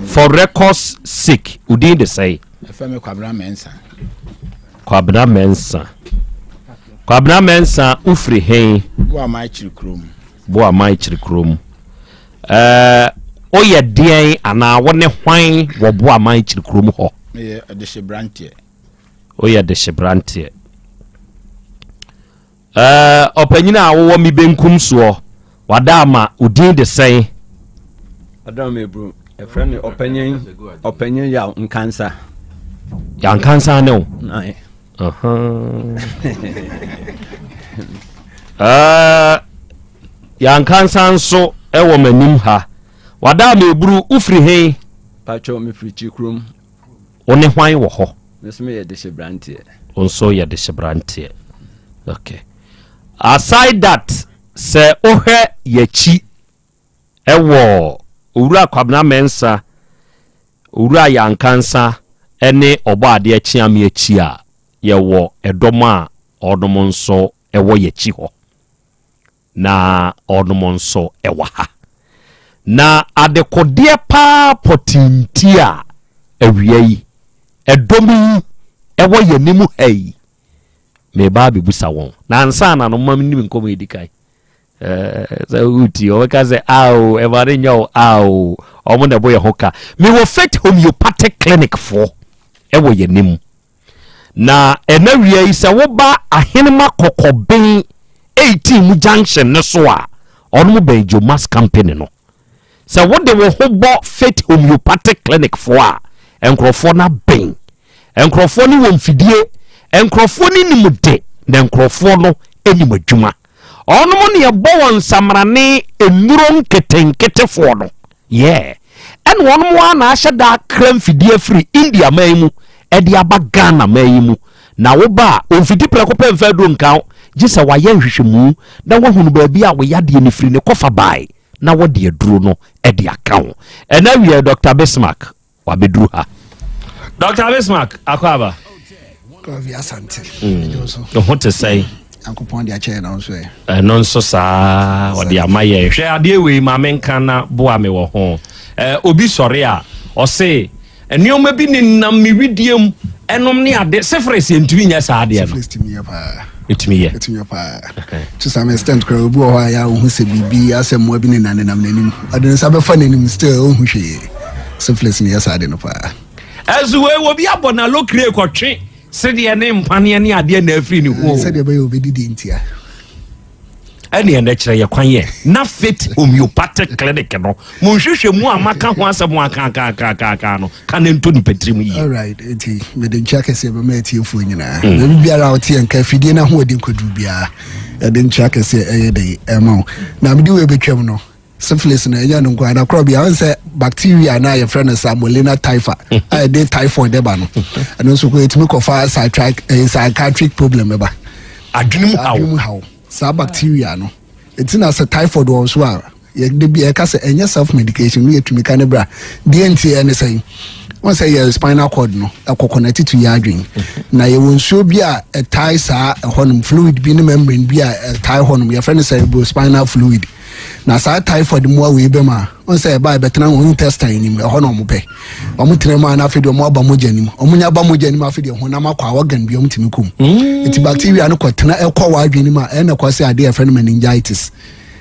for records sake udin de say efeme kwabna mensa ufri hen boaman chirikurum oye den ana wone hwan wo boaman chirikurum ho oye de shebrantie opanyina wo mi benkum so wadama udin de say adama bro e friend opanyin ya nkansa ne o ya nkansa nso e wo manim ha wadama ebru ufri hen pacho me firi chikrum one hwan wo ho mesme ye de shebrantie onso ye de shebrantie aside that se ohwe yachi ewo owura kwabna mensa owura yankansa ene obo ade achi am yachi a yewo edoma odom nso ewo yachi ho na odom nso ewa ha na adekodeɛ paa potinti a awia yi ɛdɔm yi ɛwɔ yɛnimu hai me ba bebusa wɔn na ansa na no mam nim nkɔmɔ edikai sɛ uti ɔbɛka sɛ ao ɛbade nya o ao ɔmo na ɛbɔ yɛ ho ka me wɔ Faith Homeopathic Clinic fo ɛwɔ yɛnimu na ɛna wia yi sɛ woba ahenema kɔkɔben 18 mu junction ne so a ɔno mo bɛn Jomas company no sɛ wode wo ho bɔ Faith Homeopathic Clinic fo a nkrɔfoɔ na ben nkrɔfoɔ ni wɔ mfidie nkrɔfoɔ ni nimude na nkrɔfoɔ no anim adwuma ɔno mo ne yɛbɔ wɔn samrane enuro nketenketefoɔ no yeah ɛna wɔn mo ana ahyɛ da kra mfidie firi India man mu ɛde aba Ghana man mu na wo ba omfidi prɛko pɛ mfa do nkan gye sɛ wayɛ nhwehwɛmu na wahunu baabi a wɔyade ne firi ne kɔfa bae na wɔde aduro no ɛde aka ho ɛna wie Dr. Bismarck wabɛduru ha Dr. Bismarck akwaba Yaw Asante ho te sɛ akopɔn de akyɛ na nso ɛno nso saa wɔde ama yɛ hwɛ adeɛ wei ma menka na boa me wɔ ho obi sɔre a ɔse nneɛma bi ne nam me widiem ɛnom ne ade sefres yɛntumi nyɛ saa adeɛ no etumi yɛ to some extent kra obi wɔ hɔ a ya wo sɛ bibi asɛm mo bi ne nanenam nanim ade nsa bɛfa nanim still wo hu hwee sefles ne yɛ saa ade no paa azuwe wo bi abɔ na lokre kɔtwe sɛdeɛ ne mpane ne adeɛ na afiri ne ho sɛdeɛ bɛyɛ obɛdidi ntia ɛne ɛnɛ kyerɛ yɛ kwan yɛ na Faith Homeopathic Clinic no mo nhwehwɛ mu a maka ho asɛm aka no ka ne nto ne patrim yi alright enti mede nkyia kɛseɛ bɛma atiefoɔ nyinaa na bibiara a wote nka fidie no ho ɔde nkɔduru biara ɛde nkyia kɛseɛ ɛyɛ de ɛma wo na mede wei bɛtwam no syphilis na ɛnya no nkwa na Krobea wɔn sɛ bacteria na yɛfrɛ no Salmonella typhi a ɛde typhoid ɛba no ɛno nso kɔ etumi kɔfa psychiatric problem ɛba adwenem haw saa bacteria no ɛti na sɛ typhoid wɔ so a yɛde bi ɛka sɛ ɛnyɛ self medication no yɛtumi ka ne bra deɛ nti ɛne sɛ wɔn sɛ yɛ spinal cord no ɛkɔ connected to yɛ adwen na yɛwɔ nsuo bi a ɛtae saa ɛhɔnom fluid bi ne membrane bi a ɛtae hɔnom yɛfrɛ no cerebrospinal fluid na saa typhoid mu awe bɛma on say ba betena ho intestine nim ɛhɔ na ɔmo pɛ ɔmo tena mu na afedi ɔmo aba mogya nim ɔmo nya aba mogya nim afedi ho na makɔ organ bi ɔmo timi kum enti bacteria no kɔtena ɛkɔ wa adwene mu a ɛna kɔ sɛ ade ɛfrɛ no meningitis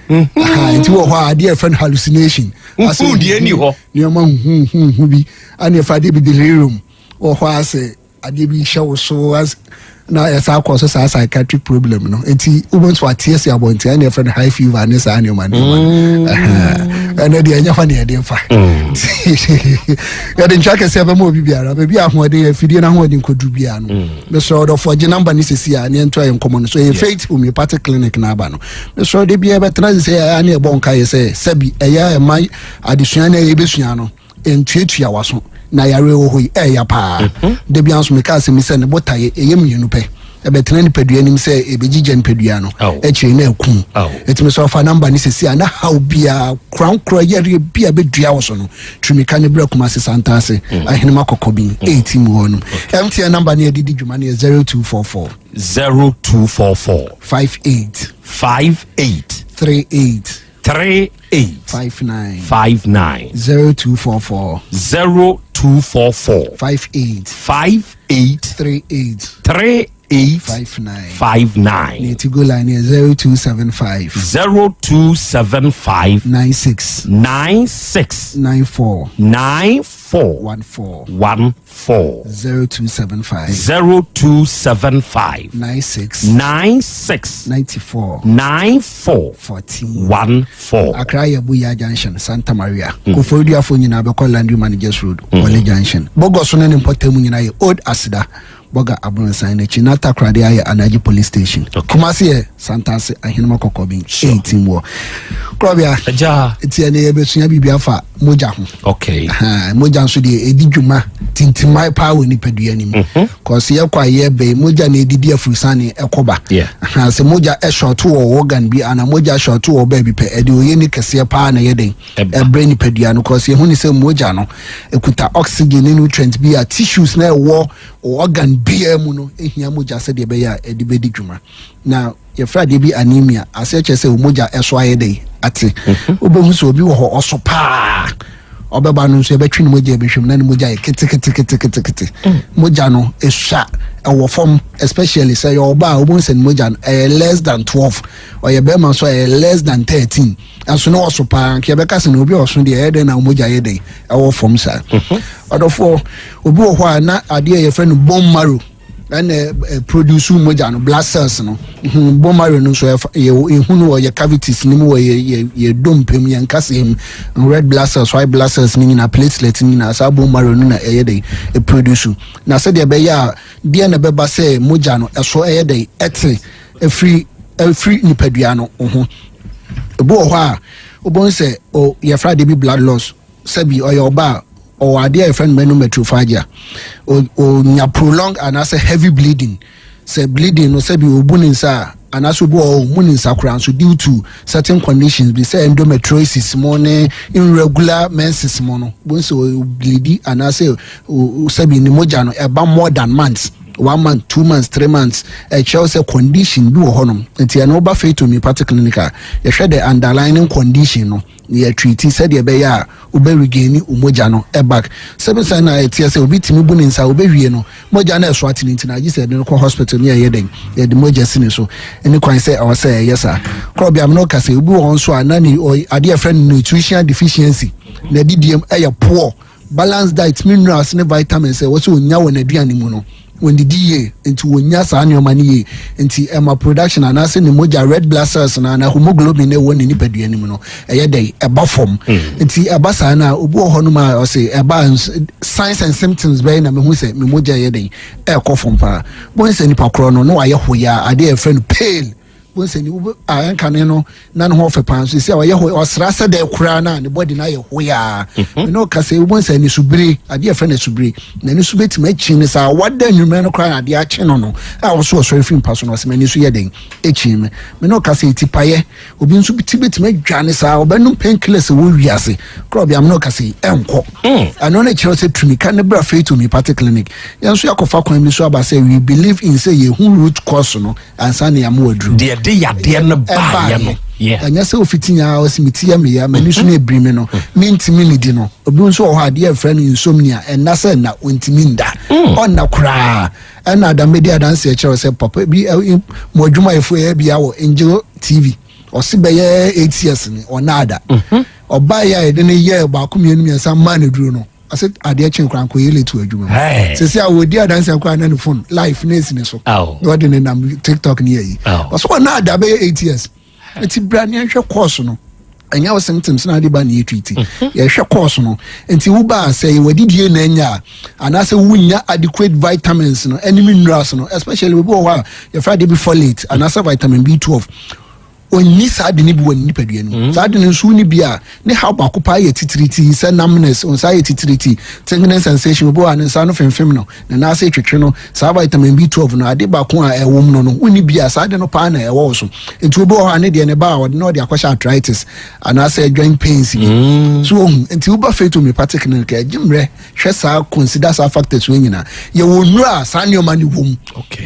enti wɔ hɔ ade ɛfrɛ no hallucination aso die ni hɔ nneɛma hu bi ani ɛfrɛ ade bi delirium wɔ hɔ ase ade bi hyɛ wo so as na yɛsa akɔ so saa psychiatric problem no enti wobɛn so ateɛ si abɔnten ɛne ɛfrɛ no high fever ne saa nneɛma ɛne deɛ ɛnyɛ hɔ ne yɛde mfa yɛde ntwa kɛseɛ bɛma obi biara baabi ahoɔden afidie no ahoɔden nkɔduru biara no mesrɛ ɔdɔfoɔ gye number ne sɛsi a ne ɛntoa yɛ nkɔmmɔ no so yɛ Faith Homeopathic Clinic na aba no mesrɛ de biara bɛtena sɛ ɛyɛ ne ɛbɔ nka yɛ sɛ sɛbi ɛyɛ ɛma adesua no ɛyɛ bɛsua no ɛntuatua waso na yare wo hoi ya pa de bia nso meka asem se ne botaye eyem yenu pɛ ebetena ni padua nim se ebegigye ni padua no ekire na akum etime so fa number ni sesi ana how bia krankra yare bia bedua wo so no twimika ne bra kuma se santase ahene makokɔ bi 18 mu honum MTN number ni edidi dwuma ne 0244 58 38 59 0244 58 38 59 Netigo line 0275 96 94 14 0275 96 94 14 Accra Yabuya Junction Santa Maria Kofodia for nyina be call Landry Managers Road Wale Junction Bogos no important nyina ye Old Asida Boga Abronsan na Chinata Krade aye Anaji Police Station Kumasi Santase ahenema kokobin 18 wo Krobea aja etiane ye besua bibia fa moja ho okay moja nso de edidwuma tintimai power ni padua nim cause ye kwa ye be moja na edidi afurusane ekoba se moja e short wo organ bi ana moja short wo ba bi pe ede oye ni kese pa na ye den e brain padua no cause ye hu ni se moja no ekuta oxygen ni nutrient bi a tissues na wo organ bi mu no ehia moja se de be ya ede be di dwuma na ye fra de bi anemia ase che se moja eso aye den ate obehu so obi wo ho oso pa obeba no so ebetwe no moja ebehwem na no moja kete moja no ehwa ewo form especially say your ba obun sen moja less than 12 or your bema so less than 13 aso no oso pa nke ebeka se no obi oso de eden na moja yeden ewo form sa odofo obi wo ho na ade ye friend bone marrow and produce moja no blood cells no bone marrow no so ye hunu or your cavities ni mo ye dompem ye nkasem red blood cells white blood cells ni na platelets ni na sa bone marrow no na ye produce na se de be ya bia na beba se moja no eso ye dey ete free nipadua no obo ho a obo se o ye Friday be blood loss sabi or your ba or idea friend menometrophagia or nya prolong and as a heavy bleeding say bleeding no say be obuninsa and as bo muninsa kran so due to certain conditions be say endometriosis money irregular menses mono bon so bleedy and as say be ni moja no eba more than months 1 month 2 months 3 months a shows a condition do honum enti an oba faith to me clinical you share the underlying condition no ye treat said ye be ya oba regain umoja no e back seven say na etia say obi timi bu ni nsa oba wie no moja na eso atini ntina gi say no ko hospital ne ye den ye de moja sini so any kwan say our say yes sir Krobea no ka say obi won so anani o ade friend nutrition deficiency na didiem e poor balanced diet minerals and vitamins say what so nya won aduane mu no when the DA into wonya sa anyomani into ema production and as ni moja red blood cells na hemoglobin e woni ni padua ni mu no eye dey eba form into eba sa na obu ohonu ma o say eba signs and symptoms be na me hu say me moja ye dey e ko form pa bon say ni pakro no aye hoya ade e friend pale bon say ni ayan kane no na no fe pan so say aye ho osra sa de kura na ni body na ye hoya me no ka say bon say ni subire ade e friend subire na ni subeti ma chi ni sa wada nwume no kra ade a chi no no a wo so osori film paso no se mani so ye den e chi me no ka say tipaye obi nso bitibeti ma dwane sa obenum painkillers wo wiase Krobea me no ka say enko ano na chiro say tumi kan bra faith to me party clinic yan so yakofa kwan mi so aba say we believe in say ye hu root cause no ansa na yam wadru de ya de no ba ya no yeah anya say ofitinya osimiti ya me ya mani so na ebri me no mintimi ni di no obi nso ho ade friend insomnia enna say na ontimi nda onna kura na da media dance e chero say papa bi mo adwuma efo ya bia wo Angel TV osibeye 8 years ni onada oba ya de ne ye ba kumienu miensa man eduro no I said ade chen kran ko yele to adwuma se se awodi dance kran na phone live nesi ne so what in nam TikTok ni yi so na da be 8 years eti brand yan hwe course no anya wo symptoms na de ba na treat ye hwe course no enti wo ba say wadidie na anya ana say wunya adequate vitamins no any minerals no especially we go wa your Friday be folate ana say vitamin B12 oni saade ni bi woni padua ni saade ni su ni bia ne how ba ko pa ye titiriti say numbness on say titiriti tingling sensation bo an sa no femfem no na say twetwe no sa vitamin B12 no ade ba ko a ewom no oni bia saade no pa na ewo so enti obo ho ane de ne ba wo no de akwasha arthritis and say joint pains so enti oba feto me particular ka jimre hwe sa consider sa factors we nyina ye wonura sa ne o mani wom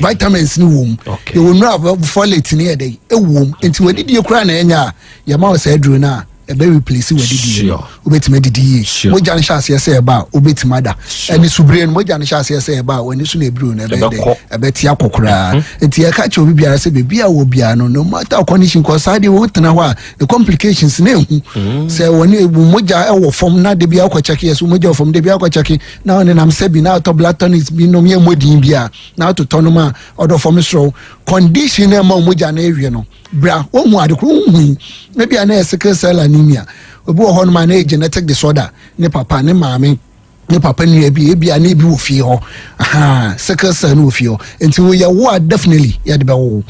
vitamins ni wom ye wonura folate ni e dey ewom enti did you cry na enya ya ma say dru na e be replace we did you obetima didi mo jan chance say ba obetima da eni subre no mo jan chance say ba wani su na ebru na e be tia kokora enti e ka che obi biara say be bia wo bia no matter condition ko sade wo tena ho the complications na ehu say woni mo ja e wo form na de bia ko check yes mo ja form de bia ko check na woni nam say bi na to blood tonics bi no me modin bia na to tonoma odo form so condition na mo ja na ewie no bra wo mu ade ko hu maybe ana sickle cell anemia obi wo hono ma na genetic disorder ne papa ne maame ne papa ni ebi ana bi wo fie ho sickle cell no fie ho enti wo ya wo definitely ya de be wo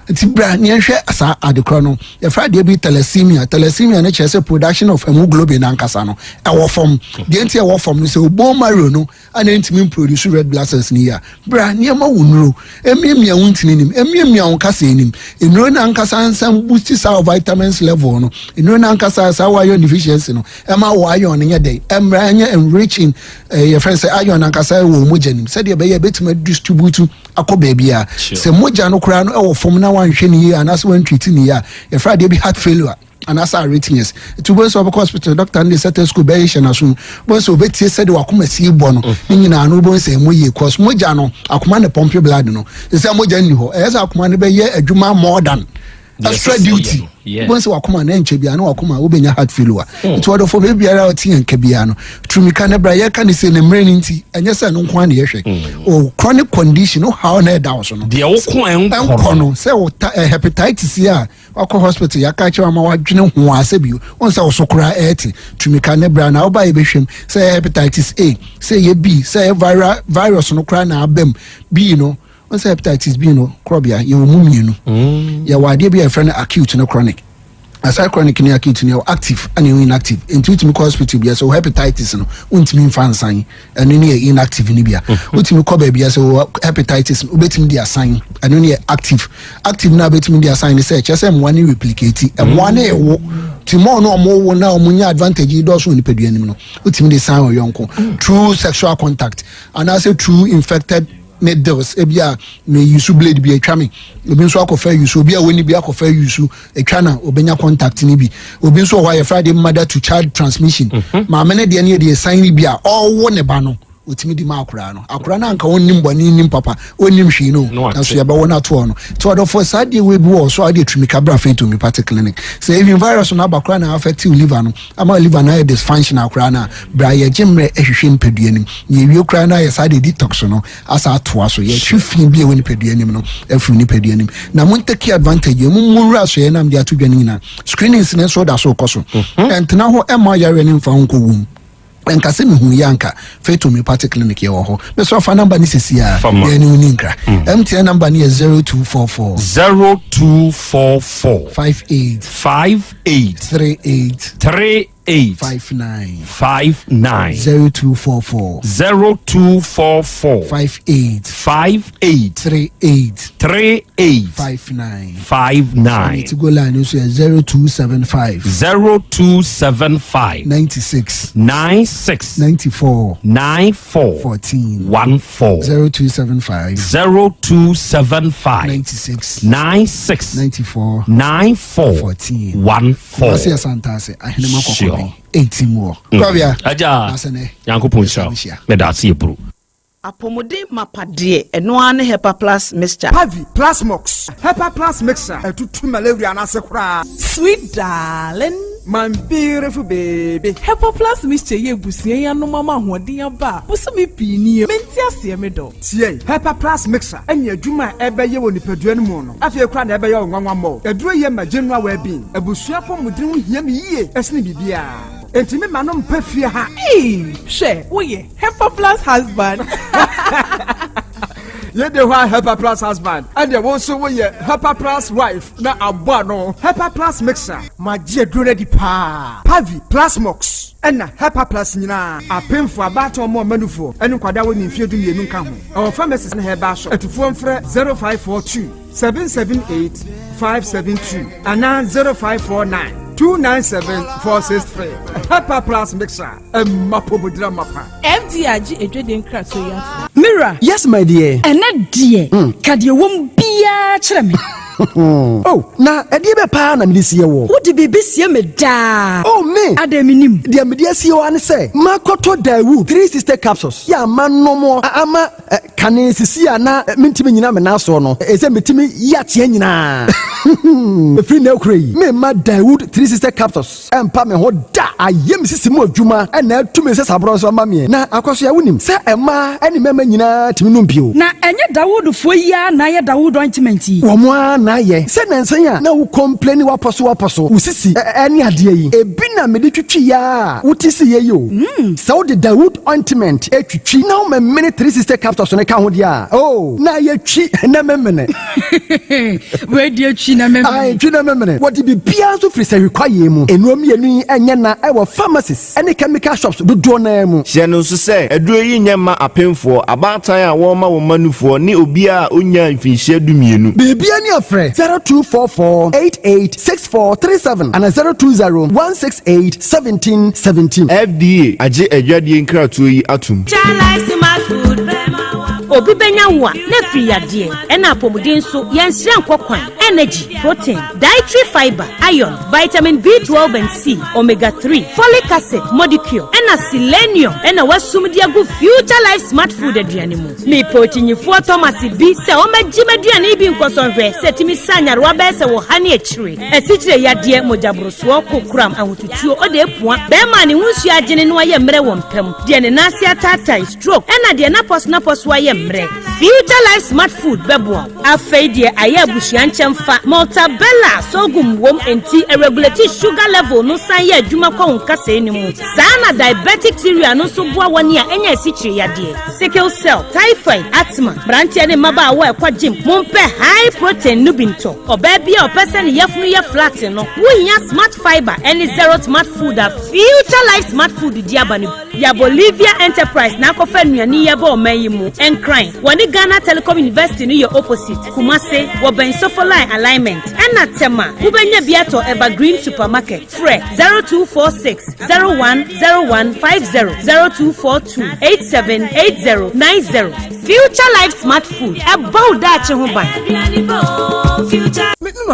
enti bra ne hwe asa adekro no ya Friday bi thalassemia na chese production of hemoglobin ankasa no e wo form de enti e wo form no se bone marrow no ana ntimi produce red blood cells ni ya bra ne ma wonuro emiemia wontini nim emiemia wonkasa enim enuro na ankasa ansam boost sa vitamins level no enuro na ankasa sa iron deficiency no e ma wo iron ne dey emra anya enriching your friend say iron ankasa wo mojanim said ye be ye betima distribute akoba bia se moja no kura no e wo form na wan hwe ni ya na so wan treat ni ya your Friday be heart failure and as a rating yes to boys of hospital doctor and the certain school be hye na so boys obeti said wakoma si bo no nyina no bo say moye cause moja no akoma ne pump blood no say moja ni ho e say akoma ne be ye adwuma more than extra duty once wakoma na enche bia na wakoma obenya heart failure it word for baby ara oti enke bia no trumika na bra ye ka ne say ne mre nti enye say no nko na ye hwe o chronic condition how na da so no de wo ko enko no say o hepatitis ya akọ hospital ya ka chewa ma wadwene ho asebio on say osokora eti trumika na bra na oba ye behwem say hepatitis A say ye B say virus no kra na abem B no once hepatitis B no Krobea you mumienu ya wade be a friend acute no chronic aside chronic ni acute ni active and you inactive into me hospital bia so hepatitis no untimi fansan eno ni inactive ni bia untimi ko bia so hepatitis ubetimi dia sign eno ni active na betimi dia sign ni say chese mwani replicate e mwani ewo timo no mo na omunya advantage do so ni peduanim no utimi de sign oyonko through sexual contact and also through infected needles ebia me use blade bi atwa me obi nso akofa use obi a woni bi akofa use atwa na obenya contact ni bi obi nso why Friday mother to child transmission ma me ne de ne de sign bi a owo ne ba no otimi di ma akura na anka wonnim boni nim papa wonnim hwi no na so ya ba wona to no to do for sad we bi wo so ade twimi kabra fe to me party clinic so even virus na bakura na affect liver no ama liver na dysfunction akura na bra ye jemre ehwehwe mpeduanim ye wi okura na ye sade detox no asa to aso ye twifin bi e woni peduanim no afu ni peduanim na mon take advantage mu munra so ye nam dia to dwane nyina screenings na so da so koso entna ho ema yare ni mfa nko wum enkase me hu yanka feto me party clinic ye wo ho me so fa number ni sisi ya ye ni uninka MTN number ni 0244 58 38 59 0244 58 38 59 to go line so 0275 96 94 14 0275 96 94 14 Asem Asante ahene makoko 18 more Krobea aja yankopon sha medase ebru apomode mapade eno ane Hepa Plus mixture Pavi Plus Mox Hepa Plus mixture etutu malaria na sekura sweet darling my beautiful baby Hepa Plus mixture ye busie ya no mama hoden aba busumi pini menti ase me do tie Hepa Plus mixture enya adwuma ebeye woni padua no mu no afie kura na ebeye onwanwa mo eduro ye ma general well-being abusua pomudin hia me yie esne bibia entimi manom pafie ha she woye Hepa Plus husband ye de wa Hepa Plus husband and wo so wo ye Hepa Plus wife na abua no Hepa Plus mixer magie dure di pa Pavi Plus Mox ena Hepa Plus nyina apemfo abato mo manufo enu kwada wo ni mfie du yenu nka ho our pharmacist na heba shop etufo mfre 0542 778 572 ana 0549 297-463 Hepa Plus mixer mapobodra mapa MDAG edweden kraso ya Mira yes my dear ene die kade wom bia kire me oh na edie be pa na me sie wo wo de bebe sie me da oh me adaminim de me die sie wo ane say makoto dawu 3 sister capsules ya manomo ama kane sisi ana mentimi nyina me na so no ese metimi ya tie nyina free na krei me ma Dawood 3 sister capsules empa me ho da ayem sisi mu adwuma na atumi se sabro so ma me na akoso ya wonim se ema eni mema nyina timi no mpio na enye Dawood fo ya na ye Dawood ointment wo mo na ye se nansan ya na wo complain waposo usisi eni ade yi ebi na me de twitwi ya wutisi ye yo se wo de Dawood ointment etwitwi na wo me 3 sister capsules ne ka ho dia oh na ye twi na memene we de twi na memene ai twi na memene what be bia so free say require mu enuom yenu enye na ewo pharmacies any chemical shops do na mu hye no so say aduro yi nyema apemfo abatan a wo ma wo manufo ni obi a onya mfinhye dumienu bibia ni afre 0244886437 and 0201681717 FDA age adwadie nkratoyi atum Chalice my food obi benya wo a na firi yadeɛ ɛna apɔmuden so yɛnsrɛ nkɔkwan energy protein dietary fiber iron vitamin B12 and C omega 3 folic acid molecule ɛna selenium ɛna wasum de agu future life smart food aduane mu me potinyifo Thomas bi sɛ o magye maduane bi nkɔsɔnhwɛ sɛ timi sanyarewa bɛ sɛ wo ha ne akyire asikyire yadeɛ mojabroso kokram ahotutuo ode epua bɛma ne hunsu agene no ayɛ mmerɛ wɔ mpam de ne nase atata stroke ɛna de napos ayɛ mmerɛ future life smart food bɛboa afei de ayɛ abusua nkyɛmfa maltabella sogum wom enti regulate sugar level no san yɛ adwuma kɔ nkasa ni mu saa na diabetic theory no so boa wɔne a ɛnya asikyire yadeɛ sickle cell typhoid asthma brantia ne maba a wɔ ɛkɔ gym mompɛ high protein no binto ɔbaa bi a ɔpɛsɛ ne yɛfunu yɛ flat no wonya smart fiber any zero smart food a future life smart food di aba no ya Bolivia enterprise na akɔfa nnuane yɛ ba ɔman yi mu encrin wɔne Ghana Telecom University no yɛ opposite Kumase wɔbɛn Sofoline alignment ɛna tema wobɛnya biato Evergreen supermarket frɛ 0246 010150 0242 878090 future life smart food ɛbɔ daakye ho ban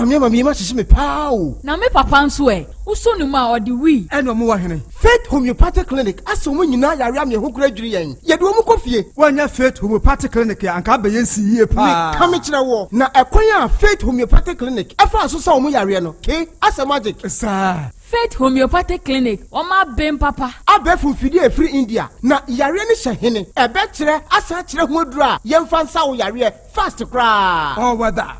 me mami ma hyehyɛ me pao na me papa nso uso no ma odi wi ɛna mo wa hene Faith Homeopathy Clinic aso mo nyina yare am ye ho kura dwiri yen ye de wo mo kofie wanya Faith Homeopathy Clinic anka be yensi yie pa me kame kire wo na ekwan a Faith Homeopathy Clinic ɛfa so sa wo mo yare no ke asa magic sa Faith Homeopathy Clinic oma bem papa abefu fidi e free India na yare ne hye hene ebe kire asa kire ho dura yemfa nsa wo yare fast kra oh wada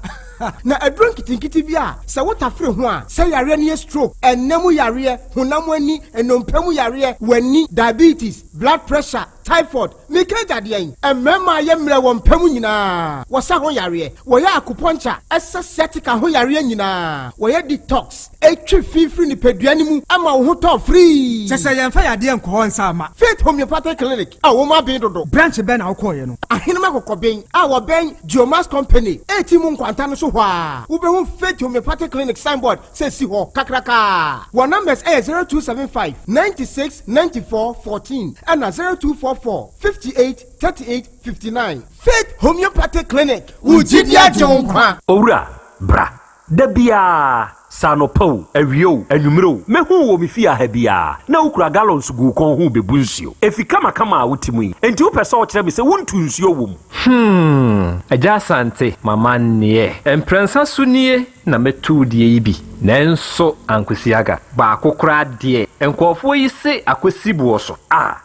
na adron kitinkiti bia se wotafre ho a se yare ne stroke enemu yare honam ani enompemu yare wani diabetes blood pressure typhoid mikeja de yen emema ye mre wo mpemu nyina wo sa ho yare wo ya acupuncture esesetika ho yare nyina wo ye detox etwi fifiri ni peduane mu ama wo ho to free sese ye mfa yade enko ho nsa ama Faith Homeopathy Clinic a wo ma ben dodo branch ben na wo koye no ahenema kokoben a wo ben Geomas Company etimu nkwanta no so ho a wo be ho Faith Homeopathy Clinic signboard say si ho kakraka wo numbers 0275 96 94 14 and 0244 58 38 59 Faith Homeopathy Clinic Ujidia Jonkwa Owura bra dabia sanopo awio anwumro mehu wo mefia ha bia na ukura gallons gu kon hu bebu nsuo efika makama wotimu yi enti wo pese wo kire me se wontu nsuo wom Yaw Asante mama nie emprensa sunie na metu die yi bi nanso ankwesiaga ba akokora de enkofo yi se akwesi buoso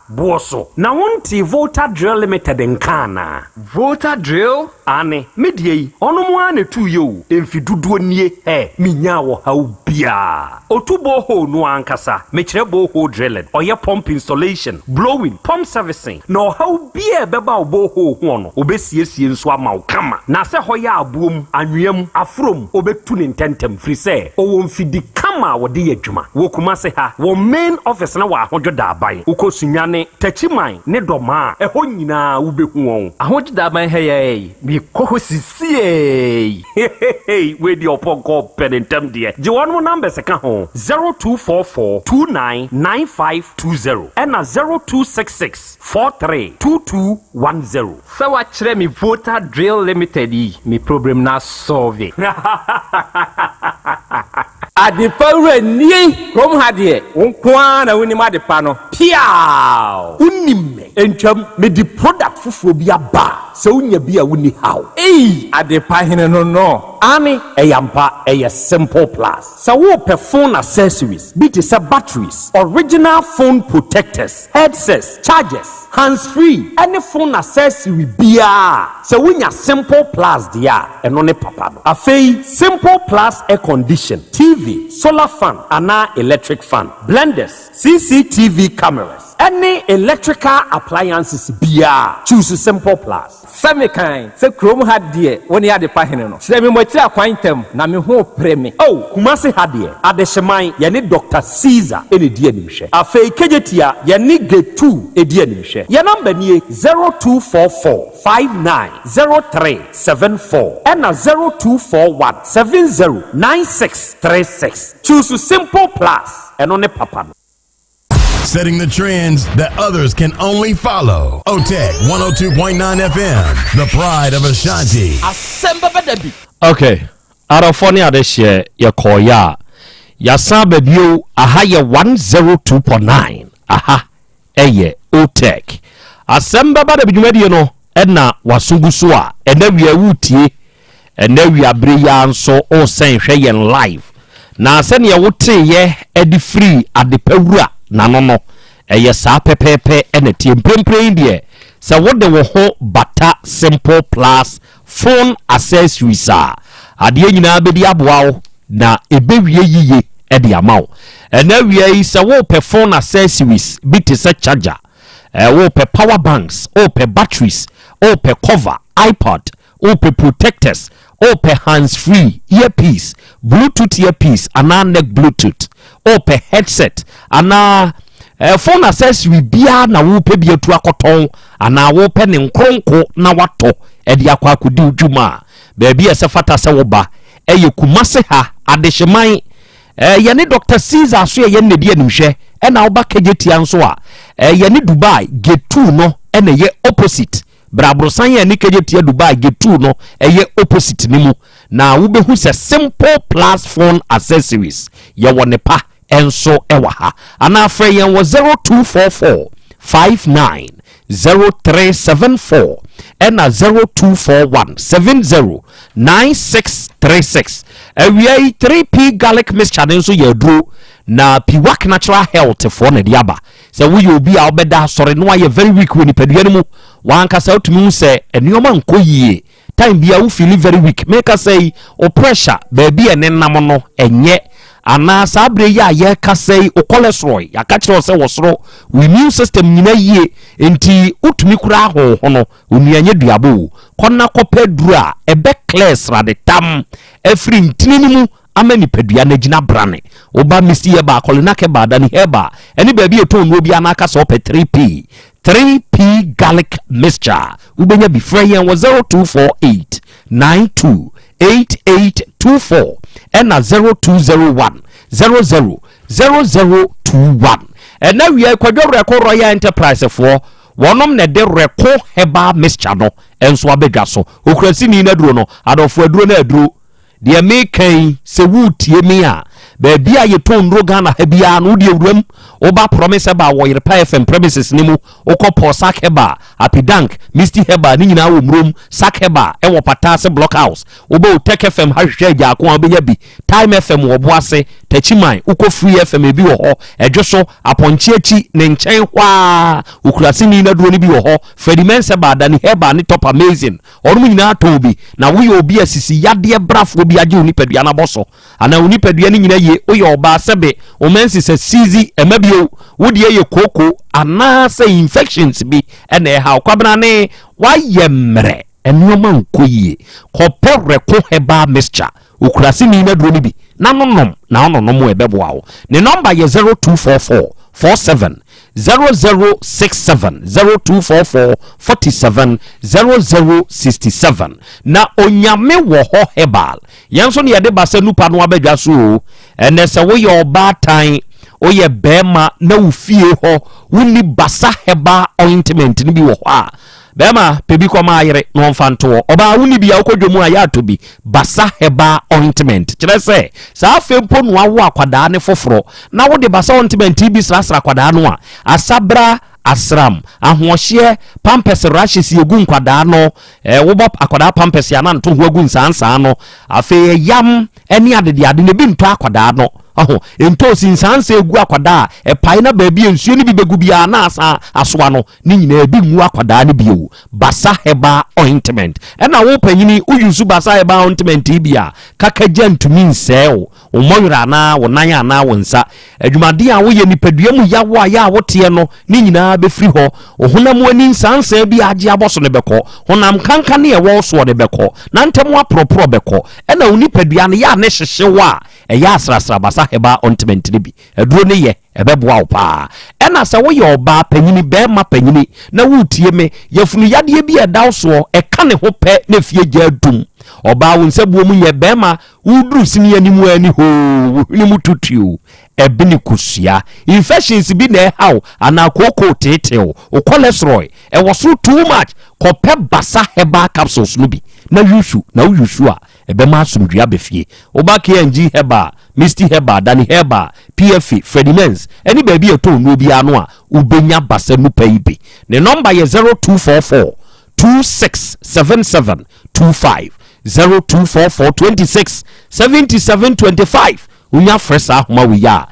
buoso na wonti Volta Drill Limited nkana Volta Drill ane medie yi ono mo ane tu yo emfiduduo nie minya wo haubia otubo ho no ankasa mekire bo ho drilling oye pump installation blowing pump servicing no haubia beba obo ho ho no obesiesie nso ama kama na se hoya abuom anwem afrom obetu ne ntentem free se owo mfidi kama wode yadwuma wo kuma se ha wo main office na wa ahojoda aban ukosunyane tachiman ne doma eho nyina wo behu won ahojoda aban heyey bi kohosisie we di opoko penentem de je wonu number se ka ho 0244299520 and 0266432210 so wa kire mi Volta Drill Limited yi mi problem na solve Adipawre ni krom hadie wonkwa na woni madepa no piao unimme entwam me di product fufuo bi aba se unya bi a woni haw adepa hene no ani eyampa eye simple plus so wo phone accessories be to batteries original phone protectors headsets chargers hands free any phone accessory bia so unya simple plus dia eno ne papa no afei simple plus air condition TV solar fan ana electric fan blenders CCTV cameras any electrical appliances bia choose simple plus same kind se krom hadie woni adepa hene no se me mochira kwantem na me ho preme kumase hadie adehyeman ye ne Dr. Caesar ene die nimhwe afei kejetia ye ne G2 edie nimhwe ye number nie 0244590374 and 0241709636 choose simple plus eno ne papa no setting the trends that others can only follow. OTEC 102.9 FM, the pride of Ashanti. Asem Beba Dabi. Okay. Arafoni adeshye ya koya. Ya sabe bio aha ye 102.9. Aha. Eye OTEC. Asem Beba Dabi jumedi no ena wasungusu a ena wi awutie ena wi abre ya nso o sen hwe yen live. Na se ne wote ye edi free adepawura na no eye saa pepepe ena tie mpempre die se wode wo ho bata simple plus phone accessories a ade nyina bedi aboawo na ebewie yiye edi amawo ena wie se wo pe phone accessories bit se charger wo pe power banks wo pe batteries wo pe cover iPod wo pe protectors wo pe hands free earpiece bluetooth earpiece ana neck bluetooth wo pe headset ana phone accessory bia na wo pe bia tu akoton ana wo pe ne nkronko na wato edi akwa akodi udwuma baabi ese fata se wo ba eye kumase ha adehyeman ye ne Dr. Caesar so ye ne die nimhwe na wo ba kageti anso a ye ne Dubai Gate 2 no na ye opposite brabrosan ye ne kageti Dubai Gate 2 no ye opposite nimu na wo behu se simple plus phone accessories ye wone pa enso ewa ha ana afre yen wo 0244 59 0374 and 0241 70 9636 awia 3p garlic mixture nso yaduro na piwak natural health for na diaba se wo yobi a obeda sore no aye very weak when nipadua mu wanka sa otumi se enioma nkoyie time bia wo feel very weak make us say o pressure baby enenam no enye ana sabre ya ye kasei o cholesterol ya ka kire se wosoro immune system nyina yie enti utumi kura ho no onuanye duabo konna kopedura ebe class raditam efri ntininimu amani pedua na gina brane oba misi ye ba kolina ke ba dani heba eni baby eto no obi anaka so pe 3p garlic mixture ubenya bifre yen 0248 92 8824 and 0201 000021 and now we are Quadro Royal Enterprise for one of the reco heba mixture no and so abegaso ukrasini na duro no adofo aduro na aduro de making se wutie me a baby a yeton roga na habia no de awuram oba promise ba wo yire FM premises nimu okopo sak heba apidank misty heba ni nyina wo mrom sak heba e wo patase block house oba Tech FM hahwe ja ko abenya bi time FM wo boase tachiman uko free FM ebi wo ho edwoso aponche achi ne nchen hwa ukurasi ni na duro ni bi wo ho fedimense ba da ni heba ni top amazing orum nyina tobi na wo ye obi asisi yade brafo bi age onipadua na boso ana onipadua ni nyina ye oye oba sebe o mensi se sizi emabio wodie ye koko ana se infections bi ene ha kwabna ne wayemre enoma nkoyie kopere ko heba mixture ukurasi ni na duro ni bi na nonom na ononom ebeboawo ne number ye 0244 47 0067 0244 47 0067 na onyame wo ho hebal yanso ne yade basa nupa no abadwa so ene se wo ye obatan oye bema na ufie ho wuni basa heba ointment ni bi wo ho a bema pebi koma ayere no mfanto oba wuni bia ukodwomu aya tobi basa heba ointment kire se sa afempo no awo akwada ne foforo na wo de basa ointment bi srasra akwada no a asabra asram ahohye pampers rashes yegu nkwada no wo bop akwada pampers ya na nto ho agu nsansa no afe yam eni adede ade ne bi nto akwada no ento sinsansa egu akwada pai na baabi ensuo ni bi begu bia na asa asoa no ni nyina bi nwu akwada ne bio basa heba ointment na wo panyini uyusu basa heba ointment bia kakaja ntumi nseo umoyura na wonanya na wonsa adwumade a wo ye nipadua mu yawo a ya wote no ni nyina be firi ho ohunam ani nsansa bi age aboso ne beko honam kanka ne ewo so ne beko na ntem apropro beko na unipadua ne ya ne hyehyewa ya asrasra basa heba ointment ne bi aduro ne ye ebeboa wo pa ena se wo ye oba panyini be ma panyini na wutie me yefunu yade bi edaw so eka ne ho pe na fie gya dum oba wo nsabuo mu ye be ma wuduru sini animu ani ho ni mututu ebini kusua infections bi na how anakoko teteo o cholesterol e was too much kope basa herbal capsules no bi na yusu a ebema asumdua befie oba KNG herbal Misty herbal Dani herbal PFA Fredimens any baby eto no bi ano a ubenya basa no paibe ne number ye 0244 267725 0244 267725 unya fresa ahoma we ya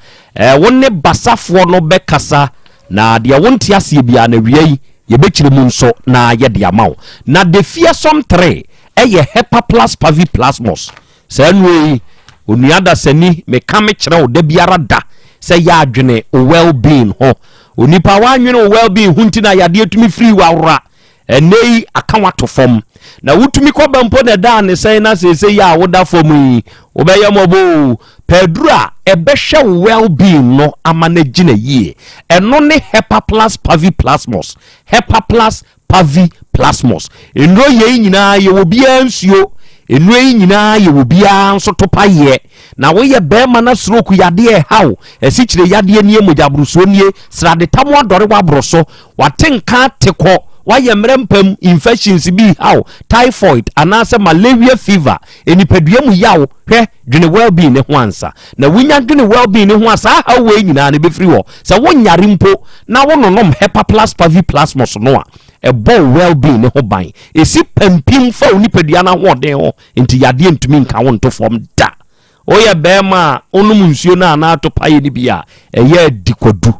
wonne basafo no bekasa na de wonte asie bia na wiei ye bekire mu nso na ye de amaw na de fearsome 3 eye hepa plus pavi plasmos se nwe onuada sani me kame kire o da biara da se ya adwene o well being ho onipa wa anwene o well being hunti na yade etumi free wawra enei akawa to fom na wutumi ko bampo na da ne sai na sese ya woda fom yi obeye mobo pedra ebehwe well being no amana gina yie eno ne hepa plus pavi plasmos hepa plus pavi plasmos enro ye nyina ye obia nsuo enro ye nyina ye obia nso topa ye na wo ye bema na stroke yade hawo esichire yade nie mogabruso nie srade tamo adore wabroso watenka teko why mrempam infections bi how typhoid anase malaria fever enipadua mu yawo hwe dwene well being ne ho ansa na wunya dwene well being ne ho ansa how we nyina ne be free wo se wonyare mpo na wononom hepa plus pavi plasmos no a ebo well being ne ho ban esi pampim fa onipadua na ho den ho enti yade ntumi nka wo nto form da oye bema onum nsuo na na to paye ni bia eye dikodu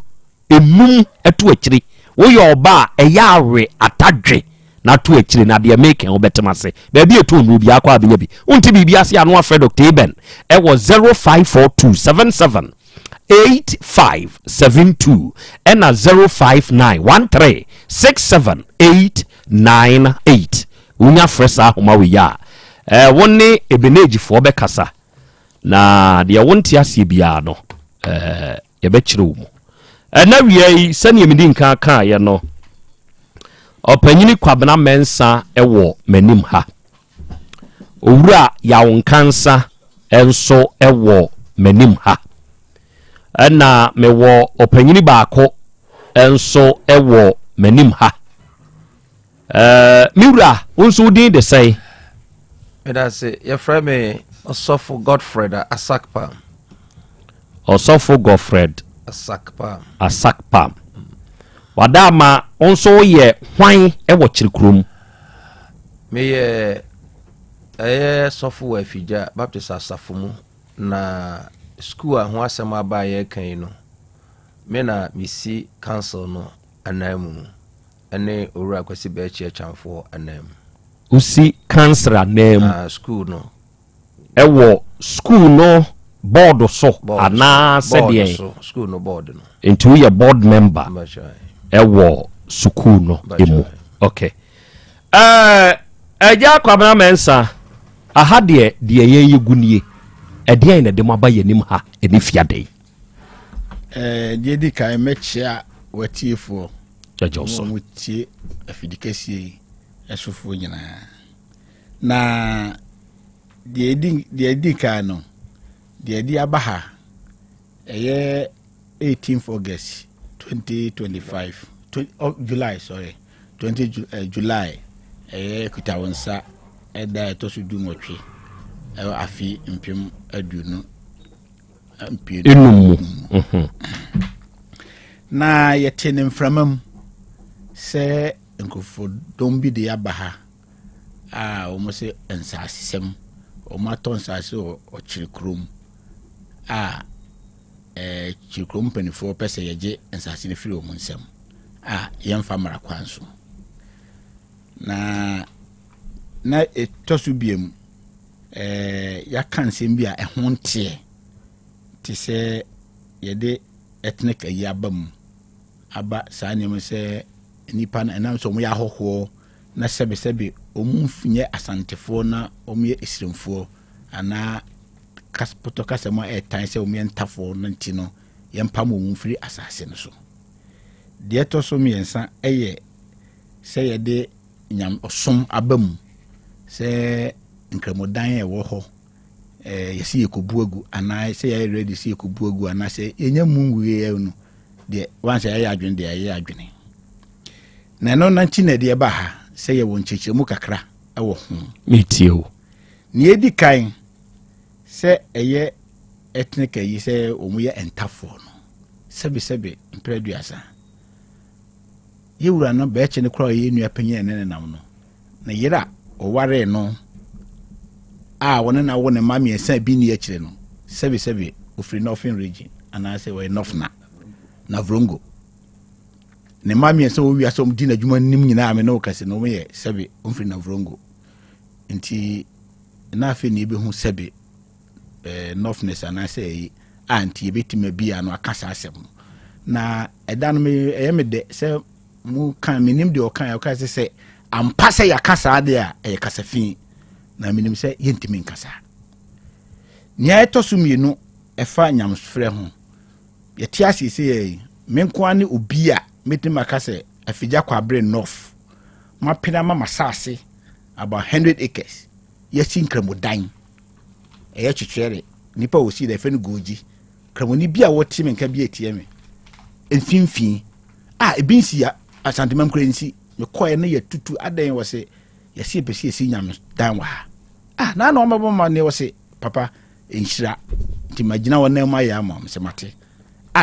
enum eto akiri woyɛ oba eyawe atadwe na to akire na de make en obetemase ba bi eto nu bi akwa abenya bi unti bi ase anu afre Dr. Eben e was 0542778572 and 0591367898 unya fresa homa we ya wonne ebeneji fo be kasa na de wonti ase bia no ye be kire wo na wiei sani emidi nka ka ye no opanyini kwabena mensa ewo manim ha owura yawo nkansa enso ewo manim ha na mewo opanyini baako enso ewo manim ha miwura unso din de say medase ye frame me Osofo Godfred Asakpa Osofo Godfred Asakpa wadama onso ye hwan ewo kirikrom me ye sofo afija Baptist asafumu na school a ho asem aba ye kan no me na misi council no anamu ene owura kwasi be chi chamfo anamu usi council anamu school no ewo school no board so ana said school no board no into your board member ewo school no emu okay eja kwabena mensa aha de ye yegunie ede na de maba yenim ha eni fiade de di kai mechia watiefo jajoso mutie afidikasi esofo nyina na de di kai no the idea baha 18th August 2025 July 20 July kutawonsa eda to su dumotwe afi mpem aduno enum na yetene mframam se nkofo dombi de abaha omo se ensasem omo atonsase o chirikrom chikrom penifo pese yeje ensase ne firi omo nsem yemfa mara kwanso na etosu biem ya kansem bia ehonte ti se yede ethnic ayabam aba sanem se nipa na enam so mo ya hoho na sebe omumfunye asantefo na omye esremfo ana kaspoto kasema etan se omye ntafo na ntino yempam omumfiri asase no so de to so miensa eye se yede nyam osom abam se nkramodan e wo ho yesi ekobuagu ana say ya ready si ekobuagu ana say enya mungu ye no de once ya adwene de ya adwene na no nanchi na de ba ha say ye won chechemu kakra ewo ho metio ni edi kan say eye ethnic yi say omu ye entafo no sebe mpreduasa yewura no ba eche ne kro ye nua panyin ne nam no na yera o ware no wona na wona mami esa bi ni akire no sebe ofri northern region ana say we north na vrongo ne mami esa wo wi asom di na djuma nim nyina me no kase no me sebe ofri na vrongo nti na afi ni be hu sebe northness ana say anti betima bia no akasa asem na eda no me me de say mu kan minim de o kan say ampa say yakasa ade a kasafin na minim say yentimi nkasa nya etoso mienu efa nyamsfre ho yeti asese ye menko ane obi a metima kase afigya kwa bre north mapena mama sase about 100 acres yesi nkramodan twetwere nipa osi da fenu goji kramoni bia woti menka bia tie me enfimfin ebinsi ya Asante mamkure nsi me koye na yatutu adan wo se yesi epesi esi nyam dan wa na na omabo ma ne wo se papa enhira ti magina wona ma ya ma se mate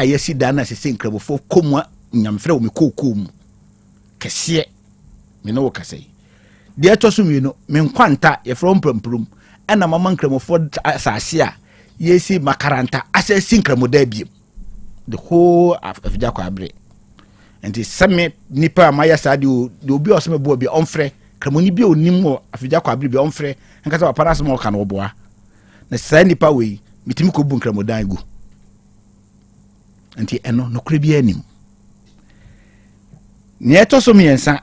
yesi dan na se nkrabofo komwa nyamfre wo me kokom kese me no wo kase de atoso mi no me nkwanta ye from pramprum na mama nkramofo asase a yesi makaranta asasi nkramoda biem the whole afja kwa abre enti same nipa amaya sadi de obi oseme bo bi onfre kramoni bi onim wo afja kwa abre bi onfre nkasa wa paras mo ka no boa na sai nipa we mitimi ko bu nkramoda gu enti eno no kure bi anim ni etoso miensa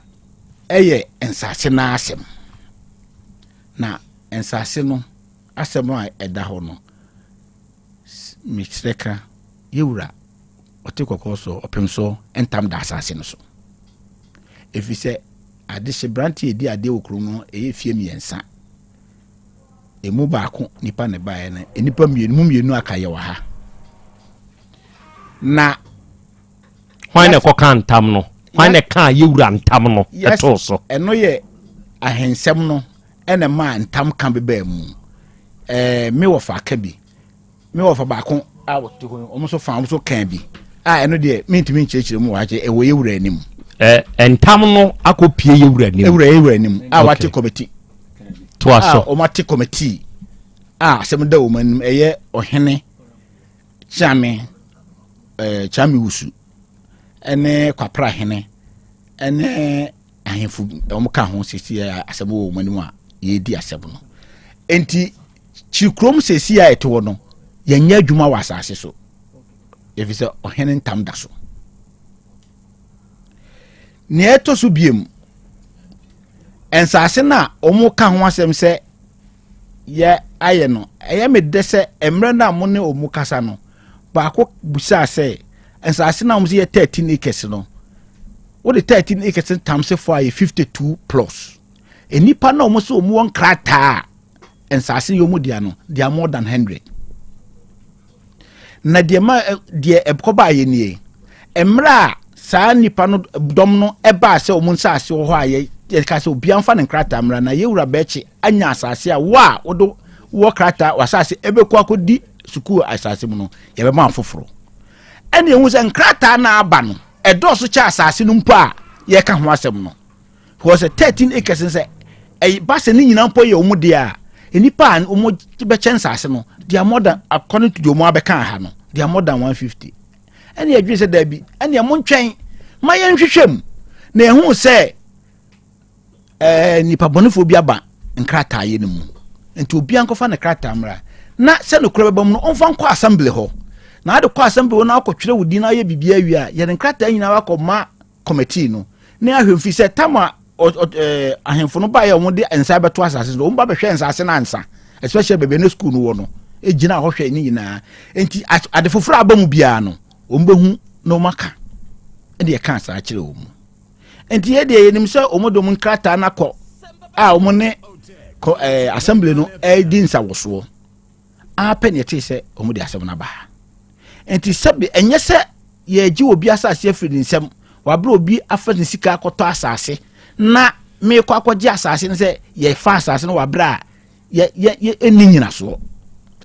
eye ensase na asem na ensase no asem a eda ho no mitreka yewura otekokoso opemso entam da asase no so efise adehye branti edi ade okru no efie miensa emu baako nipa ne bae na enipa mienu akaye wa ha na hwan ne kokan tam no hwan ne kan yewura ntam no eto so eno ye ahensem no ene ma ntam kan beba mu me wo fa ka bi me wo fa baako awote ho omo fa omo so kan bi eno de mintimi nchechire mu waje ewo yewura anim entam no akopie yewura anim yewura anim wate committee to aso o mate committee asem da o man eye ohene chame wusu ene kwapra hene ene ahemfu omo ka ho sisi asem o manim a yedi asem no enti chikrom sisi a eto no yanya adwuma wa asase so efise ohene ntam da so ne eto so biem ensase na omo ka ho asem se ye aye no eye mede se emre na mo ne omo kasa no ba ko busa se ensase na omo se ye 13 acres no wo de 13 acres times 4 ye 52 plus enipa na omo se omo won krata ensase yo mu dia no dia more than 100 na de ma de ekoba ye nie emra saa nipa no dom no eba se omo nsase wo ho aye ka se obi amfa ne krata mra na yewura bechi anya asase a wa wodo wo krata wasase ebeku akodi suku asase mu no ye be ma foforo ene ehu se nkrata na aba no edoso cha asase no mpo a ye ka ho asem no ho se 13 acres nse ba se ni nyina mpo ye omu de a enipa omu be chance asase no they are more than, according to the omu abeka ha no they are more than 150 ene adwi se da bi ene mo ntwen ma ye nhwehwem na ehu se nipa bonifo bi aba nkrata ye ne mu enti obi ankofa ne krata mra na se no kura bebam no onfa nko assembly ho na ade ko assembly na akotwere wudi na ye bibia wi a ye nkrata nyina wa ko ma committee no na ahwemfi se tama ahemfo no ba ye omo de ensa beto asase no omo ba behwe ensase na ansa especially bebe no school no wo no ejina ho hwe ni nyina enti ade foforo abamu bia no omo behu no maka ende ye kan sa akire omo enti ye de yenim se omodo mun krata na ko omo ne assembly no di nsa woso apɛ ne yɛte sɛ ɔmo de asɛm na ba enti sɛbi ɛnyɛ sɛ yɛgye obi asase afiri ne nsɛm wabere obi afa ne sika akɔtɔ asase na me kɔ akɔgye asase ne sɛ yɛfa asase no wabere a yɛ ɛni nyina so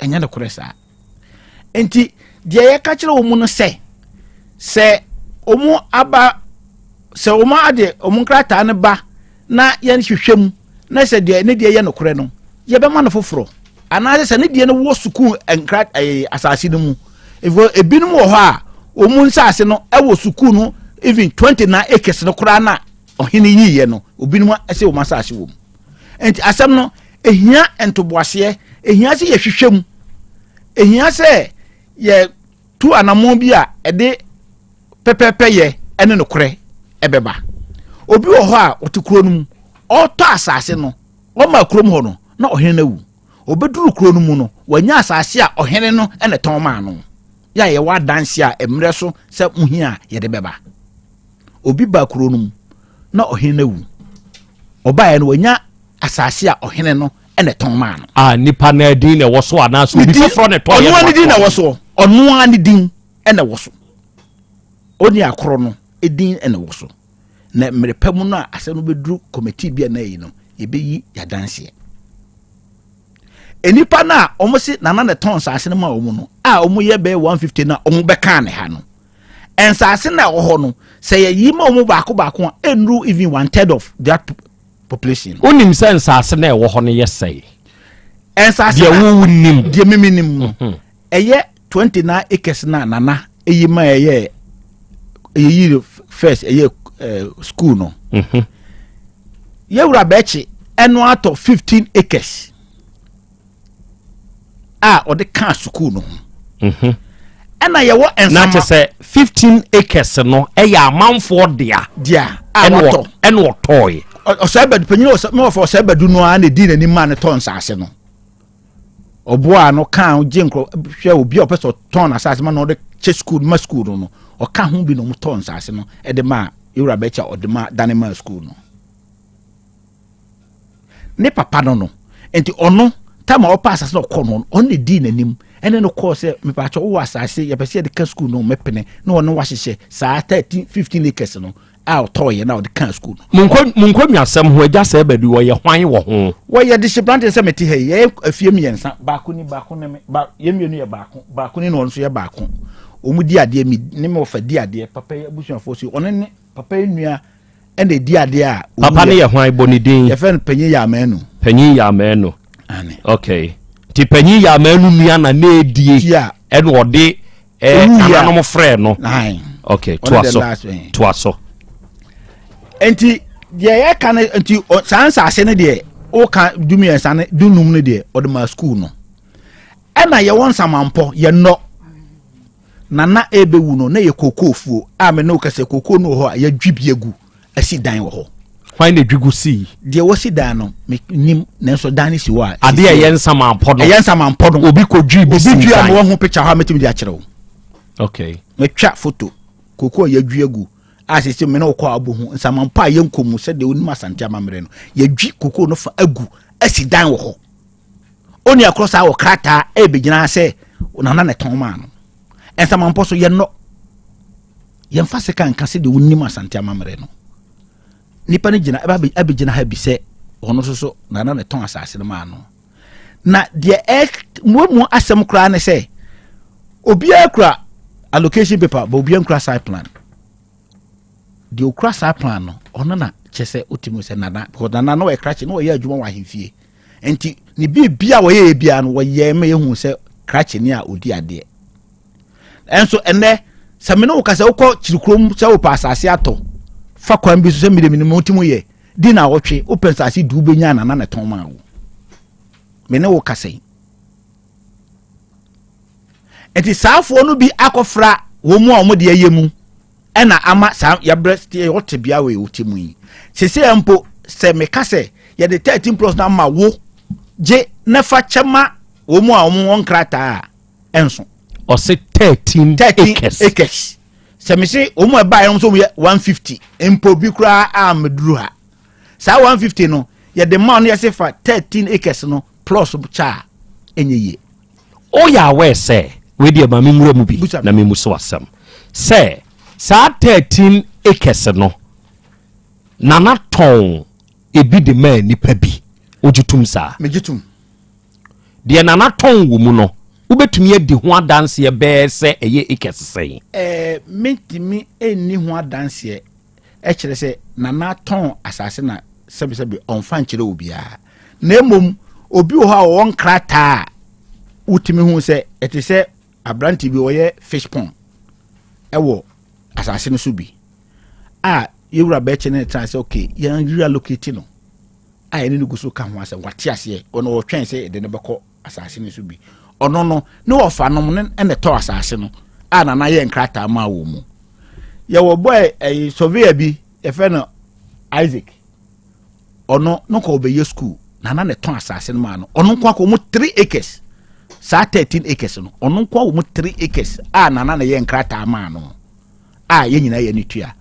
ɛnyɛ ne korɛ saa enti deɛ yɛka kyerɛ wo mu no sɛ ɔmo aba sɛ ɔmo ade ɔmo nkrataa ne ba na yɛn hwehwɛm na sɛ deɛ ne deɛ yɛ no korɛ no yɛbɛma no foforo anaasɛ sɛ ne deɛ no wɔ sukuu asase no mu ebinom wɔ hɔ a ɔmo nsase no ɛwɔ sukuu no even 29 acres no koraa na ɔhene yiye no obinom ɛsɛ ɔmo asase wɔ mu enti asɛm no ehia ntoboaseɛ ehia sɛ yɛhwehwɛm ehia sɛ yɛ tu anamɔ bi a ɛde pɛpɛpɛ yɛ ɛne no korɛ ɛbɛba obi wɔ hɔ a ɔte kuro no mu ɔtɔ asase no ɔma kuro mu hɔ no na ɔhene na wu obeduru kuro no mu no wanya asase a ɔhene no ɛna tɔn maa no ya yɛ wa danse a emre so sɛ muhi a yɛde bɛba obi ba kuro no mu na ɔhene na wu ɔba yɛ no wanya asase a ɔhene no ɛna tɔn maa no nipa na din na ɛwɔ so anaasɛ obi foforɔ na tɔn yɛ ɔno ani din na ɛwɔ so ɔno ani din ɛna ɛwɔ so oni akoro no edin ɛna ɛwɔ so na mmerepɛ mu no a asɛ no beduru committee bi na yi no yɛbɛyi yadanseɛ enipa na ɔmo se nana ne tɔn saase no ma ɔmo no a ɔmo yɛ bɛ 150 na ɔmo bɛka ne ha no ɛnsaase na ɛwɔ hɔ no sɛ yɛyi ma ɔmo baako a ɛnru even 1/3 of that population onim sɛ nsaase na ɛwɔ hɔ no yɛ sɛe ɛnsaase deɛ wo nim deɛ mimi nim no ɛyɛ 29 acres na nana ɛyi ma ɛyɛ first ɛyɛ school no yɛwura bɛkye ɛno atɔ 15 acres ɔde ka school no ɛna yɛwɔ ɛnsama na kyɛ sɛ 15 acres no ɛyɛ amanfoɔ dea ɛna ɔtɔɔe ɔsɛbɛdu panyin ɔfɔ ɔsɛbɛdu no a na di n'anim ma ne tɔn nsase no ɔboa no kan gye nkorɔ hwɛ obi a ɔpɛ sɛ ɔtɔn asase ma na ɔde kyɛ school ma school no ɔka ho bi na ɔmo tɔn nsase no ɛde ma yɛwura bɛkye ɔde ma dane ma school no ne papa no enti ɔno tama ɔpa asase no kɔ no ɔne di n'anim ɛne no kɔ sɛ mepatwɛ wo asase yɛpɛ sɛ yɛde ka school no mɛpene na ɔno wahyehyɛ saa 15 acres no a ɔtɔɔyɛ na ɔde ka school no munkɔ nwiasɛm ho agya sɛ baabi wɔyɛ hwan wɔ ho wɔyɛ de hye brante sɛ mete ha yi yɛyɛ afie mmiɛnsa baako ne yɛmmienu yɛ baako ne na ɔno nso yɛ baako ɔmu di adeɛ ne me wɔfa di adeɛ papa yɛ abusuafoɔ so ɔno ne papa yɛ nua ɛna di adeɛ a papa ne yɛ hwan bɔ ne din yɛfɛ no panyin yɛ amɛno okay ti panyin yɛ amɛno nua na na edie ɛna ɔde ananom frɛ no okay toa so enti deɛ yɛka no enti sansase no deɛ woka dumiɛnsa ne dunum no deɛ ɔde ma school no ɛna yɛwɔ nsamampɔ yɛnnɔ nana ebewu no na yɛ kokofuo a me no kase kokoo no hɔ a yɛdwi bi egu asi dan wɔ hɔ hwan na dwigu si deɛ wɔsi dan no me nim nanso dan si hɔ a ade yɛ nsamampɔ no obi kodwi bi si dan obi dwi a ho picture ha metimi de akyerɛ wo okay metwa photo kokoo yɛdwi egu a sisi me no kɔ abo ho nsamampɔ a yɛnkomu sɛ de onim asante amamre no yɛdwi kokoo no fa agu asi dan wɔ hɔ oni across our krata ebegyina sɛ nana ne tɔn ma no ensamampɔ so yɛnɔ yɛmfa se kan kase de wonim asante amamre no nipa ne gyina abegyina ha bi sɛ ɔno so nana ne tɔn asase no ma no na deɛ mu asɛm kra ne sɛ obiara kra allocation paper ba obiara kra side plan de okra side plan no ɔno na kyɛ sɛ otimu sɛ nana no wɔ krache no wɔyɛ adwuma wɔ ahemfie enti ni bia wɔyɛ bia no wɔyɛ ma yɛhu sɛ krache ni a odi adeɛ enso ene sɛ me no wo kasa wokɔ kyirikrom sɛ wo pa asase atɔ fa kwan bi so sɛ midemi no timu yɛ di na wɔtwe open asase du benya na na tɔn ma wo me ne wo kasa yi enti saafo no bi akɔfra wo mu a wo de yɛ mu ɛna ama sa ya breast yɛ wote bia we wotimu yi sese empo sɛ me kasa yɛ de 13 plus na ma wo je na fa chema wo mu a wo won krata enso o se 13 acres se me se wo mu e ba yom so 150 empo bi kura am duru ha sa 150 no ye de ma no ye se fa 13 acres no plus cha enye ye ya we say we dey ma me nwura mu bi na me muso asem say sa 13 acres no na ton ebi de man nipa bi ojutum sa mejitum de na ton wo mu no ubetumi adi ho adanse e be se eye acres sei mentimi enni ho adanse e kire se na ton asase na sebe onfa nkire obia na emom obi ho a won krata utimi hu se etise abranti bi oye fish pond ewo asase no so bi yewura be chene trans okay yan relocate no ene no guso ka ho ase wate ase ono wo twen se de ne beko asase no so bi ono no ne wo fa no ne to asase no na ye nkrata ma wo mu ye wo boy surveyor bi e fe no Isaac ono no ko be ye school na ne ton asase no ma no ono kwa ko mu 3 acres sa 13 acres no ono kwa wo mu 3 acres na ye nkrata ma no ye nyina ye ni tua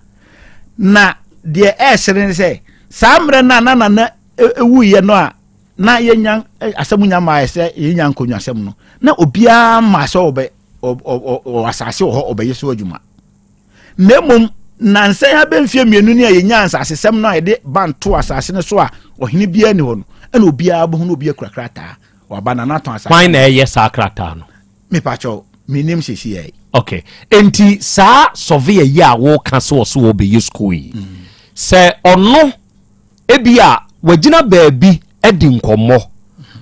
na de esere se samre na ewu ye no na ye nyan asemu nya ma ese ye nyan konyu asem no na obia ma so obe o asase ho obe yeso adwuma na mum na nsan ya bemfie mienu ne ye nyan asase sem no ye de banto asase ne so a ohene bia ni ho no na obia bo no obia krakrata wa bana na ton asase why na ye sakrata no me pacho minim sisi ye okay enti sa surveyor ya wo ka so obe yesko yi se ono ebia wagina baabi edi nkomo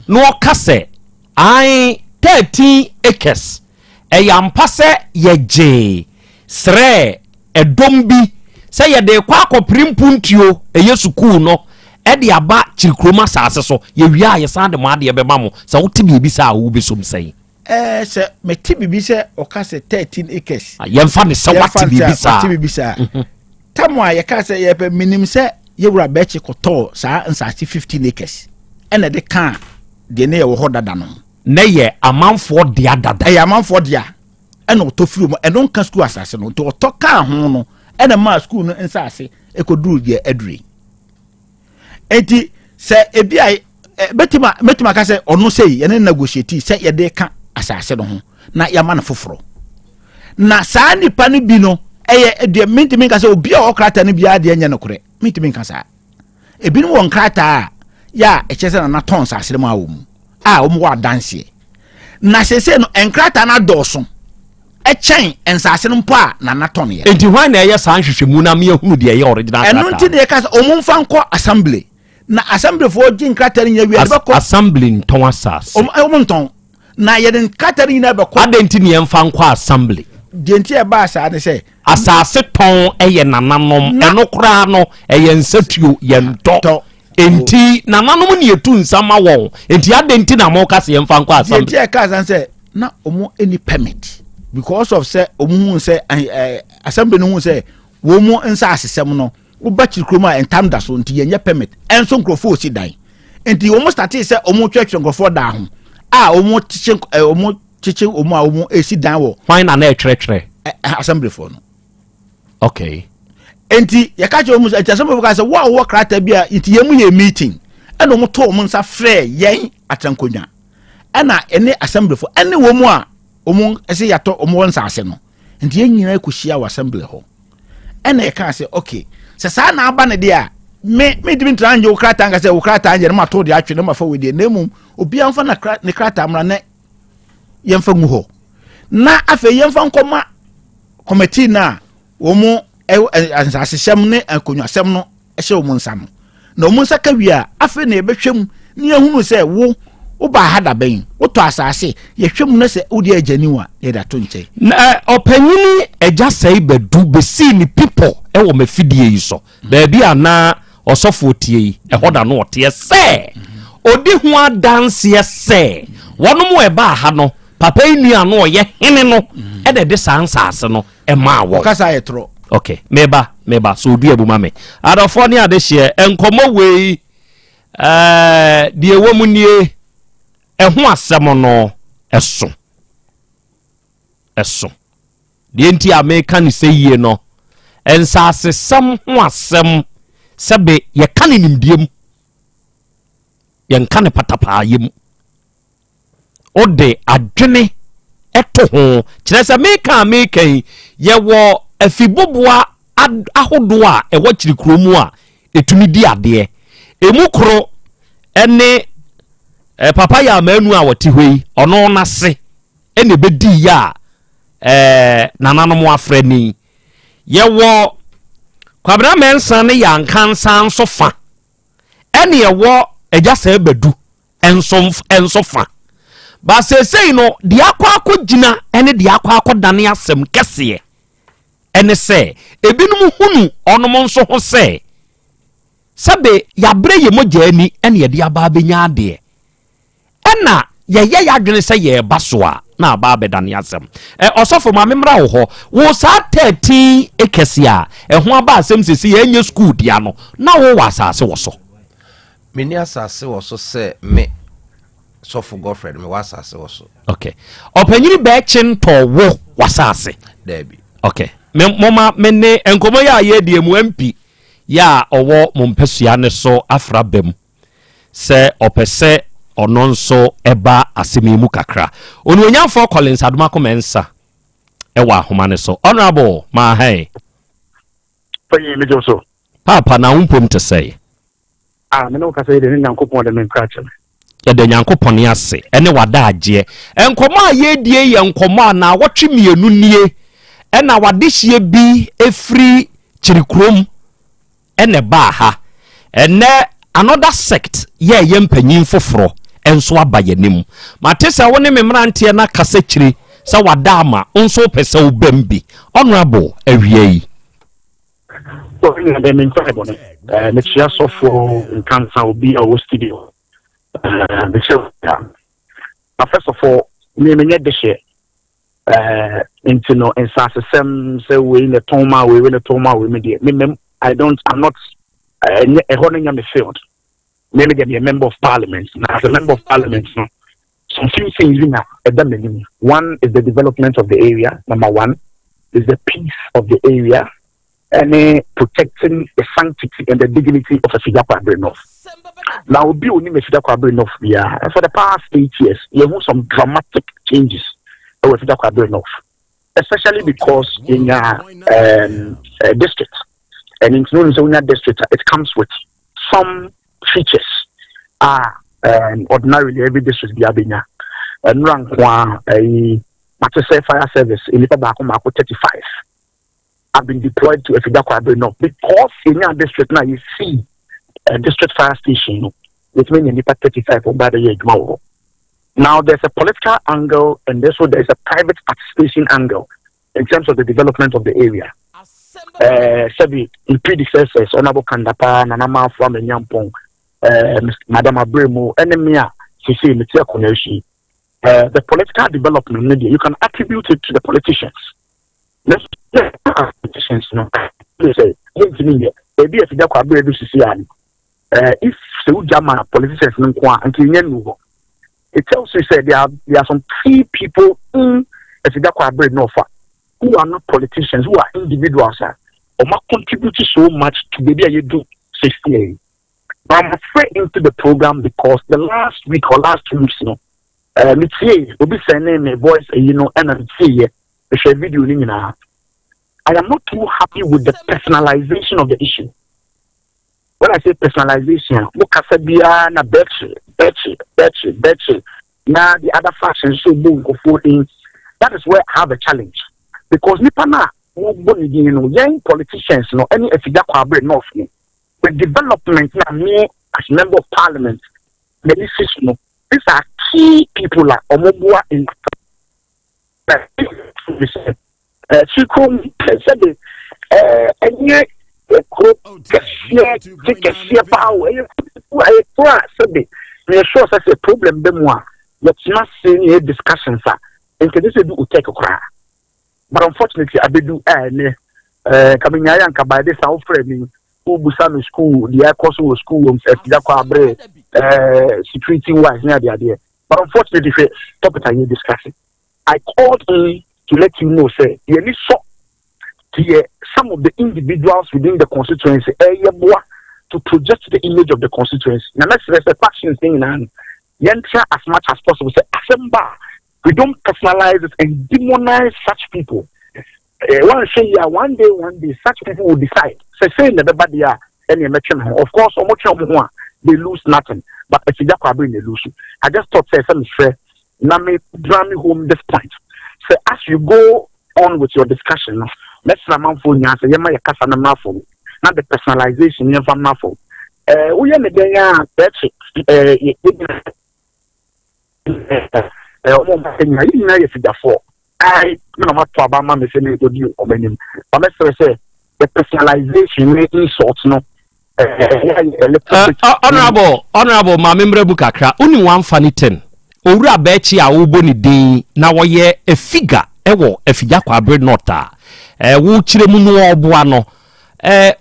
no kase ai 13 acres eyampa se yeje sre edombi se yede kwa akoprimpuntio eyesuku no edi aba chirikroma sase so ye wia ye sande mo ade beba mo se wote bibi sa wo besom sei se meti bibi se okase 13 acres yemfa ne se wate bibi sa tamwa ye kase ye pe minim se yewura beche koto sa nsase 15 acres ene de kan de ne ye wo hodada no na ye amanfo de adada ye amanfo de ene otofiri mo ene nka school asase no to otoka ho no ene ma school no nsase ekoduru de adure enti se ebi ai betima ka se ono sei ye ne negotiate se ye de ka asase no ho na ya ma na foforo na saa nipa no bi no eye de mentimi ka se obi a okrata no bia de anya no kore mentimi ka sa ebi no won krata ya echese na ton sa asere ma wo mu wo wa dance na sese no enkrata na doso echen ensase no mpo na ton ye enti hwan na eye san hwehwemu na me hunu de eye original krata eno nti de ka se omumfa nko assembly na assembly fo gin krata ni wi beko assembly nton asas omunton na ye den krata ni na beko adenti ne emfa nko assembly denti e ba sa de se asase ton eye nananom eno kra no eye nsatuo ye nto enti nananom ne etu nsama won enti adenti na mo ka se emfa nko assembly denti e ka san se na omo any permit because of say omo hu se assembly no hu se wo mo nsa asesem no wo ba chirikroma entam da so enti ye permit enso nkrofo si dan enti omo start se omo twetwe nkrofo da ho omo chiche omo esi dan wo why na etwetwe assembly for no okay enti ye ka che omo assembly ka se wo krata bia enti ye mu ye meeting ena omo to omo nsa frɛ yen atrankonya ena ene assembly for ene wo mu a omo ese yato omo nsa ase no enti ye nyina ekohia wa assembly ho ena ye ka se okay se sa na aba ne dia me dimi tranjeokrata nga seokrata anje ma to de atwe na ma fa we de nemu obi amfa na ne krata amra ne yemfa ngu ho na afa yemfa nkoma committee na wo mu asasem ne akonwasem no ehye wo nsa no na wo nsa ka wi a afa na ebehwem ne ehunu se wo ba hada ben wo to asase ye hwem na se wo de agani wa ye da to nche na opanyini eja sei bedu be see ni people e wo mafidie yi so ba bia na osofo tie yi ehoda no ote se odi ho adanse se wonom e ba ha no papa ini ano ye hene no e de sansase no e ma wo kasa yetro okay meba so odu ebuma me adofo ni ade hye enkomo wei de ewo mu nie eho asem no eso de enti America ni se yie no ensase sam ho asem sebe ye kanenimdiem ye nkane patapa yem ode adwene eto ho kyerɛ sɛ meka yɛwɔ afiboboa ahodo a ɛwɔ kyirikuro mu a etumi di adeɛ emu koro ɛne papa ya manu a wɔte hɔ yi ɔno nase ɛne bedi ya nananom afrɛ ni yɛwɔ kwabra mensa ne yankansa nso fa ɛne yɛwɔ agya sɛ badu enso fa ba sesei no de akɔ gyina ɛne de akɔ dane asɛm kɛseɛ ɛne sɛ ebinom hunu ɔnom nso ho sɛ sɛbe yabrɛ yɛ mogya ani ɛne yɛde aba benya adeɛ ɛna yɛyɛ yɛadwene sɛ yɛba so a na aba bɛdane asɛm ɔsɔfo ma memra wo hɔ wo saa 13 acres a ɛho aba asɛm sesi yɛnyɛ school dia no na wo wɔ asase wɔ so meni asase wɔ so sɛ me sɔfo Godfred me wɔ asase wɔ so okay ɔpanyini bɛkye ntɔ wo wasase dabi okay moma mene enkomo ya yɛdie mu MP ya ɔwɔ mo mpɛsua ne so afra bam sɛ ɔpɛsɛ ɔno nso ɛba asɛmi mu kakra onuonyamfo Collins Adoma Komensa ɛwɔ ahoma ne so honorable ma hai panyi me joso papa na umpom te sɛ me no ka sɛ de nyankopɔn de me nkrache yɛde nyankopɔn ase ɛne wada agye enkomo a yɛdie yɛ nkomo a na wɔtwe mienu nie ɛna wade hye bi efri kyirikrom ɛne ba ha ɛnɛ another sect yɛ mpanyin foforo enso aba yanim mate sɛ wo ne memrantie na kasa kyiri sɛ wada ama nso pɛsɛ wo bambi honorable awiei the main tribe on it. The chair for cancer will be our studio. The show. First of all, me get the share. Into no and some say we in the Toma, we in the Toma, we media. I'm not a holding on the field. Maybe get a member of parliament. Now, as a member of parliament, no, some few things in that. One is the development of the area. Number one is the peace of the area. And protecting the sanctity and the dignity of a Fidakwa North. Now, be only a Fidakwa North. And for the past 8 years, you have some dramatic changes with Fidakwa North, especially because in your district, and including the district, it comes with some features. Ordinarily, every district be abinya. And rank one, a fire service in Ipabako 35. Have been deployed to Efidakwa North because in your district now you see a district fire station, which means in 35 over the year. Now there's a political angle and there's a private participation angle in terms of the development of the area. Sebi in predecessors, Honorable Kandapa, Nanama from Nyampong, Madam Abremo, Enemia, Sisi Mitia Koneshi. The political development media, you can attribute it to the politicians. Let's politicians, no. Say, maybe if you are able to see, if the German politicians no, it tells you say there are some key people in the North who are not politicians, who are individuals, or might contribute so much to the way you do 60. But I'm afraid into the program because the last week or last 2 weeks, you know, we'll be sending a voice, you know, and I'm saying. Video I am not too happy with the personalization of the issue. When I say personalization, na betche, now the other factions so boom that is where I have a challenge. Because Nipana, young politicians, no any Efidakwa North, the development me as member of parliament, these are key people like Omobua in Chikum said and sure such a problem memoir. Let's not see any discussions and can this do take a cry. But unfortunately I do coming Yanka by this our framing who Busanu school, the air course school security wise near the idea. But unfortunately topic are you discussing. I called in to let you know, say, you need some of the individuals within the constituency to project the image of the constituency. Now, that's a faction thing, and Try as much as possible. Say, Asem Ba, we don't personalize it and demonize such people. One day, such people will decide. Say, everybody are any election. Of course, they lose nothing. But if you they lose. I just thought, say, now me drive me home this point. So as you go on with your discussion, let's say now the personalization you have now. We are the I no matter about my message to you or many. But let's say the personalization making sorts no. Honorable, my member Bukakra, only one funny 10. Owura bechi a wo ni din na wo ye a figure ewo afija kwa bread nota wo chire mu no oboa no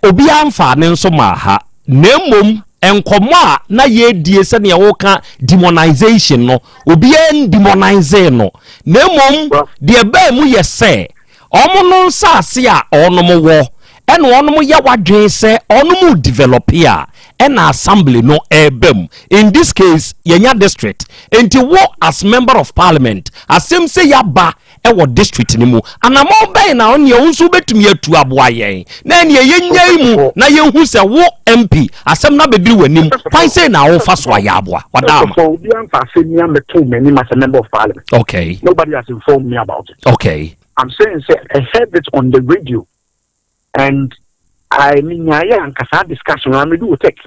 obi amfa ne nso ma ha nemmom enkomo a na ye die se ne wo ka demonization no obi en demonize no nemmom de ba mu ye se omo no nsase a onom wo ene onom ye wadwen se onom develop ya ena assembly no ebem in this case yenya district enti wo as member of parliament asem say yaba ewo district ni mu anamo ben na onye unsu betumi atu aboa yen na ene yenya mu na yehu se wo MP asem na bediri wanim kwan say na wo fa so ya aboa wadama so bi amfa afenia meto many as a member of parliament. Okay, nobody has informed me about it. Okay, I'm saying say I heard it on the radio and I mean, and Kasa discussion, I may do a text.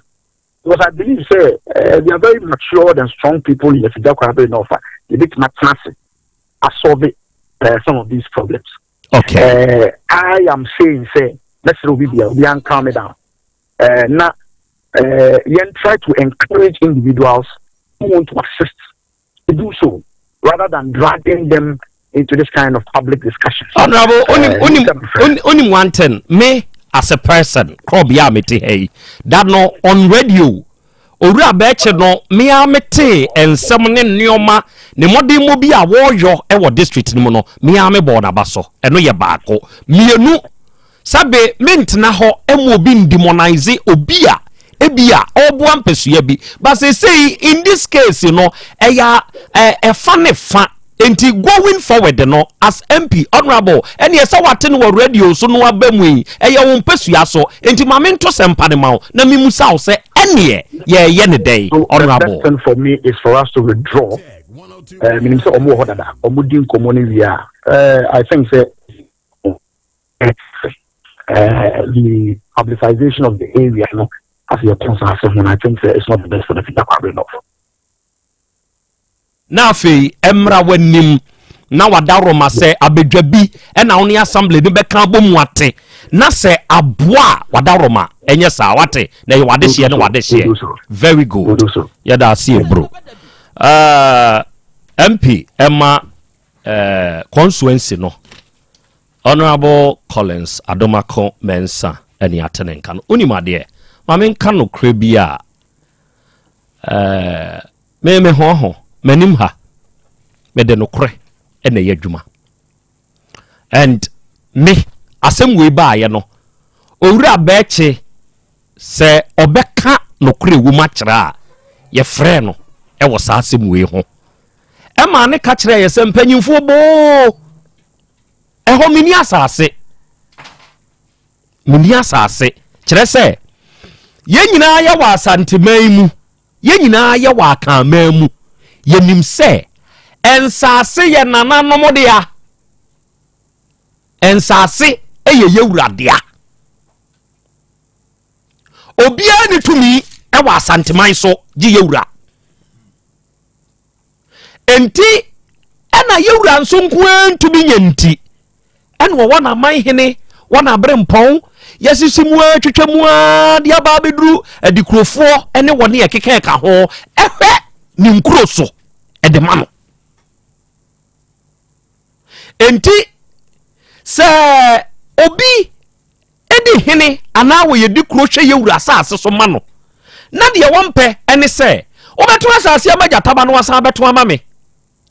Because I believe, say, they are very mature and strong people in the Fidel Carabin offer. They make mathematics solve some of these problems. Okay. I am saying, say, let's we can calm it down. Now, try to encourage individuals who want to assist to do so, rather than dragging them into this kind of public discussions. Honorable, only 110, me. As a person, Krobea mete hey. That no on radio. Owura beche no me amete ensem ne nneoma ne modi mo bi a woyo e wo district ni mo no me ame bo na baso. Eno ye baako. Mienu sabe mentena ho emo bi ndemonize obi a ebia obo ampesuya bi. But say in this case you know eya e fa enti going forward no as MP honorable ene yesa waten wo radio so no abamui eye wo mpesua so enti mamento sempa ne mawo na mimusa wo se ene ye ne day honorable. The best thing for me is for us to withdraw meaning say omo hodada omo din komoni wia I think say the publicization of the area no as your concern I think say it's not the best for the people enough. Na fe emra wanim na wadaroma se abedwabi e na oni assembly ni beka bom wate na se aboa wadaroma enye sa wate na ye wade hye ne wade hye very good ya da see bro MP Emma constituency no Honorable Collins Adomako Mensa eni atene nka no onimade ma me nka no Krobea me ho manim ha mede no kore ene yadwuma and me asem we ba ye no owura beche se obeka no kore wu ma kira ye frɛ no e wo sa asem we ho e ma ne ka kira ye se mpanyimfo bo e ho mini asase kire se ye nyina ya wa Asante mu ye nyina ya wa Aka mu yenim se ensase ye nananom de ya ensase eye yewurade a obia ni tumi e wa Asante man so gi yewura enti ena yewura nso nkwantu nyenti en wo wana man hene wana brempon yesisimu atwetwamu de aba beduru adikrofo ene wone ye keka ka ho ehwe ni nkuro so ede mano enti se obi edi hene ana wo yedi kuro hwe yewura asase so mano na de wompe ene se obeto asase amaja taba no wasa beto amame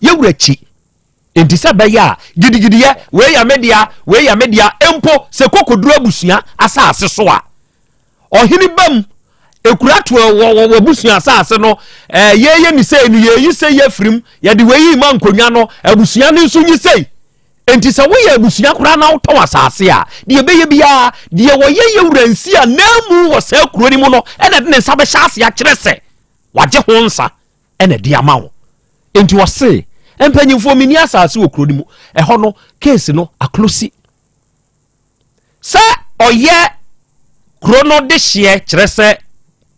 yewura chi enti se be ya gidigidiye we ya media empo se kokoduru abusua asase so a ohini bam ekura to wo busua asase no ye ni sei no ye yi sei ye frim ye de weyi ma nkonwa no abusua no nso nyi sei enti se wo ye abusua kura na wo to asase a de be ye bia de wo ye wuransi a namu wo sa kuro ni mu no ene de nsa be hyase a kire se waje ho nsa ene de ama wo enti wo se empanyimfo mini asase wo kuro ni mu ho no case no aklosi sa oye kuro no de hye kire se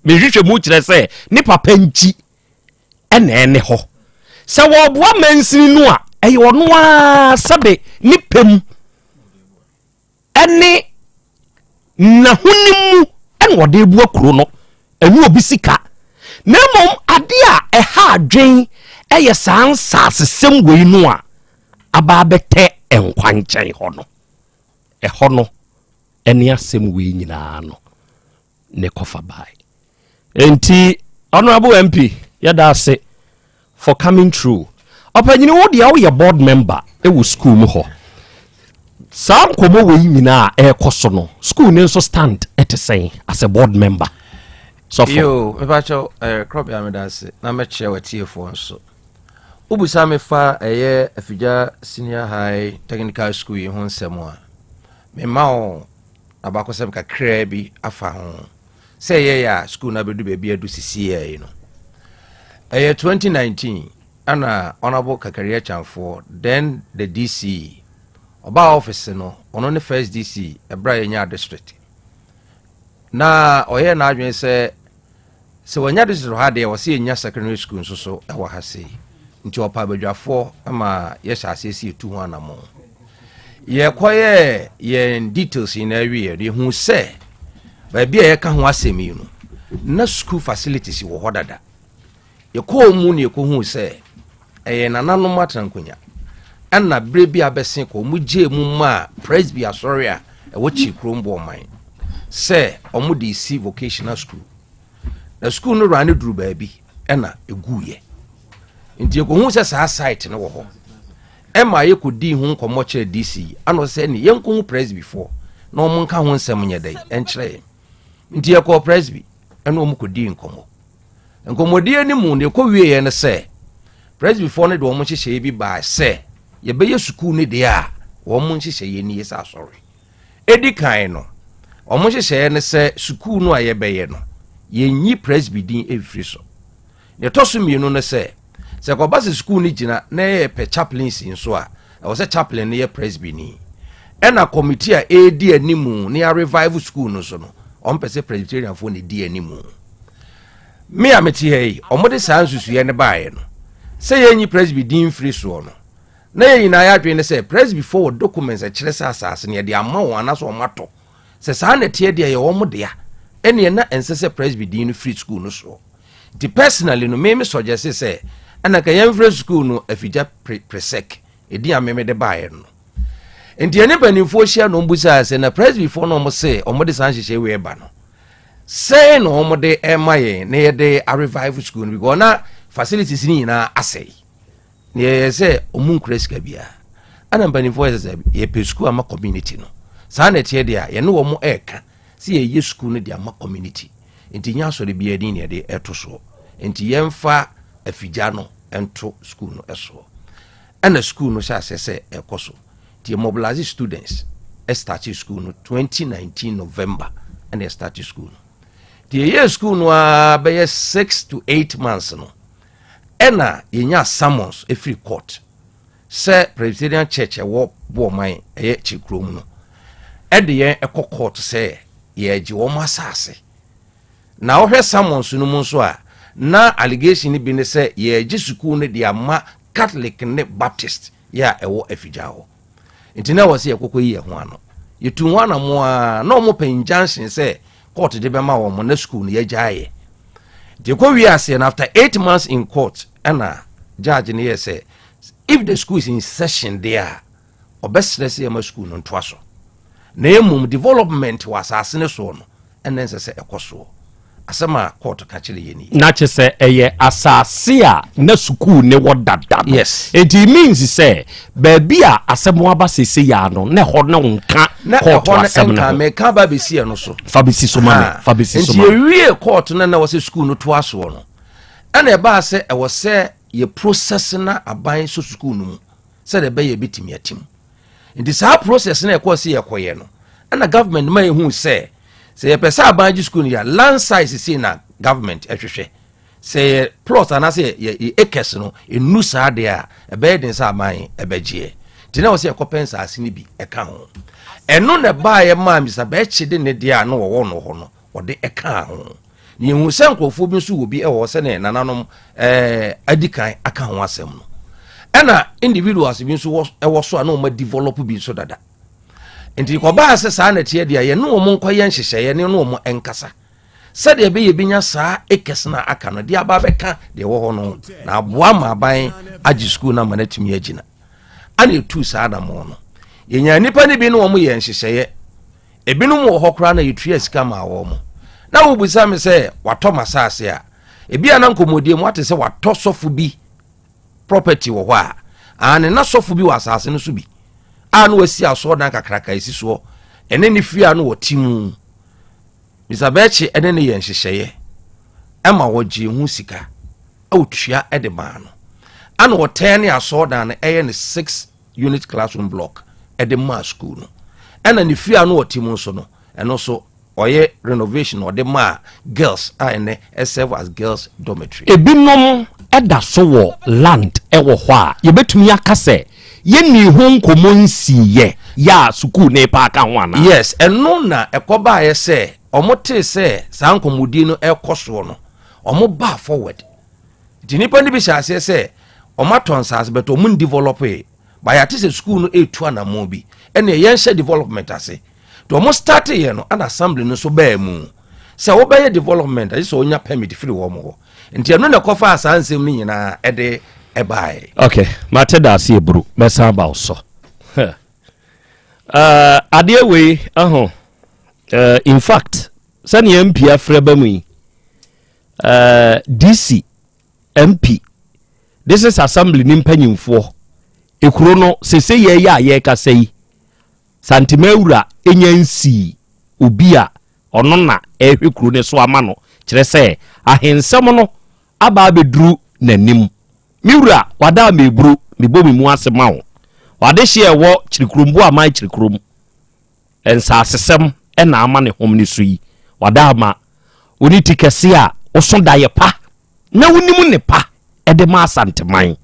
me hwehwe mu kire se ni papa nchi ene ho se wo boa mansini no a eye ono a sabe ni pem ene na hunimu ene wo de bua kuro no enu obi sika na mom ade a ha adwen eye sansa sesem wei no a aba bete enkwanchen ho no ene asem wei nyina no ne kofa bai enti honorable MP yada say for coming through opanyini wo dia wo ye board member e wo school mu ho sam komo we nyina e koso no school ne so stand say as a board member so for yo me ba cho Krobea me da say na me che watie fo nso ubusa me fa eye afija senior high technical school yi ho nsemo a me ma o abakosem ka kra bi afa ho say yeah school na bedu baby adu sisi you know 2019 ana honorable Kakaria Chamfo then the DC oba office no ono ne first DC ebra yenya district na oye na adwen se wanya district ha de wose yenya secondary school so e wa ha sei nti opa badwafo ama ye sha asesi tu ho anamo ye koye ye details in area de hu se ba bia ye ka ho asemi no na school facilities wo hodada ye ko mu ne ko hu se nananom atrankonya anna brebi abesen ko mu je mu ma presby asoria e wo chi krombo man se omu de si vocational school the school no run duru baabi na eguye nti ko hu se sa site no wo ho e ma ye ko di hu nkomo kire DC ano se ni ye nko hu presby before na omu nka hu nsem nyedai enkyere nti ye ko presby eno omu ko di nkomodie ni mu ne ko wie ye ne se presby before ne do omu hyehyɛ bi ba se ye be ye school ne de a omu hyehyɛ ni ye sa sorry edi kan no omu hyehyɛ ne se school no a ye be ye no ye nyi presby din efiri so ne toso mienu ne se ko base school ni gina na ye pe chaplains nso a wo se chaplain ne ye presby ni ena committee a edi animu ne a revive school no so no ompese presbyterian fo ne di animu me ameti hei omode sansusu ye ne baaye no se ye nyi presby din free so no na ye nyina ya dwen ne se presby for documents a kire sa asase ne de ama won anaso omato se sa na tie de ye omode ya ene na ensese presby din free school no so the personally no me suggest say ana ka ye free school no afija presec edi ameme de baaye no enti ene banimfo hia no mbusa se na presby for no mo se omode sanhyehyɛ we ba no say no omode emaye na ye de a revive school no because na facilities ni na asay ne ye say omunkura sika bia ana banimfo ye ye pe school ama community no sa na tie de a ye no wo mo eka se ye school no de ama community enti nya so de bia din ne de eto so enti ye mfa afigya no ento school no eso ana school no sha se ekoso the mobilize students start school no 2019 November and start school the year school no be 6 to 8 months no ena yenya summons every court say Presbyterian church e wo bo man e chikrom no e de yen ekọ court say ye agi wo masase na wo hwe summons no mu so a na allegation ni bi ne say ye agi school no de ama Catholic ne Baptist ya e wo afigya ho ntina wose ekoko yi ho ano yetu ho ana mo a na omo pen junction say court de be ma wo mo na school no ye jaaye de ko wi ase na after 8 months in court ana judge ne say if the school is in session there obesrese ma school no ntwaso na emum development was asene so no and then say ekoso asema court ka kire yeni na che se eye asase a na sukuu ne wodada yes it means say baabi a asemo aba sese ya no na ho ne nka court asem na me ka ba besi no so fa besi so ma fa besi so ma nti ewie court na wo se sukuu no to aso no ana e ba se e wo se ye process na aban so sukuu no mu se de be ye bitimi atim nti sa process na e ko se ye koye no ana government ma ehu se ye pesa aban ji sukuu no ya land size se na government ehwehwe se plot ana se ye acres no enu sa de a e be den sa aban e begie nti na wo se ye compensa asini bi e ka ho eno na ba ye ma mi sa be chide ne dia no wo no ho no wo de e ka ho ni hu se nkofo bi so wo bi e wo se ne nananom adikan aka ho asem no ena individuals bi so e wo so na o ma develop bi so dada nti ko ba se sa na tie dia ye no mo nkoye nhyehyeye ne no mo enkasa se de be ye binya sa ekesna aka no dia ba be ka de wo ho no na aboa ma ban agi school na manatimi agina ana etu sa na mo no yenya nipa ne bi no mo ye nhyehyeye ebinum wo hokra na yetua sika ma wo mo na wo busa me se wato masase a ebi ana nkomodie mo ate se wato sofu bi property wo ho a ane na sofu bi wasase no so bi anu wasi aso na kakraka esi so ene ne fi anu wotimu misabechi ene ne ye nhyehyeye ema wogie hu sika otua ede ma no anu woten ne aso da na eye ne 6 unit classroom block ede ma school no ena ne fi anu wotimu so no eno so oye renovation or the ma girls ene serve as girls dormitory ebinom eda so wo land e wo ho a ye betumi akase ye ni ho nkomo nsiye ya suku ne pa aka ho ana yes eno na ekoba ye se omote se sa nkomodi no ekoso no omo ba forward dinipa ni bi hyase se omaton sas beto mun develop e ba ya tese school no etu anamo bi ene ye nhye development ase to omo start ye no an assembly no so ba mu se wo ba ye development ase so onya permit free wo mo nti eno na kofa asansem ni nyina ede ebai okay mateda ase eburu besa ba so ade we in fact sani MP afreba mu DC MP this is assembly ni mpanyimfo ekuro no sese ye ya ye kasai santimeura enyansi obi a ono na ehwekuro ne so ama no kire se ahensem no aba beduru nanim miura wada meburu mebomi mu asema wo wade hye ewo kirikurumbu ama kirikurum ensa asesem ena ama ne hom ne so yi wada ma oni tikese a osonda ye pa na wonimu ne pa ede ma asanteman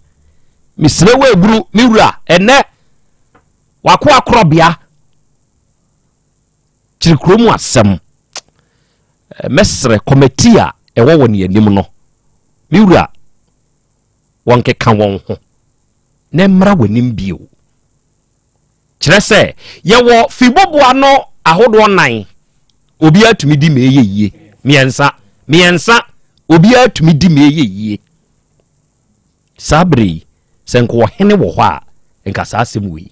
misre we eburu miura ene wako Krobea kirikurum asem mesre committee a ewo woni anim no miura wonke kan won ho na mra wanim bio kire se ye wo fiboboa no ahodo nan obi atumi di meye yie miensa obi atumi di meye yie sabri senko hene wo ho a enka sa asem wi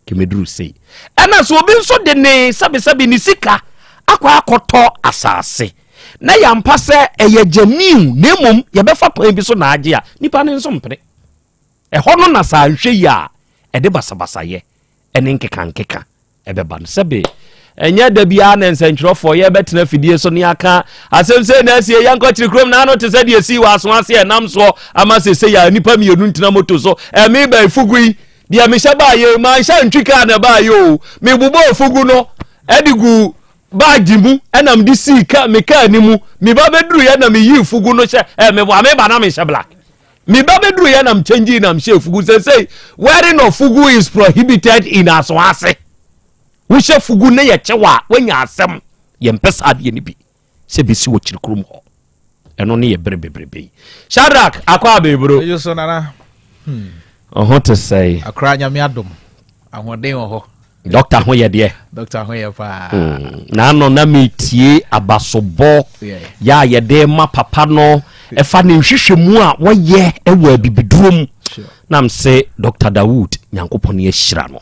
kemeduru sei ana so obi nso de ne sabe ni sika akwa akoto asase na yampa se eye jamiu nemom ye befa pan bi so na age a nipa ne nso mpre hono na sa hwe ya ede basabasa ye ene nkeka ebeba no sebe enya da bia na nsentrofo ye betena fidie so ne aka asemse na asie yanko kirikrom na no te se de si waso ase enam so ama sese ya nipa mienu ntina moto so me ba fugui dia me hye ba ye ma hye ntwika na ba yo me bubo fugu no edigu baagi mu enam di sika me ka ni mu me ba beduru ye na me yi fugu no hye me ba na me hye black me ba beduru ye na me change na me hye fugu say wearing of fugu is prohibited in aswase we hye fugu ne ye kyewa wanya asem ye mpesa ade ni bi se besi wo kirikurum ho eno ne ye brebebrebe Shadrack akwa bebro yo so nana to say akra nyame adom ahoden ho doctor ho ye de doctor ho ye pa na no na metie abasobo ya ye de ma papa no e fa ne hwehwemu a wo ye ewa bibidurom nam se Dr. Dawood nyankopon ye hyira no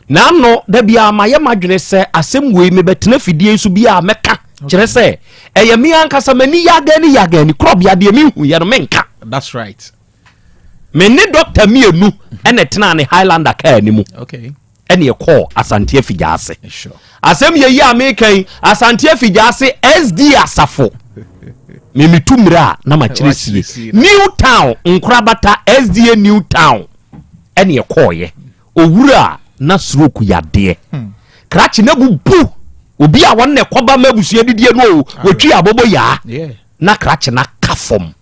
na no da bia ma ye madwene se asem we me betena fidie so bia meka kyerɛ sɛ ɛyɛ me ankasa m'ani yaga ni Krobea deɛ mehu yɛ no menka. That's right. Me ne doctor mienu ɛna tena ne Highlander car ni mu. Okay. Ɛne ɛkɔ Asante Afigyaase. Sure. Asɛm yɛ yi a mekan Asante Afigyaase SD Asafo. Me mitumra na ma kyerɛ sie. New Town Nkorabata SDA New Town. Ɛne ɛkɔɔyɛ. Owura na stroke yade. Krakye na bubu. Obi a wonne kɔba mabusua didie no wotwi abobo ya. Na krakye na kafom.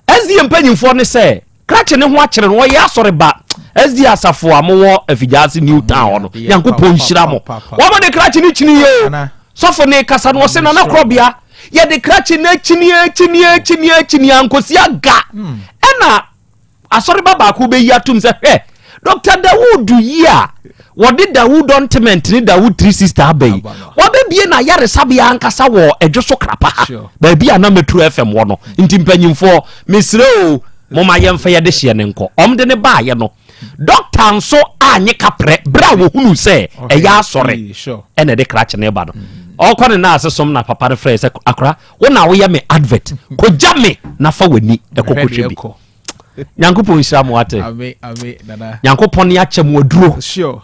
SDA mpanyimfo ne sɛ krakye ne ho akyere no yɛ asɔre ba SD Asafo amowo Afigyaase New Town no Nyankopɔn hyira mo wo de krakye ne kyini ye sɔfo ne kasa no se na Krobea ye de krakye na kyini ankosi aga ɛna asɔre ba ko be yi atum sɛ Dr. Dawood yi a wode Dawood ointment ni Dawood 360 abai wabebie na yare sabia ankasa wo edwoso krapa ha ba bia na Metro FM wo no nti mpanyimfo mesre o moma yemfa ye de hye ne nko omde ne ba ye no doctor nso anye kapre bra wo hunu se eya asore ene de krakye ne ba no okone na asesom na papa de frɛ se akra wo na wo ye me advert ko jame na fa wani de kokohwe bi Nyankopɔn hyira mo ate ame dada Nyankopɔn ya kyem waduro sure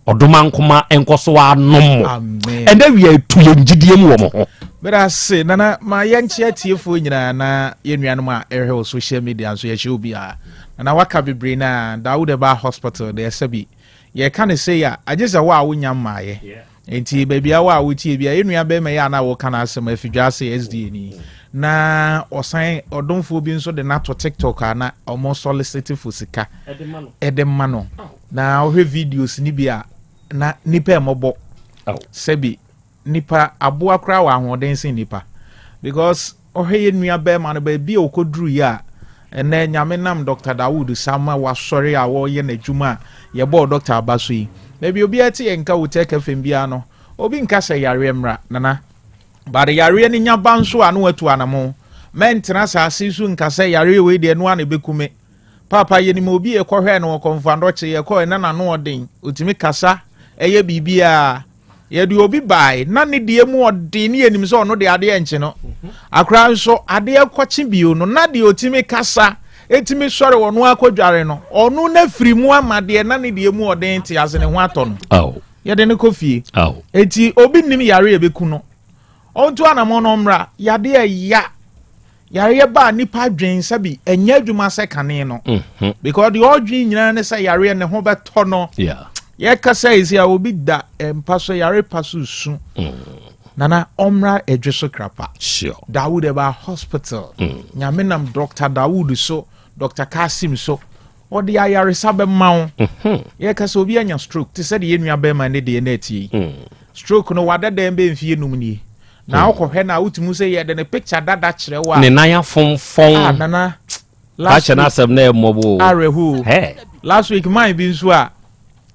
odoma nkoma enkoso wa nom enda wi atu yengidie mu wo mo ho bera se nana ma yenche atiefo nyina na yenuanom a ehwe social media so ye hye obi a na waka bebre na Dawood Eba Hospital de sabi ye ka ne say a ageza wa wonya maaye enti babia wa wotie bia yenua be me ya na wo kana asem Afigyaase SD ni na osan odomfo bi nso de na to TikTok ana omo solicit for sika edemano na ohwe videos ni bia na nipa emobo sebi nipa aboa kra wa ahoden sin nipa because ohwe yenua be ma no ba bia okoduru ya ene nyame nam Dr. Dawood sama wa sori a wo ye na dwuma ye bo Dr. Abaso yi na bi obi ati enka wo take fem bia no obi nka se yare mra nana bare yare ni nyaba nso anu atu anamo mentena saase su nka se yare we de no an bekume papa ye ni mo obi e kohwe no konfando che ye ko na no odin otimi kasa eye bibia ye de obi bai na ne de mu odin ne enim so no de ade enche no akra nso ade ekwachi bio no na de otimi kasa etimi sore wono akwadware no onu na firi mu amade na ne de mu odin ti ase ne ho ato no ye de ne kofie eti obi nim yare e beku no onto anamo no mra yade ya yare ba nipa dwen sabi enya adwuma se kane no because the odwen nyina ne say yare ne ho beto no ye ka say isi a obi da empaso yare paso su nana omra edweso krapa sure Dawood Eba Hospital nyame nam Dr. Dawood so Dr. Kasim so odi ayare sabe mawo ye ka say obi anya stroke ti say de yenua be ma ne de na ati stroke no wada dem be mfie num ni na okohwe na utumu say ye de ne picture dada kire wa ne nan fonfon nana last na asem na emobo arehu last week mine bi nso a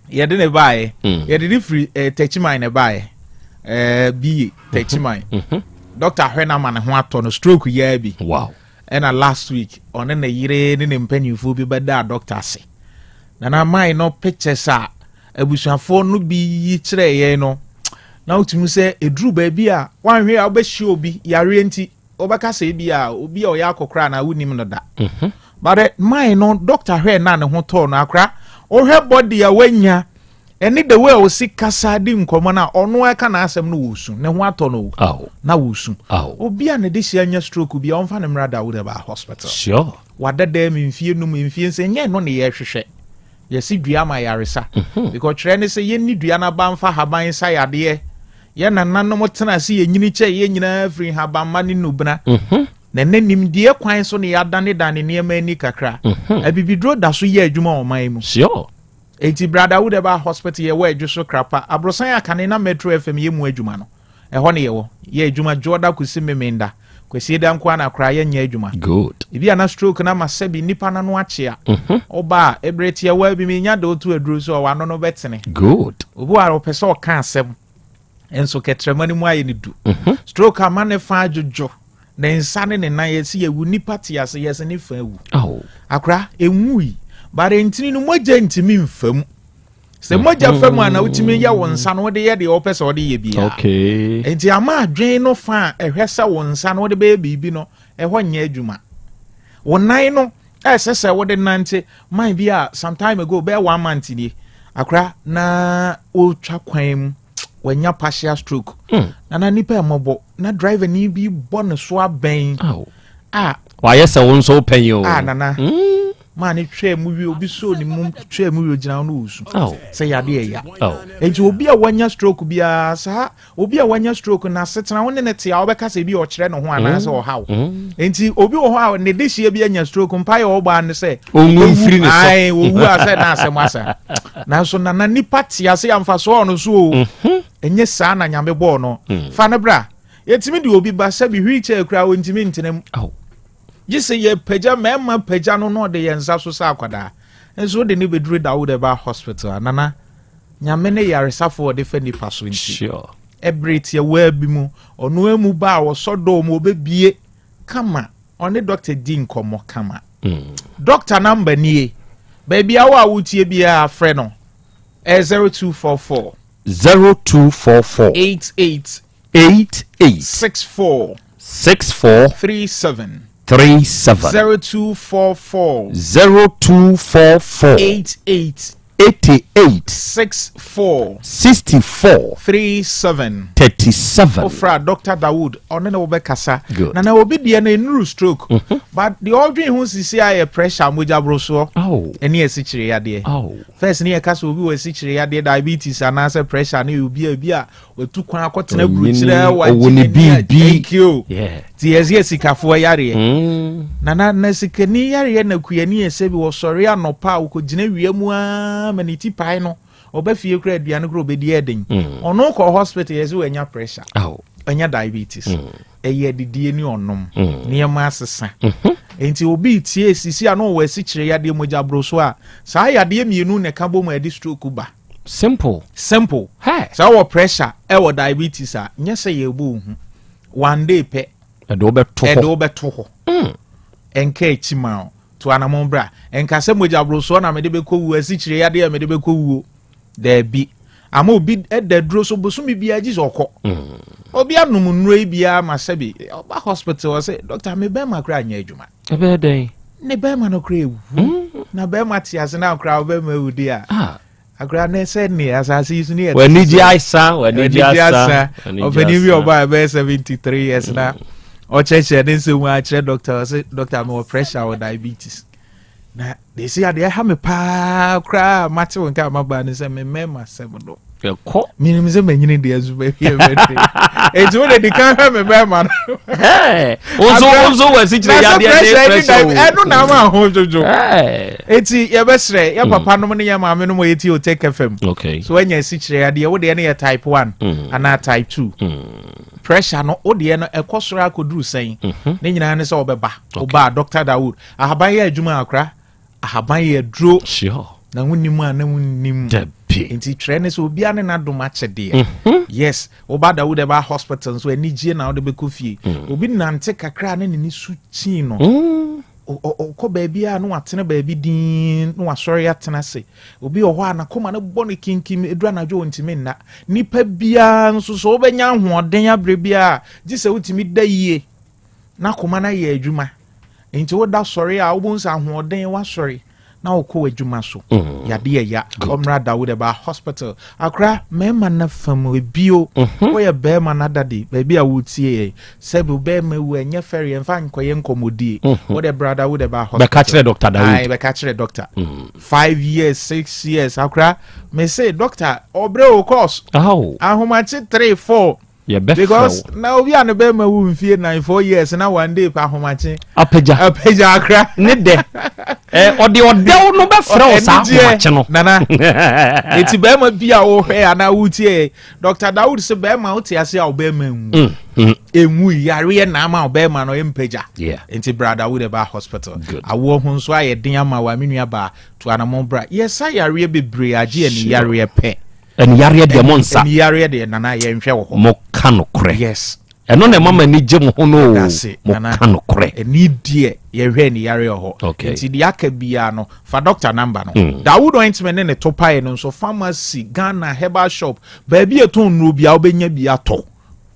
ye de ne bae ye de free techimine ne bae bi techimine Dr. Hwena man ho ato no stroke ya bi wow and last week on na yire ne mpanyimfo bi beda doctor se nana mine no pictures a abusuafo no bi yi kire ye no na utumu se edru ba bi a wanhwe a obehye obi yare enti obaka se bi a obi a oya akokra na wunim no da but mine no Dr. Hwe na ne ho to no akra ohwe body a wanya eni the way o si kasa di nkomo na ono aka na asem no wusu ne ho ato no na wusu obi a ne de hye anya stroke bi a onfa ne mra Dawood Eba Hospital sure wadada mfie num mfie se nye no ne ye hwehwe yesi dua ma yaresa because tre ne se ye ni dua na ba mfa haban sa yade ye nananom tena se ye nyini che ye nyina free haban ma ne nubna na nanim de kwan so ne yadane dane ne ma ni kakra abibidro da so ye adwuma o man mu sure enti brother Dawood Eba Hospital ye wa adwuso krapa abrosan akane na Metro FM ye mu adwuma no ho ne ye wo ye adwuma joda kusi memenda kwesi da nkwa na kra ye nya adwuma good ibi ana stroke na masabi nipa na no achia oba ebretia wa bi menya do to aduro so wa no no betene good obu a opese o ka asem enso ketremani mu aye ni du stroke ama ne fa adwojo na insane ne na ye si ewu nipa ti ase ye se ne fa ewu akra enwui bare ntini no moja ntimi mfam Se moja fam ana utimi ya wonsa no de ye de opese ode ye bia okay enti ama adwen no fa ehwesa wonsa no de be bibi no eho nya adwuma wonan no esese wode nante man bia some time ago be 1 month ni akra na otwa kwan mu wanya partial stroke na nipa emobo na driver ni bi bon so aben wa yes won so pen yo nana man twa mu wi obi so ni mu twa mu wi gina no usu say yade ya enti obi a wanya stroke bia sa obi a wanya stroke na setena won ne tia obeka se bi o kire no ho anase o hawo enti obi o ho a ne de hie bi anya stroke mpa ya ogba ne se onu firi ne so ai owu ase na ase masa na so na nipa tia se amfa so no so enye sa na nyame bo no fa ne bra yetimi de obi ba se bi wheelchair kura wontimi ntenem Jise ye peja mema peja no de yensa so sa akwada. Enso de ni bedru Dawood Eba Hospital nana nyame ne yaresafo de fa nipa so nti. Sure. Everything we bi mu ono emu ba wo sodo mu obebie kama one doctor din komo kama. Doctor number ni baby awa wutie bia afre no 0244 88 64 37 0244 88 64 37 Ofra Dr. Dawood on na obekasa na na obi de na enuru stroke but the ordering hu sisi aye pressure moja broso eni esichire yade first ni ekasa obi we esichire yade diabetes anase pressure na obi a wetu kwan akotena bruchire wa thank you ti ezi sikafo yare na sikani yare na kuyani esebi wo sori anopa ukogina wiemu a maniti pai no obafie kura aduane kura obedi eden ono ko hospital yesi wenya pressure enya diabetes eye didie ni onom niema asesa enti obi tie sisi ano we sichire yade moja broso a saa yade mienu ne ka bom edi stroke ba simple saa wo pressure e wo diabetes a nyese ye bu hu one day pe edo beto ho enka echima to anamon bra enka se moja broso na mede bekowu asichire yade ya mede bekowu there be ama obi edadro so bosumi bia ji zoko obi anum nro bia masabi oba hospital say doctor me be makra anya adwuma ebe den ne be ma no kra ewu na be ma tiase na kra obe ma ewudi a akra ne se ni asasi isu ni waniji aisa ofeni wi oba be 73 years na o cheche ne se mu a kire doctor say doctor me pressure or diabetes na they say they have me pa kra mate won ka maba ne se me mema semdo ko minim se manyini de azu ba hie bete eji wo de kan ha me be ma ozo wasi chire ya de pressure enu na ma ho jojo eti ye besre ye papa no ne ye ma me no mo yeti o take fm okay so enya si chire ya de wo de ne ye type 1 ana type 2 pressure no o de no ekosoro akoduru sen ne nyina ne se obeba oba Dr. Dawood ahaban ye adwuma akra ahaban ye dro sure na wunimu a na wunim enti trene so obi ane na doma chede yes oba Dawood Eba Hospital so enije na ode be kofie obi nante kakra na ni su chi no ko baby a no atene baby din no asori atena se obi oho ana koma na bone kinkim edura na jo ntimi na nipa bia nso so obenya hoɔden abre bia gise wutimi da yie na koma na ye adwuma enti wo da sori a obunsa hoɔden wa sori na okọ adwuma so yade ya omra Dawood Eba Hospital akra mema na fam bio wo bema na dade baby a wutie sebu bema wu enye feri enfa nkoye nkomodie wo de brother Dawood Eba Hospital be catch Dr. Dawood be catch doctor 5 years 6 years akra me say doctor obre o course ahomachi 3 4 because now we are no be ma wu mfie 4 years na one day pa ahomachi apeja akra ne de ode no be fra sa ahomachi no nana eti be ma bia wo hwe ana wutie Dr. Dawood se be ma uti ase a be ma emu yare na ama be ma no empeja enti brother Dawood Eba Hospital awo ho nso ayeden ama wa menua ba to anamon bra yes ayare bebre age ani yare pe and yare de monsa and yare de nana ye nhwe wo mo kano kre yes ɛno na mama ni gye mo ho no mo ka no korɛ ɛni die yɛhwɛ ni yare ho nti di aka bia no fa doctor number no Dawood ointment ne topae no so pharmacy Ghana herbal shop baabi eton no bia obenya bia to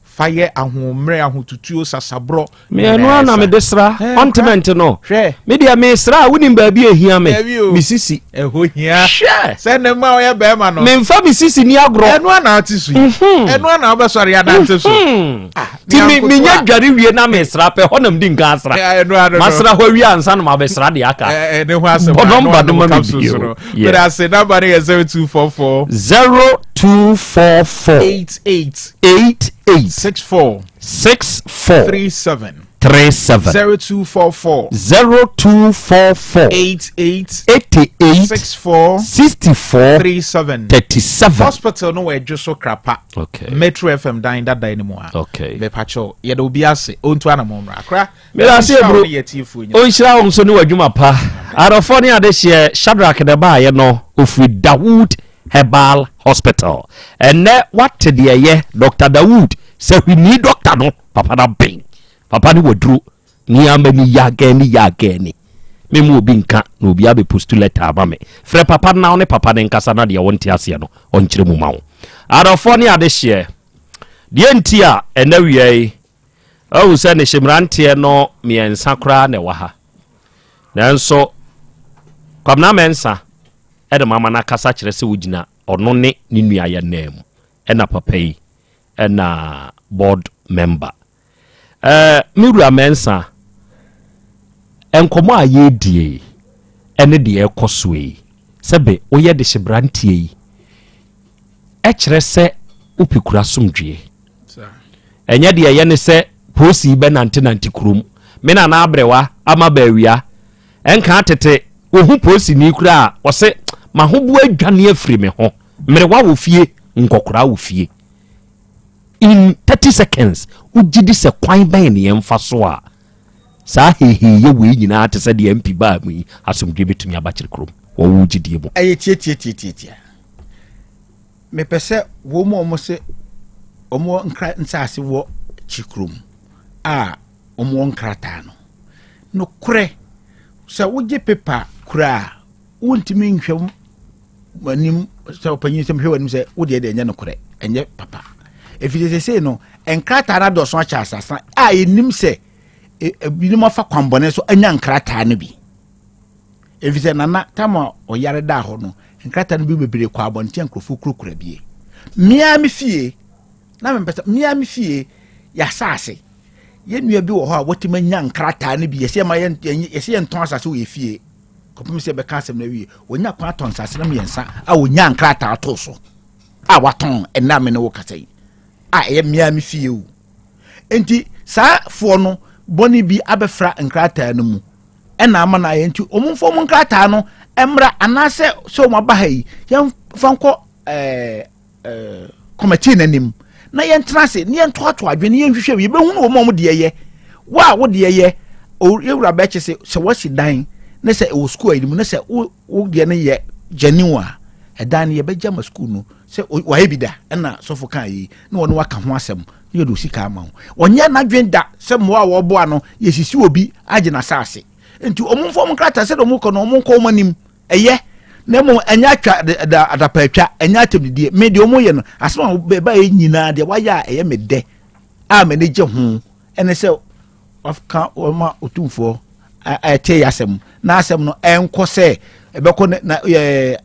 fire ahomre ahotutuo sasabro me no na me desra ointment no me dia me sra wonim baabi ehia me misisi eho hia se ne ma oya be ma no me mfa misisi ni agro eno na atisu eno na obesori ya dante so ti me nya dware wie na me sra pe honam di nka asra masra ho wi ansa na ma be sra de aka ne ho asem number no ma bi but I say number is 0244 88 64 37 0244 64 37 hospital no we just so krapa Metro FM dying that day anymore be pacho ye do bi ase ontu anamomra akra me ase bro on shira on so ne wadwuma pa arofo ne ade hye Shadrack de ba ye no ofri Dawood Herbal Hospital ene what de ye Dr. Dawood say we need doctor no papa na ben papa ni wodru ni amani ya gani me mu obi nka na obi abe postulate aba me frɛ papa na ne papa ne nkasa na de wonte ase no onkyere mu ma wo arofo ne ade hye de enti a ena wiei awu sɛ ne hyemrante no miensa kra na wa ha nanso kwamna mensa ɛde mama na kasa kyerɛ sɛ wogina ɔno ne ne nua ya nam ɛna papa yi ɛna board member miru mensa enkomo aye die ene de ekosoe sebe oye de hyebrantie yi kyerɛ sɛ upikura somdwe enye de ye ne sɛ posi be nante kurom me na na abrewa ama baawia enka tete ohu posi ni kura wo se mahobu adwane afiri me ho mrewa wo fie nkokora wo fie in 30 seconds ugidi se kwan ban ne yemfa so a sa hehe ye we nyina te se de MP ba mu asomdwe betumi abakire krom wo ugidi mu aye tie me pese wo mo se omo nkra nsase wo chikrom a omo nkrata no kure se woje pepa kura wontimi nhwem manim se opanyin se mhwe wanim se wo de enya no kure enye papa efide se no enkrata na do so acha asasa a enim se binim afa kwambone so anya nkrata na bi efide nana tama oyare da ho no nkrata no bi bebere kwa abonte nkrofo kurukura bie mia me fie na me pesa mia me fie ya sase ye nua bi wo ho a wotima nya nkrata na bi yese ma yese yenton asase wo ye fie kopim se be ka asem na wie wonya kwa ton sase na miensa a wonya nkrata ato so a waton enna me ne wo kasai a ye mia me fie o enti sa fo no boni bi abefra nkrata no mu ena ama na ye nti omumfo mu nkrata no emra anase so mo bahayi ye fanko committee nanim na ye ntrase ne ye ntoato adwene ye nhwehwe ye behu no mo de ye wa wo de ye ewura ba che se wasi dan na se wo school ayi mu na se wo de ne ye genuine edan ye beja ma school no se wa hebida na sofo kan yi na wono waka ho asem ye do sika ama ho onye na dwen da se mo a wo bo ano ye sisi obi age na saase enti omumfo mo krata se do mo ko no mo ko manim eye na mo anya twa da patwa anya temdie me de omo ye no asema ba nyina de waya eye me de a me ne je ho ene se afka o ma otumfo a te yasem na asem no enko se ebeko na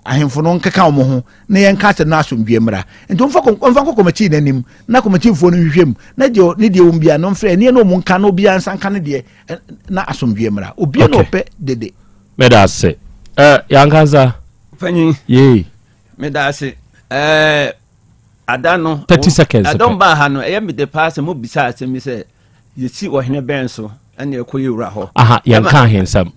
ahemfo no nkeka omo ho na ye nka se na asomdwe mra enti mfa committee nanim na committee fo no hwehwem na de ne de ombia no mfre ne no mo nka no bia nsanka ne de na asomdwe mra obi no pe dede meda se yankanza fanyi ye meda se adano 30 seconds adon ba ha no me de pass mo bisa asem se yesi ohene ben so ene ekoyi wura ho aha yanka hensam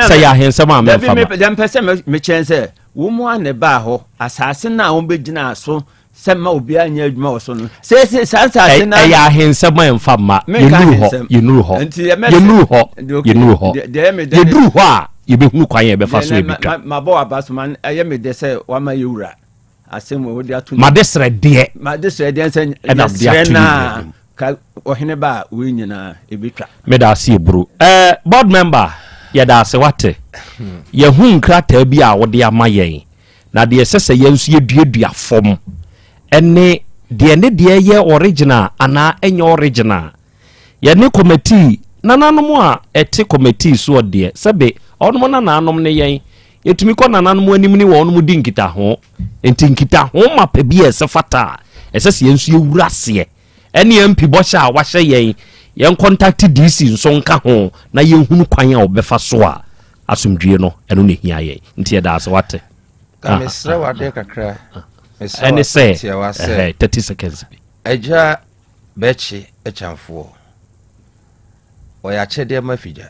say ya hensam am fa dem pese me chense wo mu ane ba ho asase na wo begina so se ma obi anya adwuma wo so no se sansa na ya hensam am fa ma you know ho a yebehunu kwan ye be fa so ebika ma bo abasman me de se wa ma yewura asem wo de atu ma desre de se na ka ohene ba we nyina ebitwa meda ase bro board member yɛda ase wate yɛhu nkrata bi a wode ama yɛn na de sese yɛnso yɛduadua fom ɛne de ne de yɛ original ana enye original yɛne committee nananom a ɛte committee so de sebe ɔnom na nanom ne yɛn yɛtumi kɔ nananom anim ne wɔnom di nkita ho enti nkita ho mapa bi ɛsɛ fata ɛsɛ yɛnso yɛwura seɛ ɛne MP bɔhyɛ a wahyɛ yɛn yɛn contact DC nso nka ho na yɛnhunu kwan a obɛfa so a asomdwie no ɛno ne hia yɛn nti yɛda ase wate ka mesrɛ wade kakra ɛne sɛ 30 seconds agya bɛkye ɛkyamfoɔ ɔyɛ akyɛdeɛ ma figya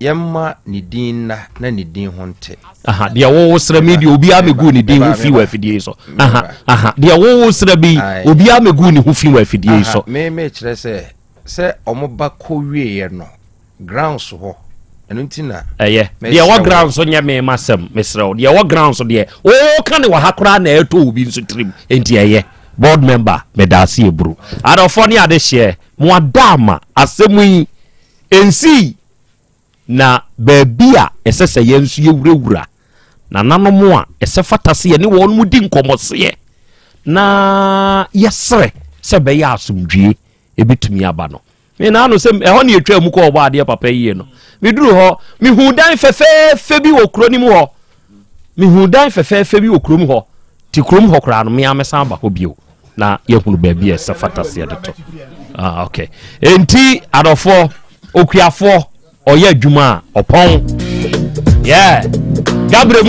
yɛmma ne din na ne din ho nte deɛ wɔwɔ srɛ mi deɛ obiara megu ne din ho fi wɔ afidie so deɛ wɔwɔ srɛ bi obiara megu ne ho fi wɔ afidie so me kyerɛ sɛ ɔmo ba kɔ wieɛ no grounds hɔ ɛno nti na ɛyɛ deɛ wɔ grounds nyɛ me masɛm mesrɛ wo deɛ wɔ grounds deɛ ka ne wɔ ha koraa na ɛtɔ obi nso tirim enti ɛyɛ board member medase eburu adɔfo ne ade hyɛ mo adama asɛm yi ensi na baabi a ɛsɛ sɛ yɛn nso yɛwurawura na nanom a ɛsɛ fata se yɛ ne wɔn mu di nkɔmmɔseɛ na yɛsrɛ sɛ bɛyɛ asomdwie ebitumi aba no me na no sɛ ɛhɔ ne yɛtwa mu kɔ ɔbɔ adeɛ papa yie no meduru hɔ mehu dan fɛfɛɛfɛ bi wɔ kuro nim hɔ mehu dan fɛfɛɛfɛ bi wɔ kurom hɔ ti kurom hɔ koraa no me amesan ba hɔ bio na yɛhunu baabi a ɛsɛ fata se yɛde to okay enti adɔfoɔ okuafoɔ ɔyɛ adwuma a ɔpɔn Gabriel